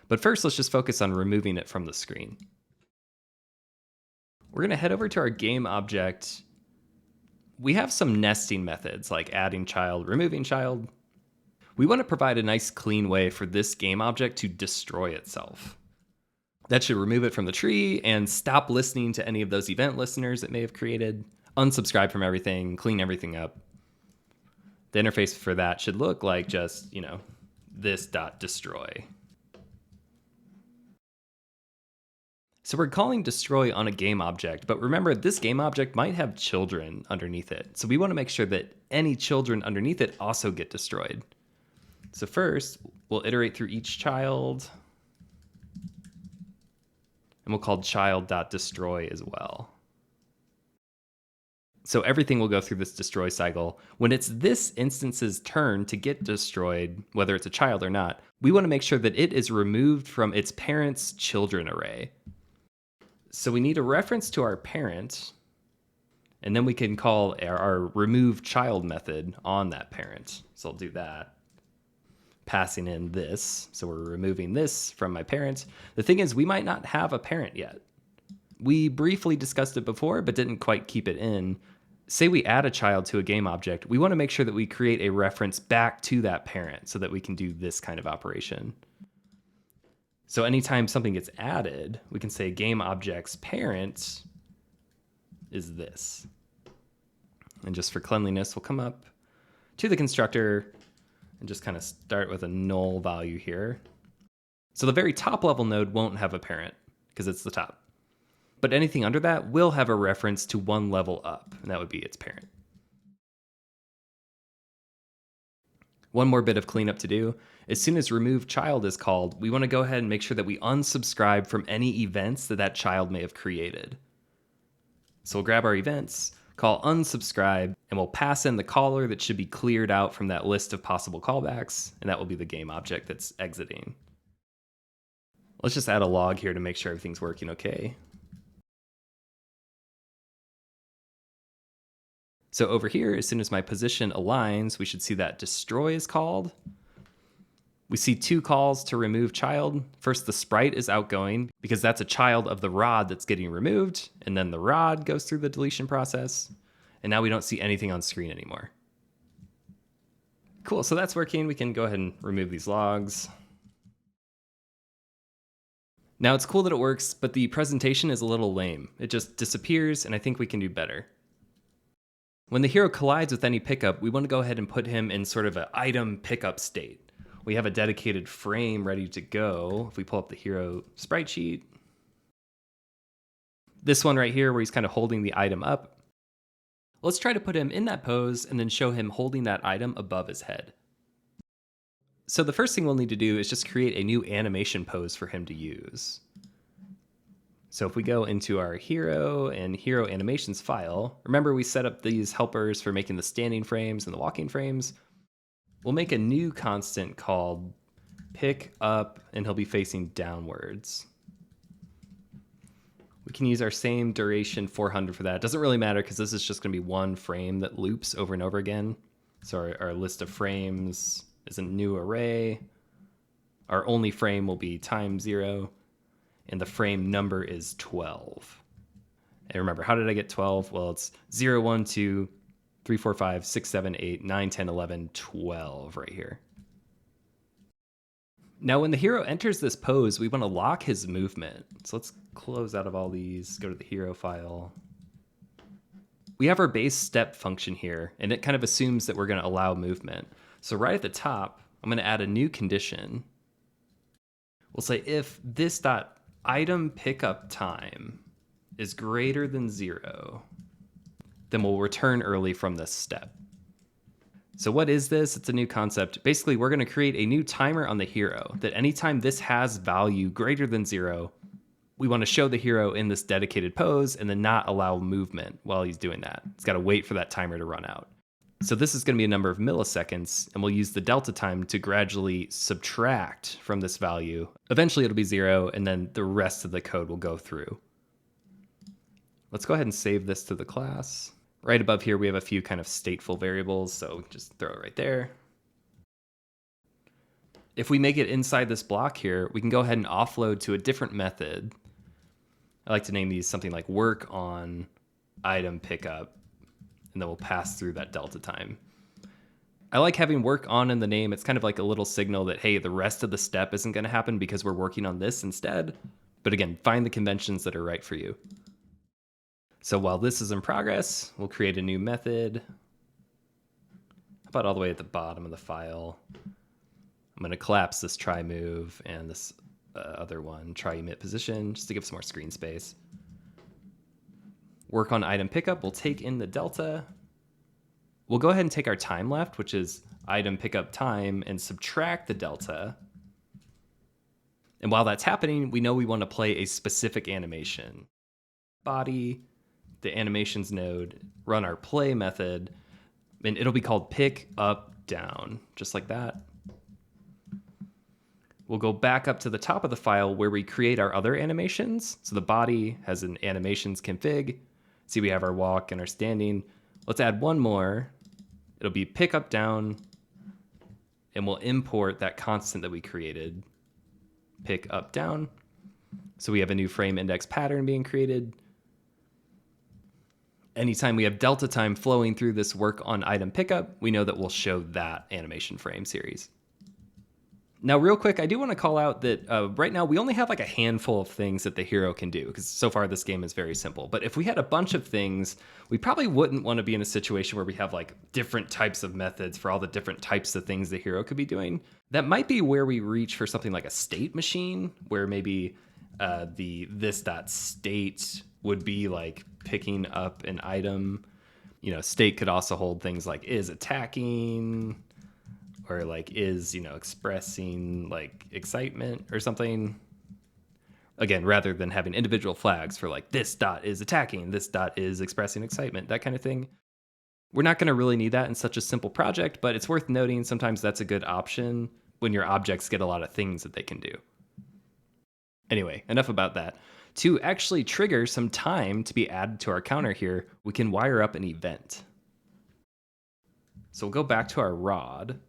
But first, let's just focus on removing it from the screen. We're going to head over to our game object. We have some nesting methods like adding child, removing child. We want to provide a nice clean way for this game object to destroy itself. That should remove it from the tree and stop listening to any of those event listeners it may have created, unsubscribe from everything, clean everything up. The interface for that should look like just, this.destroy. So we're calling destroy on a game object, but remember this game object might have children underneath it. So we want to make sure that any children underneath it also get destroyed. So first, we'll iterate through each child, and we'll call child.destroy as well. So everything will go through this destroy cycle. When it's this instance's turn to get destroyed, whether it's a child or not, we want to make sure that it is removed from its parent's children array. So we need a reference to our parent, and then we can call our remove child method on that parent. So I'll do that. Passing in this. So we're removing this from my parent. The thing is, we might not have a parent yet. We briefly discussed it before, but didn't quite keep it in. Say we add a child to a game object. We want to make sure that we create a reference back to that parent so that we can do this kind of operation. So anytime something gets added, we can say game object's parent is this. And just for cleanliness, we'll come up to the constructor and just kind of start with a null value here. So the very top level node won't have a parent because it's the top. But anything under that will have a reference to one level up, and that would be its parent. One more bit of cleanup to do. As soon as remove child is called, we want to go ahead and make sure that we unsubscribe from any events that that child may have created. So we'll grab our events, call unsubscribe, and we'll pass in the caller that should be cleared out from that list of possible callbacks, and that will be the game object that's exiting. Let's just add a log here to make sure everything's working okay. So over here, as soon as my position aligns, we should see that destroy is called. We see two calls to remove child. First, the sprite is outgoing because that's a child of the rod that's getting removed, and then the rod goes through the deletion process, and now we don't see anything on screen anymore. Cool, so that's working. We can go ahead and remove these logs. Now it's cool that it works, but the presentation is a little lame. It just disappears, and I think we can do better. When the hero collides with any pickup, we want to go ahead and put him in sort of an item pickup state. We have a dedicated frame ready to go. If we pull up the hero sprite sheet, this one right here where he's kind of holding the item up, let's try to put him in that pose and then show him holding that item above his head. So the first thing we'll need to do is just create a new animation pose for him to use. So if we go into our hero and hero animations file, remember we set up these helpers for making the standing frames and the walking frames. We'll make a new constant called pick up, and he'll be facing downwards. We can use our same duration 400 for that. It doesn't really matter because this is just going to be one frame that loops over and over again. So our list of frames is a new array. Our only frame will be times 0. And the frame number is 12. And remember, how did I get 12? Well, it's 0, 1, 2, 3, 4, 5, 6, 7, 8, 9, 10, 11, 12 right here. Now, when the hero enters this pose, we want to lock his movement. So let's close out of all these, go to the hero file. We have our base step function here, and it kind of assumes that we're going to allow movement. So right at the top, I'm going to add a new condition. We'll say if this dot item pickup time is greater than 0, then we'll return early from this step. So what is this? It's a new concept. Basically, we're going to create a new timer on the hero that anytime this has value greater than 0, we want to show the hero in this dedicated pose and then not allow movement while he's doing that. It's got to wait for that timer to run out. So this is going to be a number of milliseconds, and we'll use the delta time to gradually subtract from this value. Eventually it'll be 0, and then the rest of the code will go through. Let's go ahead and save this to the class. Right above here, we have a few kind of stateful variables, so just throw it right there. If we make it inside this block here, we can go ahead and offload to a different method. I like to name these something like work on item pickup, and then we'll pass through that delta time. I like having work on in the name. It's kind of like a little signal that, hey, the rest of the step isn't going to happen because we're working on this instead. But again, find the conventions that are right for you. So while this is in progress, we'll create a new method. How about all the way at the bottom of the file? I'm going to collapse this try move and this other one, try emit position, just to give some more screen space. Work on item pickup, we'll take in the delta. We'll go ahead and take our time left, which is item pickup time, and subtract the delta. And while that's happening, we know we want to play a specific animation. Body, the animations node, run our play method, and it'll be called pick up down, just like that. We'll go back up to the top of the file where we create our other animations. So the body has an animations config. See, we have our walk and our standing. Let's add one more. It'll be pick up down, and we'll import that constant that we created, pick up down. So we have a new frame index pattern being created. Anytime we have delta time flowing through this work on item pickup, we know that we'll show that animation frame series. Now, real quick, I do want to call out that right now we only have like a handful of things that the hero can do, because so far this game is very simple. But if we had a bunch of things, we probably wouldn't want to be in a situation where we have like different types of methods for all the different types of things the hero could be doing. That might be where we reach for something like a state machine, where maybe the this.state would be like picking up an item. You know, state could also hold things like is attacking, or like is, expressing like excitement or something. Again, rather than having individual flags for like this dot is attacking, this dot is expressing excitement, that kind of thing. We're not going to really need that in such a simple project, but it's worth noting sometimes that's a good option when your objects get a lot of things that they can do. Anyway, enough about that. To actually trigger some time to be added to our counter here, we can wire up an event. So we'll go back to our rod.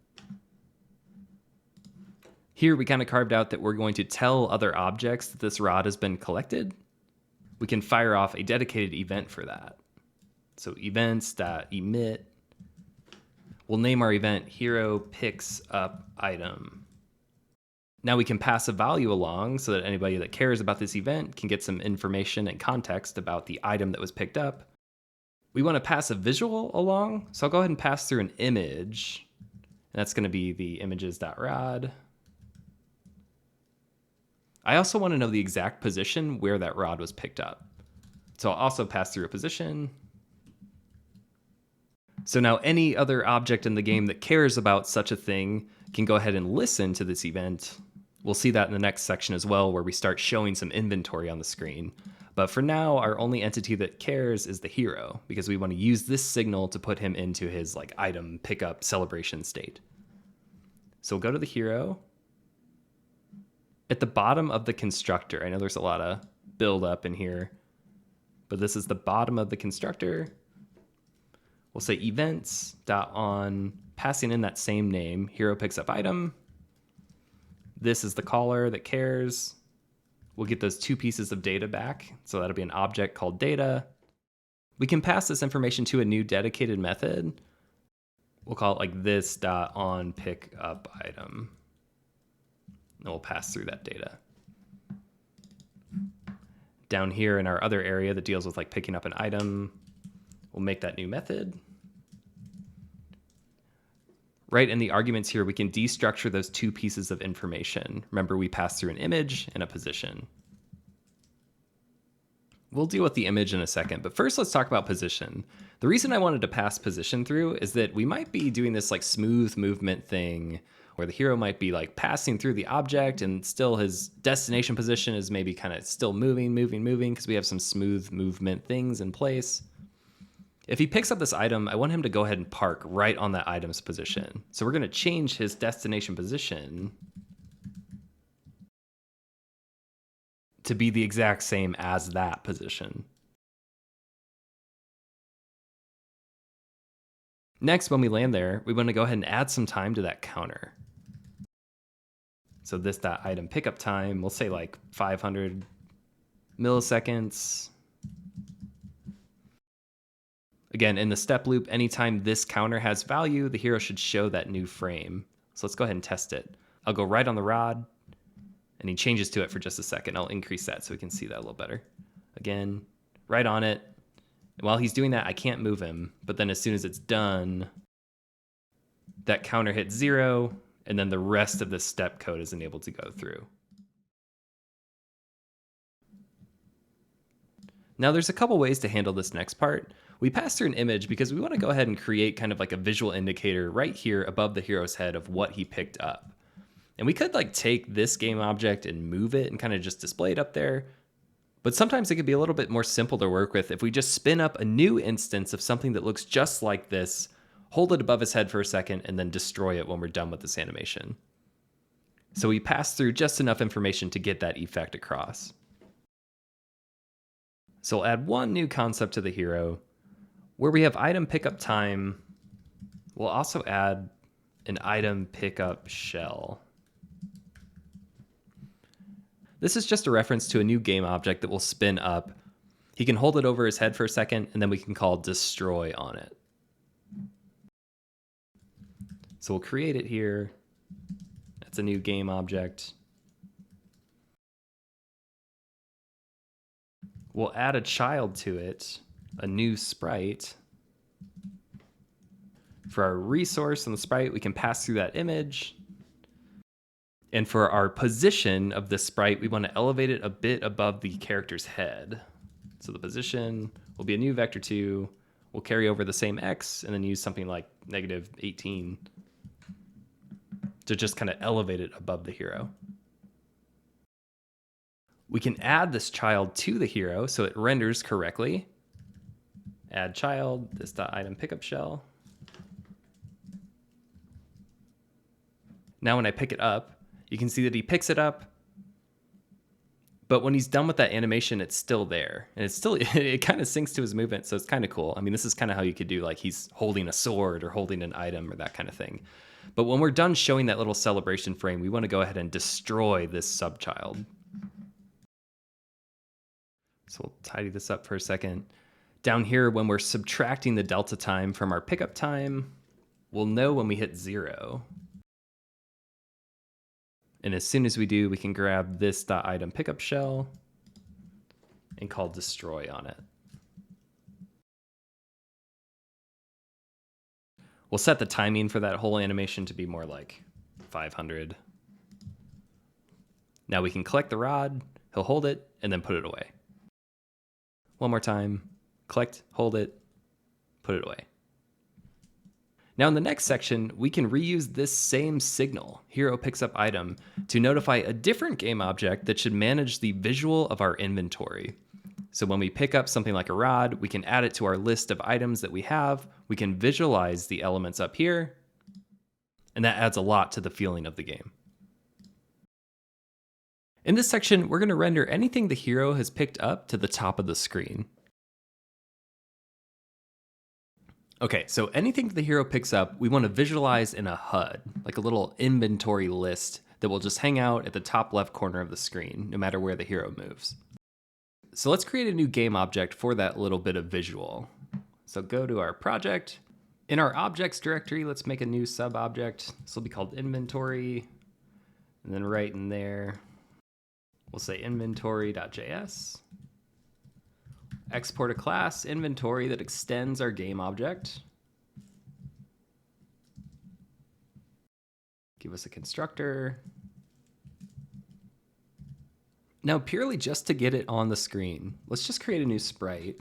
Here we kind of carved out that we're going to tell other objects that this rod has been collected. We can fire off a dedicated event for that. So events.emit. We'll name our event hero picks up item. Now we can pass a value along so that anybody that cares about this event can get some information and context about the item that was picked up. We want to pass a visual along, so I'll go ahead and pass through an image. And that's going to be the images.rod. I also want to know the exact position where that rod was picked up. So I'll also pass through a position. So now any other object in the game that cares about such a thing can go ahead and listen to this event. We'll see that in the next section as well, where we start showing some inventory on the screen. But for now, our only entity that cares is the hero, because we want to use this signal to put him into his like item pickup celebration state. So we'll go to the hero. At the bottom of the constructor, I know there's a lot of build up in here, but this is the bottom of the constructor. We'll say events.on, passing in that same name, hero picks up item. This is the caller that cares. We'll get those two pieces of data back. So that'll be an object called data. We can pass this information to a new dedicated method. We'll call it like this.onPickUpItem. And we'll pass through that data. Down here in our other area that deals with like picking up an item, we'll make that new method. Right in the arguments here, we can destructure those two pieces of information. Remember, we pass through an image and a position. We'll deal with the image in a second, but first let's talk about position. The reason I wanted to pass position through is that we might be doing this like smooth movement thing where the hero might be like passing through the object and still his destination position is maybe kind of still moving because we have some smooth movement things in place. If he picks up this item, I want him to go ahead and park right on that item's position. So we're going to change his destination position to be the exact same as that position. Next, when we land there, we want to go ahead and add some time to that counter. So this.item pickup time, we'll say like 500 milliseconds. Again, in the step loop, anytime this counter has value, the hero should show that new frame. So let's go ahead and test it. I'll go right on the rod, and he changes to it for just a second. I'll increase that so we can see that a little better. Again, right on it. And while he's doing that, I can't move him. But then as soon as it's done, that counter hits 0, and then the rest of the step code isn't able to go through. Now there's a couple ways to handle this next part. We pass through an image because we want to go ahead and create kind of like a visual indicator right here above the hero's head of what he picked up. And we could like take this game object and move it and kind of just display it up there. But sometimes it could be a little bit more simple to work with if we just spin up a new instance of something that looks just like this, hold it above his head for a second, and then destroy it when we're done with this animation. So we pass through just enough information to get that effect across. So we'll add one new concept to the hero. Where we have item pickup time, we'll also add an item pickup shell. This is just a reference to a new game object that will spin up. He can hold it over his head for a second, and then we can call destroy on it. So we'll create it here. That's a new game object. We'll add a child to it, a new sprite. For our resource on the sprite, we can pass through that image. And for our position of the sprite, we want to elevate it a bit above the character's head. So the position will be a new vector2. We'll carry over the same x and then use something like -18 to just kind of elevate it above the hero. We can add this child to the hero so it renders correctly. Add child, this.item pickup shell. Now when I pick it up, you can see that he picks it up, but when he's done with that animation, it's still there. And it's still, it kind of syncs to his movement, so it's kind of cool. I mean, this is kind of how you could do like he's holding a sword or holding an item or that kind of thing. But when we're done showing that little celebration frame, we want to go ahead and destroy this subchild. So we'll tidy this up for a second. Down here, when we're subtracting the delta time from our pickup time, we'll know when we hit 0. And as soon as we do, we can grab this.item pickup shell and call destroy on it. We'll set the timing for that whole animation to be more like 500. Now we can collect the rod, he'll hold it, and then put it away. One more time, collect, hold it, put it away. Now in the next section, we can reuse this same signal, hero picks up item, to notify a different game object that should manage the visual of our inventory. So when we pick up something like a rod, we can add it to our list of items that we have. We can visualize the elements up here, and that adds a lot to the feeling of the game. In this section, we're going to render anything the hero has picked up to the top of the screen. Okay, so anything the hero picks up, we want to visualize in a HUD, like a little inventory list that will just hang out at the top left corner of the screen, no matter where the hero moves. So let's create a new game object for that little bit of visual. So go to our project. In our objects directory, let's make a new sub-object. This will be called inventory. And then right in there, we'll say inventory.js. Export a class inventory that extends our game object. Give us a constructor. Now, purely just to get it on the screen, let's just create a new sprite.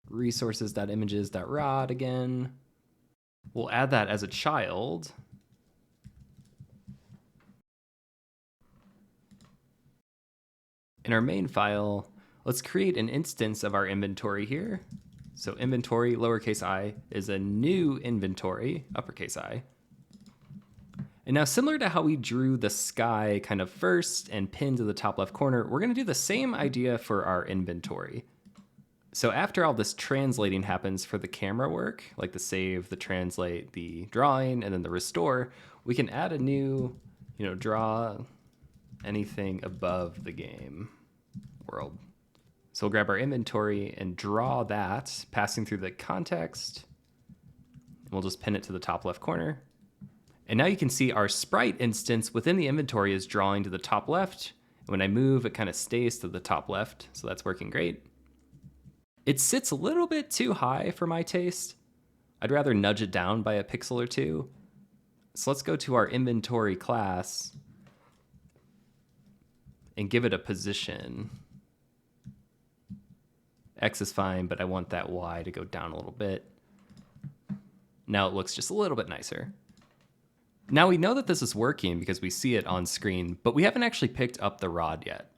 Resources.images.rod again. We'll add that as a child. In our main file, let's create an instance of our inventory here. So inventory, lowercase I, is a new inventory, uppercase I. And now similar to how we drew the sky kind of first and pinned to the top left corner, we're going to do the same idea for our inventory. So after all this translating happens for the camera work, like the save, the translate, the drawing, and then the restore, we can add a new, draw anything above the game world. So we'll grab our inventory and draw that, passing through the context. And we'll just pin it to the top left corner. And now you can see our sprite instance within the inventory is drawing to the top left. And when I move, it kind of stays to the top left. So that's working great. It sits a little bit too high for my taste. I'd rather nudge it down by a pixel or two. So let's go to our inventory class and give it a position. X is fine, but I want that Y to go down a little bit. Now it looks just a little bit nicer. Now we know that this is working because we see it on screen, but we haven't actually picked up the rod yet.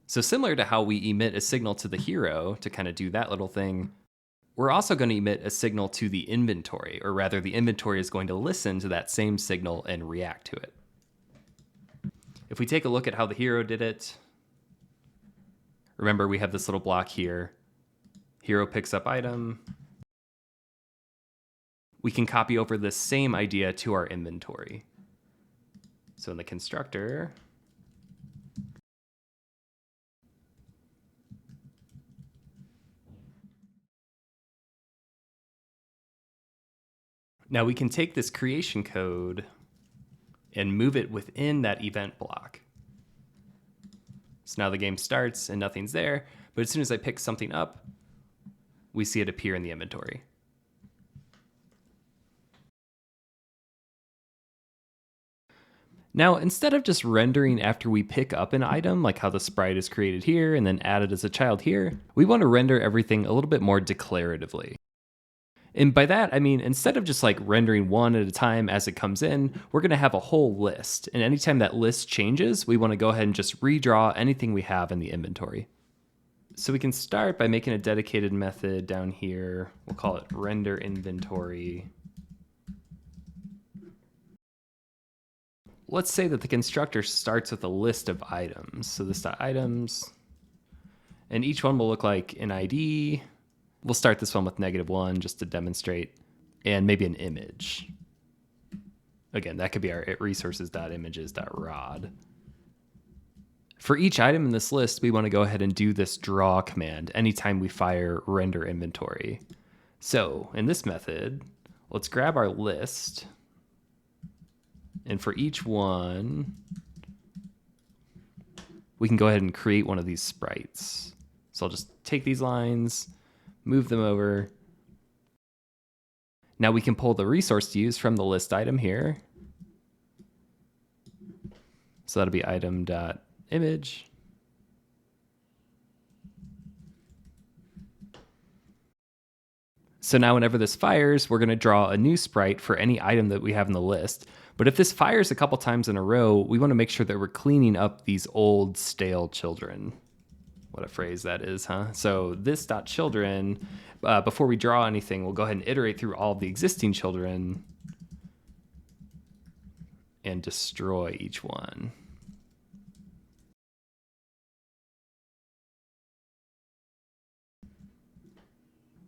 So similar to how we emit a signal to the hero to kind of do that little thing, we're also going to emit a signal to the inventory, or rather the inventory is going to listen to that same signal and react to it. If we take a look at how the hero did it, remember we have this little block here. Hero picks up item. We can copy over this same idea to our inventory. So in the constructor, now we can take this creation code and move it within that event block. So now the game starts and nothing's there, but as soon as I pick something up, we see it appear in the inventory. Now, instead of just rendering after we pick up an item, like how the sprite is created here and then added as a child here, we want to render everything a little bit more declaratively. And by that, I mean, instead of just like rendering one at a time as it comes in, we're going to have a whole list. And anytime that list changes, we want to go ahead and just redraw anything we have in the inventory. So we can start by making a dedicated method down here. We'll call it render inventory. Let's say that the constructor starts with a list of items. So this.items, and each one will look like an ID. We'll start this one with -1 just to demonstrate, and maybe an image. Again, that could be our resources.images.rod. For each item in this list, we want to go ahead and do this draw command anytime we fire render inventory. So in this method, let's grab our list. And for each one, we can go ahead and create one of these sprites. So I'll just take these lines, move them over. Now we can pull the resource to use from the list item here. So that'll be item.image. So now whenever this fires, we're going to draw a new sprite for any item that we have in the list. But if this fires a couple times in a row, we want to make sure that we're cleaning up these old stale children. What a phrase that is, huh? So this.children, before we draw anything, we'll go ahead and iterate through all of the existing children and destroy each one.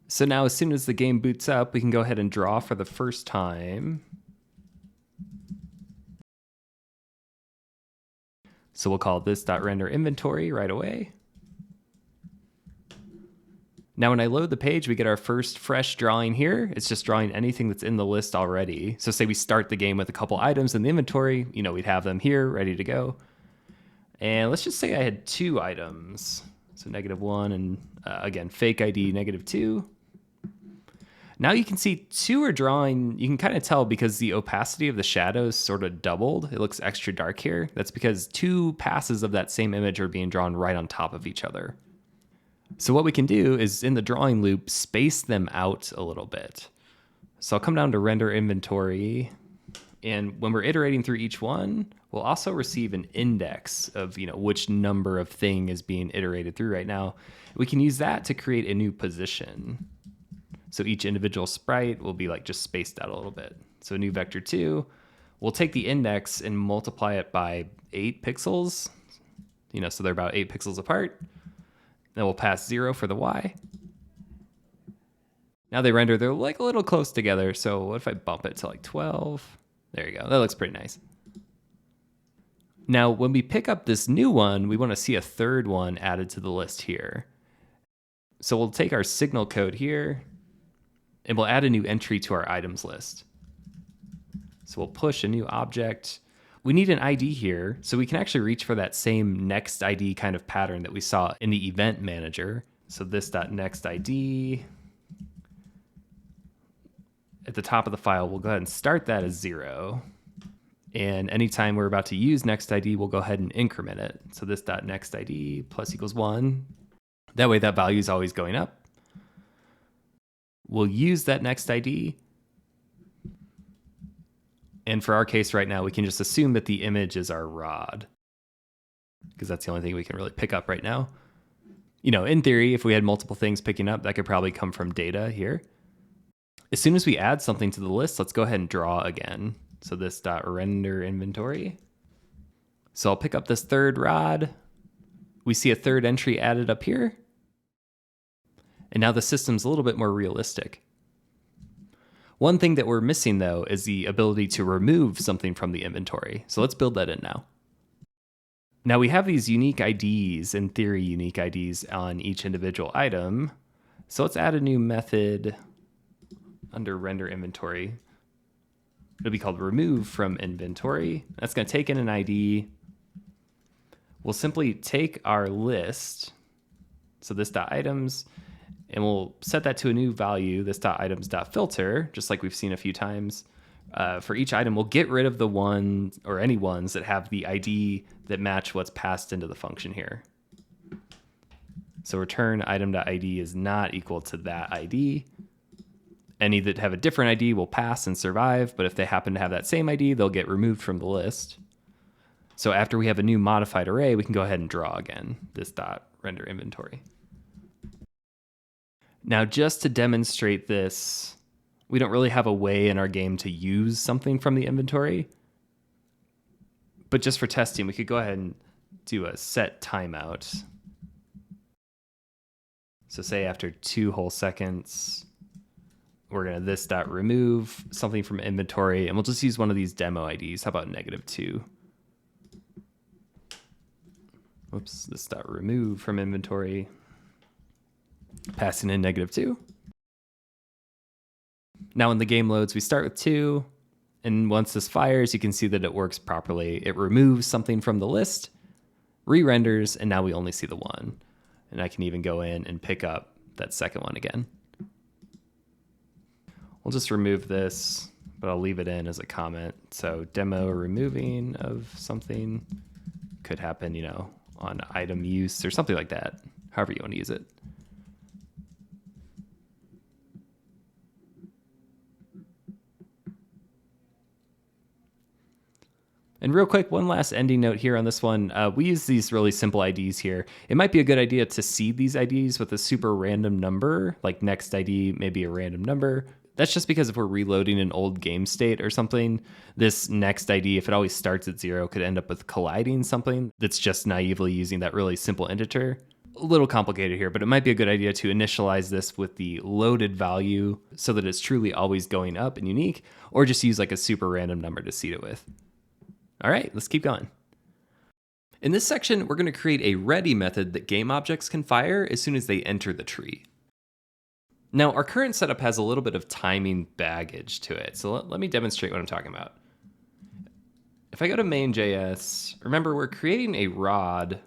So now as soon as the game boots up, we can go ahead and draw for the first time. So we'll call this.render inventory right away. Now when I load the page, we get our first fresh drawing here. It's just drawing anything that's in the list already. So say we start the game with a couple items in the inventory, we'd have them here ready to go. And let's just say I had 2 items. So -1 and again, fake ID -2. Now you can see 2 are drawing, you can kind of tell because the opacity of the shadows sort of doubled. It looks extra dark here. That's because 2 passes of that same image are being drawn right on top of each other. So what we can do is in the drawing loop, space them out a little bit. So I'll come down to render inventory. And when we're iterating through each one, we'll also receive an index of which number of thing is being iterated through right now. We can use that to create a new position. So each individual sprite will be just spaced out a little bit. So new vector 2, we'll take the index and multiply it by 8 pixels. So they're about 8 pixels apart. Then we'll pass 0 for the y. Now they render, they're a little close together. So what if I bump it to 12? There you go. That looks pretty nice. Now, when we pick up this new one, we want to see a third one added to the list here. So we'll take our signal code here, and we'll add a new entry to our items list. So we'll push a new object. We need an ID here, so we can actually reach for that same next ID kind of pattern that we saw in the event manager. So this.nextID. At the top of the file, we'll go ahead and start that as 0. And anytime we're about to use nextID, we'll go ahead and increment it. So this.nextID + = 1. That way that value is always going up. We'll use that nextID. And for our case right now, we can just assume that the image is our rod, because that's the only thing we can really pick up right now. In theory, if we had multiple things picking up, that could probably come from data here. As soon as we add something to the list, let's go ahead and draw again. So this.render inventory. So I'll pick up this third rod. We see a third entry added up here. And now the system's a little bit more realistic. One thing that we're missing, though, is the ability to remove something from the inventory. So let's build that in now. Now we have these unique IDs, in theory, unique IDs on each individual item. So let's add a new method under render inventory. It'll be called remove from inventory. That's going to take in an ID. We'll simply take our list, so this.items, and we'll set that to a new value, this.items.filter, just like we've seen a few times. For each item, we'll get rid of the ones or any ones that have the ID that match what's passed into the function here. So return item.id is not equal to that ID. Any that have a different ID will pass and survive, but if they happen to have that same ID, they'll get removed from the list. So after we have a new modified array, we can go ahead and draw again, this.render inventory. Now, just to demonstrate this, we don't really have a way in our game to use something from the inventory. But just for testing, we could go ahead and do a set timeout. So say after 2 whole seconds, we're going to this.remove something from inventory, and we'll just use one of these demo IDs. How about -2? Whoops, this.remove from inventory, passing in -2. Now when the game loads, we start with 2, and once this fires, you can see that it works properly. It removes something from the list, re-renders, and now we only see the 1. And I can even go in and pick up that second one again. We'll just remove this, but I'll leave it in as a comment. So demo removing of something could happen, on item use or something like that, however you want to use it. And real quick, one last ending note here on this one. We use these really simple IDs here. It might be a good idea to seed these IDs with a super random number, like next ID, maybe a random number. That's just because if we're reloading an old game state or something, this next ID, if it always starts at 0, could end up with colliding something that's just naively using that really simple integer. A little complicated here, but it might be a good idea to initialize this with the loaded value so that it's truly always going up and unique, or just use like a super random number to seed it with. All right, let's keep going. In this section, we're going to create a ready method that game objects can fire as soon as they enter the tree. Now, our current setup has a little bit of timing baggage to it, so let me demonstrate what I'm talking about. If I go to main.js, remember we're creating a rod,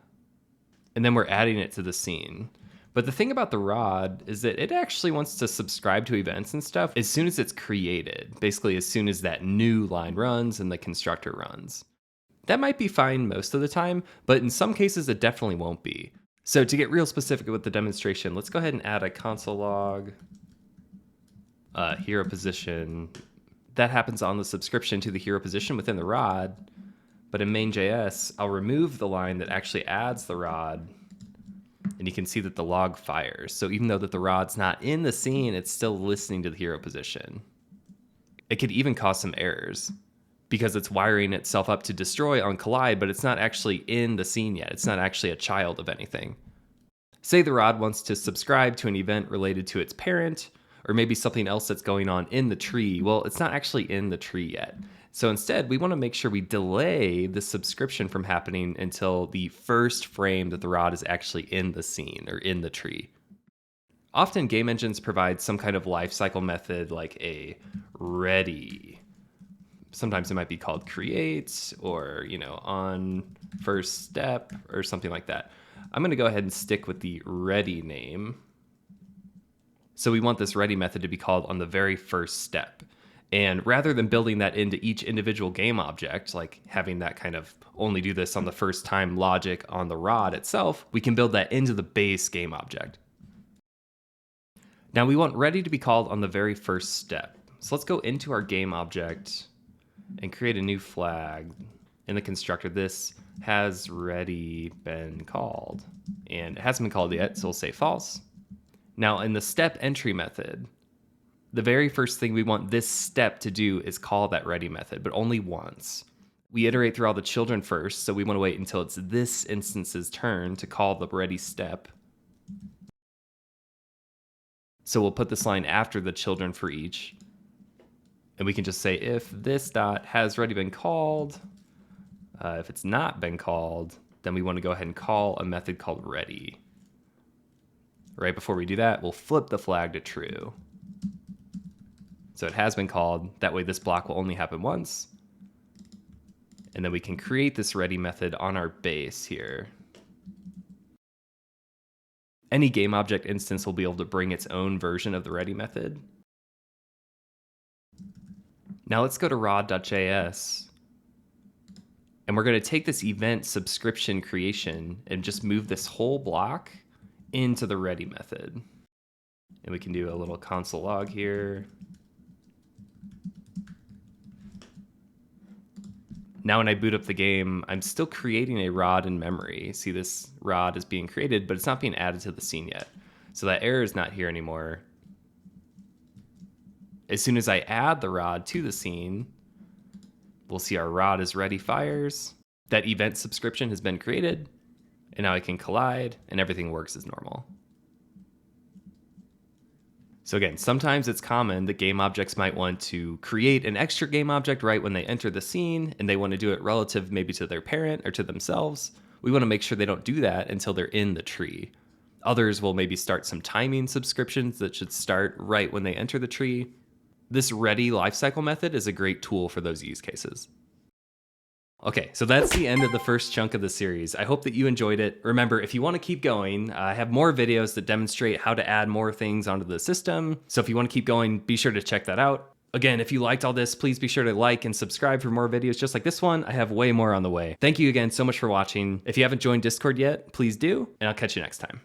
and then we're adding it to the scene. But the thing about the rod is that it actually wants to subscribe to events and stuff as soon as it's created, basically as soon as that new line runs and the constructor runs. That might be fine most of the time, but in some cases it definitely won't be. So to get real specific with the demonstration, let's go ahead and add a console log, hero position. That happens on the subscription to the hero position within the rod. But in main.js, I'll remove the line that actually adds the rod, and you can see that the log fires. So even though that the rod's not in the scene, it's still listening to the hero position. It could even cause some errors because it's wiring itself up to destroy on collide, but it's not actually in the scene yet. It's not actually a child of anything. Say the rod wants to subscribe to an event related to its parent, or maybe something else that's going on in the tree. Well, it's not actually in the tree yet. So instead, we want to make sure we delay the subscription from happening until the first frame that the rod is actually in the scene or in the tree. Often game engines provide some kind of lifecycle method like a ready. Sometimes it might be called create or, on first step or something like that. I'm going to go ahead and stick with the ready name. So we want this ready method to be called on the very first step. And rather than building that into each individual game object, like having that kind of only do this on the first time logic on the rod itself, we can build that into the base game object. Now we want ready to be called on the very first step. So let's go into our game object and create a new flag. In the constructor, this has ready been called. And it hasn't been called yet, so we'll say false. Now in the step entry method, the very first thing we want this step to do is call that ready method, but only once. We iterate through all the children first, so we want to wait until it's this instance's turn to call the ready step. So we'll put this line after the children for each. And we can just say if this dot has already been called, if it's not been called, then we want to go ahead and call a method called ready. Right before we do that, we'll flip the flag to true. So it has been called. That way this block will only happen once. And then we can create this ready method on our base here. Any game object instance will be able to bring its own version of the ready method. Now let's go to rod.js. And we're going to take this event subscription creation and just move this whole block into the ready method. And we can do a little console log here. Now when I boot up the game, I'm still creating a rod in memory. See, this rod is being created, but it's not being added to the scene yet. So that error is not here anymore. As soon as I add the rod to the scene, we'll see our rod is ready fires. That event subscription has been created. And now I can collide and everything works as normal. So again, sometimes it's common that game objects might want to create an extra game object right when they enter the scene, and they want to do it relative maybe to their parent or to themselves. We want to make sure they don't do that until they're in the tree. Others will maybe start some timing subscriptions that should start right when they enter the tree. This ready lifecycle method is a great tool for those use cases. Okay, so that's the end of the first chunk of the series. I hope that you enjoyed it. Remember, if you want to keep going, I have more videos that demonstrate how to add more things onto the system. So if you want to keep going, be sure to check that out. Again, if you liked all this, please be sure to like and subscribe for more videos just like this one. I have way more on the way. Thank you again so much for watching. If you haven't joined Discord yet, please do, and I'll catch you next time.